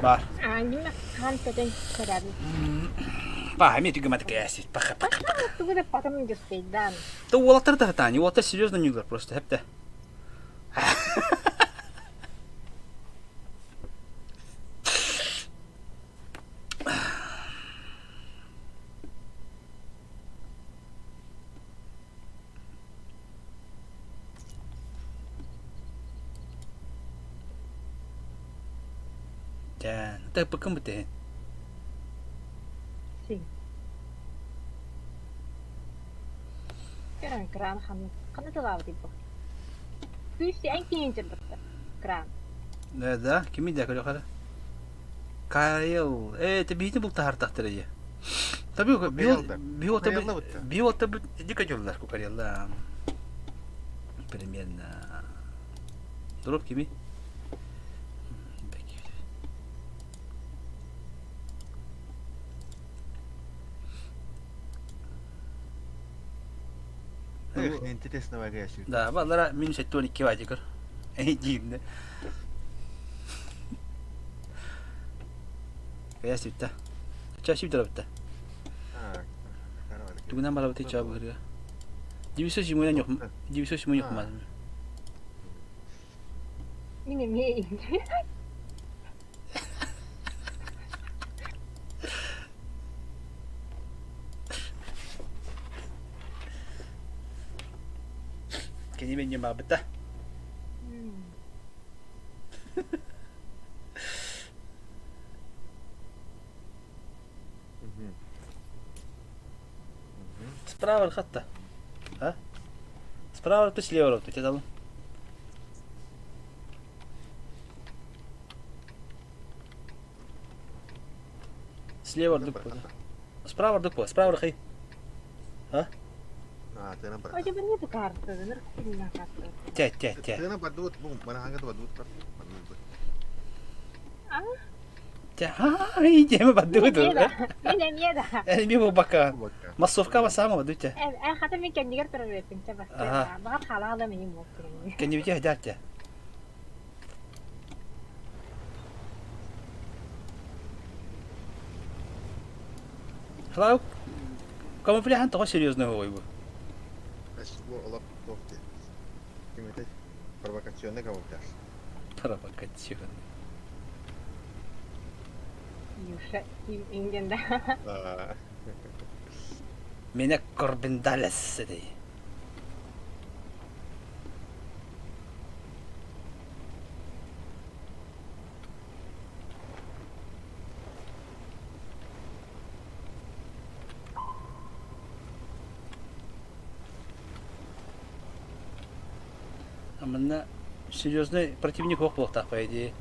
Бар. عندنا كان كده كده Ба, мне тюга матка ясит. Паха. Ты будешь потом не успеть, да. То уолаттар да тани, уолаттар серьезно не удар просто, хепте. Jangan, tak pekem betul. Sim. كران خلنا تغاوتي بقى بيشتي أي كين جربت كران Да, кими да кали хала. Кайл, ты бити бул тахар тахтырыя. Таби биота дика жоллар ку карьялла. Примерно. Дроп кими? Интересно вагающий. Да, валара минус тони кивадикар. Дивно. Kaya sipta. Cha sipta rabta. Ah, Tugna mala bati cha bhariya. 920은 yok. 920은 yok mu? Yine niye indi? Kini ben yung mabata. Справа хата. А? Справа то слева, то тебе Слева дuk. Справа дuk. Справа хай. А? Tena ber. Oh, coba nih tuh kartu, bener punya kartu. Тя. Tena badut, bung, mana hangga tuh badut kan? Ah, Тя. Ай, тема баду ini ту. dah, ini dah. Би бу бака. Baka. Массовка ба сама баду тя. Kata mi kan juga terus coba. Aha. Bahkan halal ada nih mungkin. Кани бити хадак тя. Hello. Кому прихан то серьезно его. Es bu olap tokti. Kimite provokasyonne kavuklar. Провокацион. Yusha, ingin dah. Меня Корбендалес ди. А мына серьезный противник был так, по идее.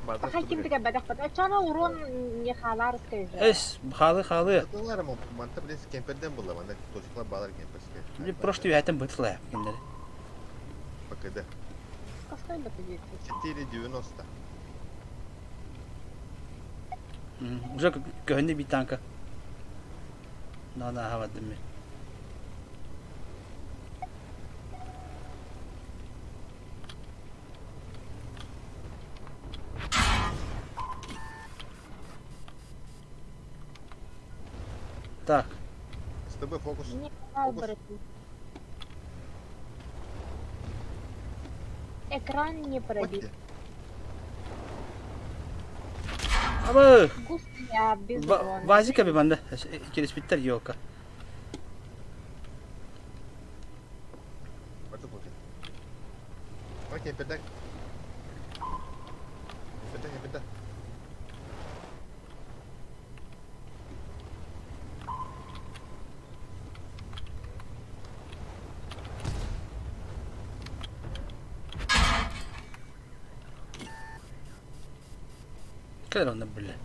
Pakai kim tiga badak pada cara urun ya halar sekali. Эс, халы. Bunlar ama mantap bir kemperden bulla bana çocuklar bağlar kemperske. Мне прошлый вятым бытлая. Bakıda. Kaskay betul gitu. 490. Уже гönde bir tanka. Надо hava demi. Так, С тобой фокус. Ini hal berarti. Ekran не пробит. Bakti. ama Gus ya biz urun. vazika bir bende. İkili bitter yok. Bakti bakti. Bak kemperden. Kemperden. كده ونعم بالله.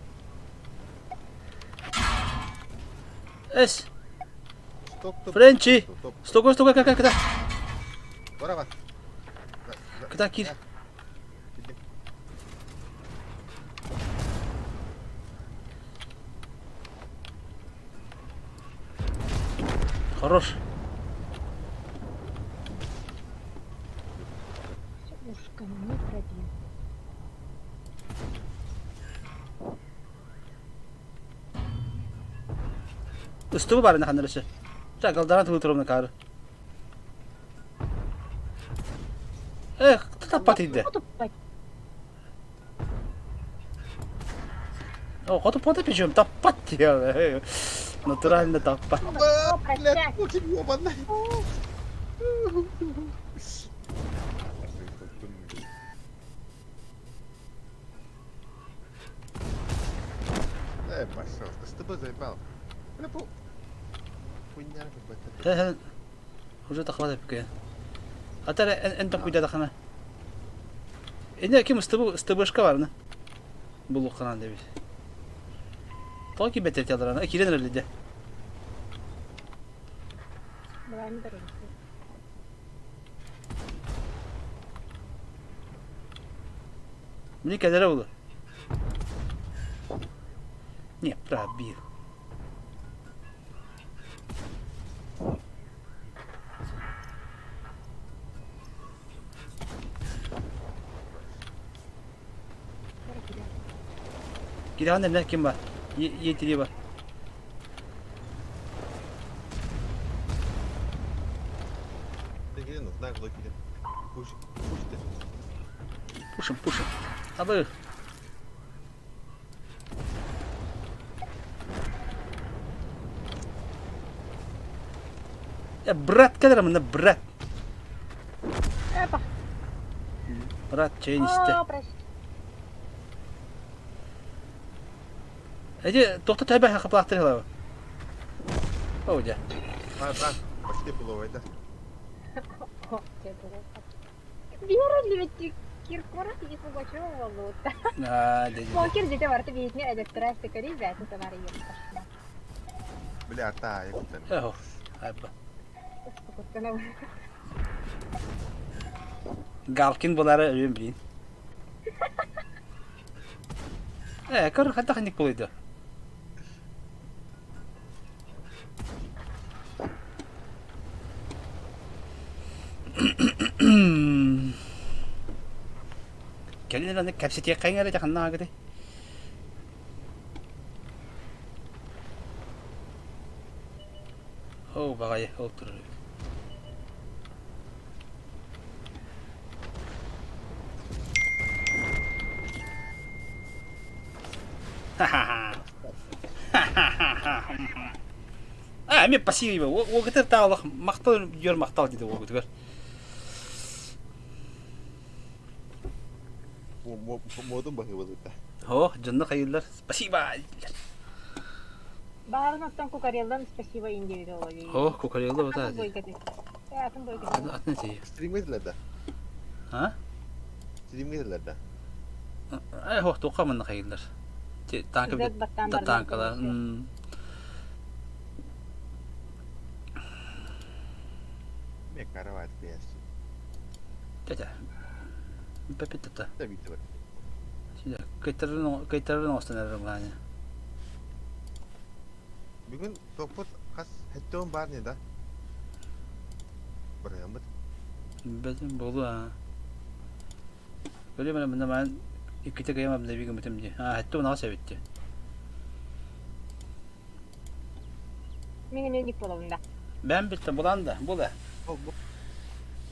ايش؟ Stop stop. فرنشي. Stop. Stop كده. Bora bak. كده كده. хорош. Ушка не пробил. Üstümü bari ne kanırışı. Çakal dana tığıtırım ne karı. Tapat idi. Что тут O kodu poda pişiyorum. Tapat diyor. Naturalinde tapat. Блядь, очень ёбаный. Пожалуйста, с тобой заебал. Бля, хуйня какая-то. Уже тахлада бикая. Атара энтон куйда хана. Энде ким стыбышка var mı? Bulu kanan demiş. Takip et yalarına. Akilen öyle. Berani terus. Мне kadar oldu. Не пробил. Gidelim ne kim var? Yetiri var. gelin, ne kadar gelin. Push de. Пушим. Алло. Брат, кәдір мына брат. Опа. Брат, чейін істе. Прости. Әде, тоқты тәбі хақы плақтыр ғылау. Оу, да. Почти половайда. Бирали ведь Киркоров и Пугачева волота. Покер где-то варты видит мне этот раз ты кори вязан товары есть. Бля, та, я купил. Ого, айба. Галкин бұлары өлем білейін. Көр, қайта қанек болайды. Келін аны кәпсетек қайын әрі жақынна ағыды. Оу, бағайы, ол тұрыр. Мен пассиві, ол кетер тағылық мақтал, жер мақтал дейді ол кетер. Модун бақы болуыда. О, жынды қайылар, спасибо. Барын оттан кукарелдан спасибо индивидуалы. О, кукарелда бұта. Атын бой кетеді. Атын бой кетеді. Атын тейі. Стрим етілерді. А? Стрим етілерді. О, тоққа мұнды қайылар. Танкалар. Мен қаравайды бейасты. Дәді. Бәпет тұтта. Да бейті бар. Сүйді, көйттердің остан әрі бұғаны. Бүгін тоқпыт қас әттеуін бар не да? Бұрайын бұд. Бәдім болу, Өлі мұнда маған үккеті қайам абында бейгім өтімде. Әттеуін аға сәбетті. Менің өндік болуында. Бән бітті, бұлан да, бұла.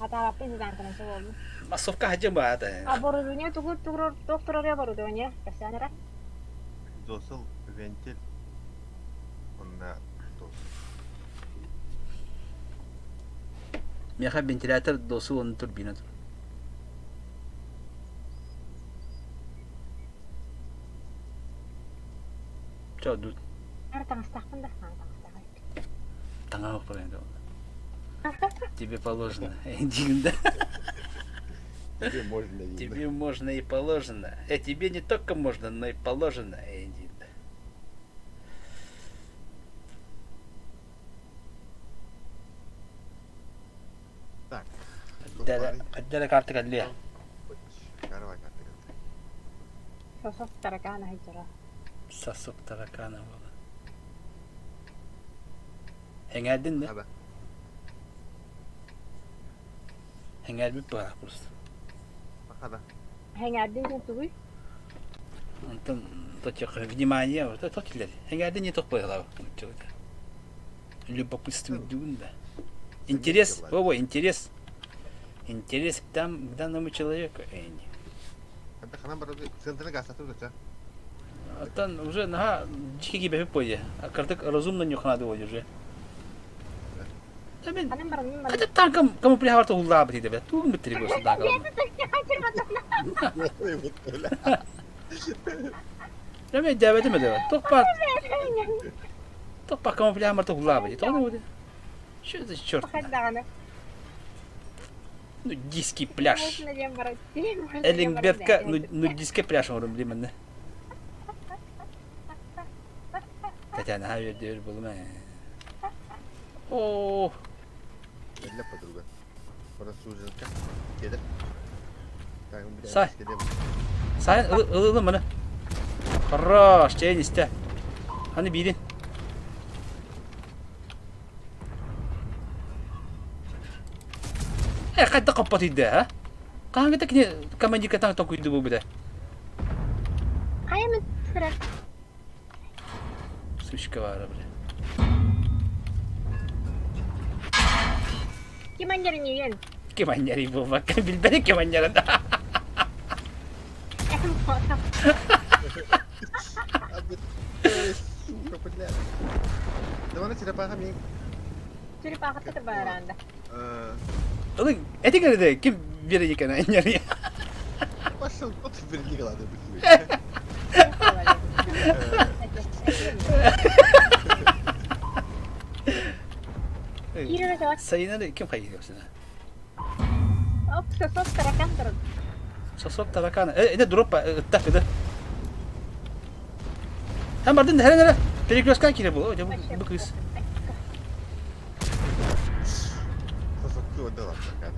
Аталаппен сіздан кінінші болу. Массовка хәджім бағады. Оборудование доктора оборудование. Касянера. Досыл вентиль. Онна досыл. Меха вентилятор досы оның турбина тұр. Чау, дуд. Ары таңыстақпын да. Таңа оқпар енді оны. Тебе положено. Дигінде. Тебе можно и... Тебе можно и положено. Тебе не только можно, но и положено. Дигінде. Так. Қаддәрі карты кәлі. Қаравай карты кәлі. Сосок таракана хайчара. Сасық таракана болды. Әңәлдің де? Ада. Әңәл біп бағақ просто. Бақада. Хәңәрден сен түгіл. Антон, точек внимание, точелер. Әңәлдің не тоқ байғылау. Любопытствует дюн, да. Интерес, интерес. Интерес к данному человеку. Когда ханам барады центрный газ атып жатса. Антон уже на дикий бепи пойди. А картык разумно не ханады води уже. Да мен. Это танком камуфляж улла бити да. Тугун битри гос танком. Да мен дәвәте ме дәвәт. Топпа камуфляж марта улла бити. Тоны води. Что за черт? Ну диский пляж. Эллингбергка, ну диский пляж орым деймін. Татьяна Хайверді өр болу ма? Ооо. Элля подруга. Просуженка. Кедір. Сай. Сайын ылы мұны. Хорош, чейін істе. Ханы бейден. Қайда қаппат үйді, а? Қаңғыда кіне командика таңғыта көйді бұл бұда? Қайымыз сұрар. Сушка var abi. Kimanyarın yiyin. Kimanyari bu bak. Bilbeni kimanyarın. Abi, super benar. Mana tidak paham yang Suri pakat ka baranda. Oğlum etik de kim verecek ana nyari. Пошел тот впереди голады быстрее. Kira sa Sayına da kim kayıyorsun? op sosok tarakan turun. Sosok tarakan. Ne drop tak kede. Hem bardın da hele Periklos kan kire bu. Hocam bu kız. Sosok tuh ada lah kan.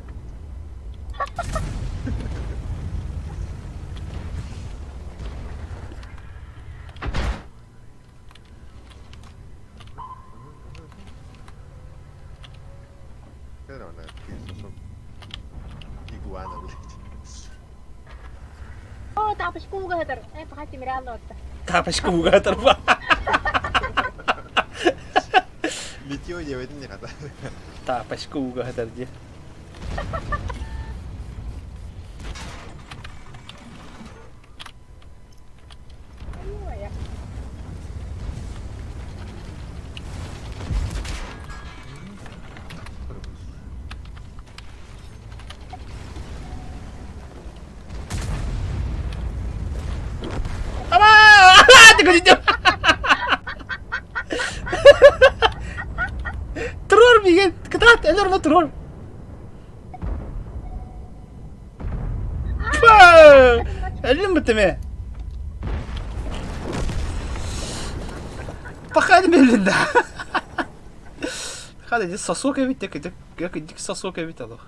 Pero na sosok iguana ulit. Oh, tapos kuga hatar. Pakati miralo ta. Tapos kuga terpa. Video dia itu nya kata. Tapos kuga terje. Ayun ya. Ama! Tunggu situ. Teror bikin. Ketat, elor mau teror. Elim betul me. Pakai belin dah. Hadi de sasok evi tek tek. Dik sasok evi tadı.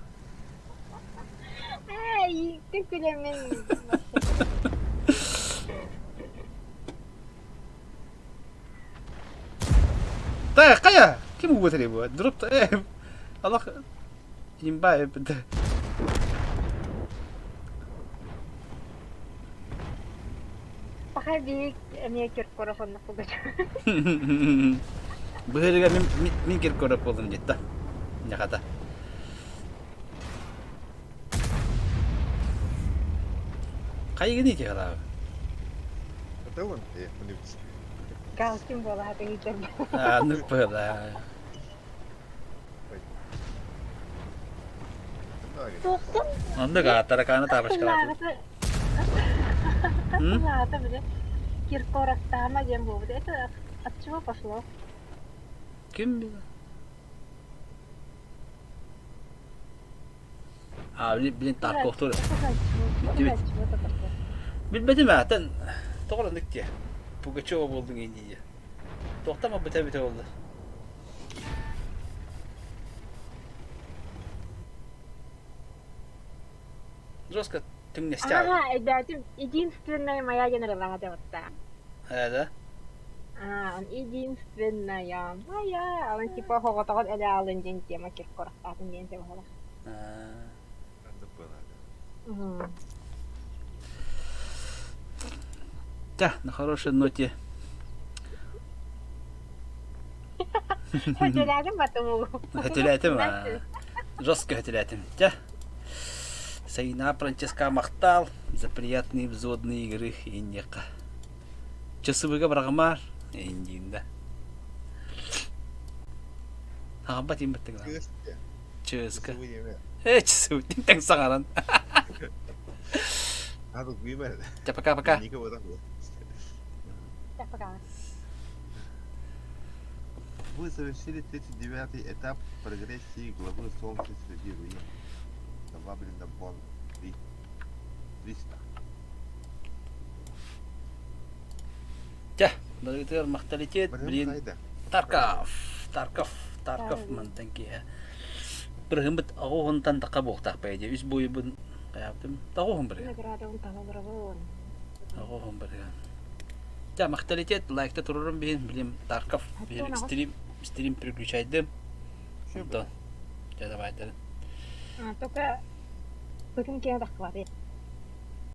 Ay, tükülemin. Tah, kaya. Kim buat tadi buat? Drop tak? Allah. Imbai betul. Pakadi miyakir korofon na kuga. Bahaya mikir korap olun cidden. Ne kata? Kayak gini aja lah. Ketahuan ya menipis. Kalsim bola hati hitam. Lupa lah. Tukun. Anda kata rekan apa sekarang? Ладно, бля. Киркоров там, где был. Это от чего пошло? Kim bilir? Bilin Tarkov tur. Evet. Чего-то пошло. Bilmedim ha. Doğrandık diye. Pugaçova buldun en iyi. Tohtama bite oldu. Жестко ты меня стяг. Ага, это единственная моя генералада вот так. Да? Он единственная моя. Он типа хоготогот эле алын ден тема Киркоров атын ден тема хола. Надо было. Да, на хорошей ноте. Хотелядым потому. Хотелятым, жестко хотелятым. Да. Сайна Франческа мақтал за приятные взводные игры и нека. Часовыга брагмар индинда. Хамбат им беттег. Ческа. Часовый тинтeng sangaran. Aku gimana? Пока-пока. Ini ke orang gua. Пока. Вы совершили 39-й этап прогрессии главы Солнца среди руин. Добавлено бон 300. Ja, begitu maktalitet brin Kayda. Tarkov mantan ki. Berhembet aku hontan takabok tak pa je. Is boy bun kaya tem tahu hombre. Награда он там обрабон. Aku hombre. Ja, maktalitet like ta turun brin Tarkov bir stream переключайдым. Все, Антон. Ja, давай. Только потом кем так хватит.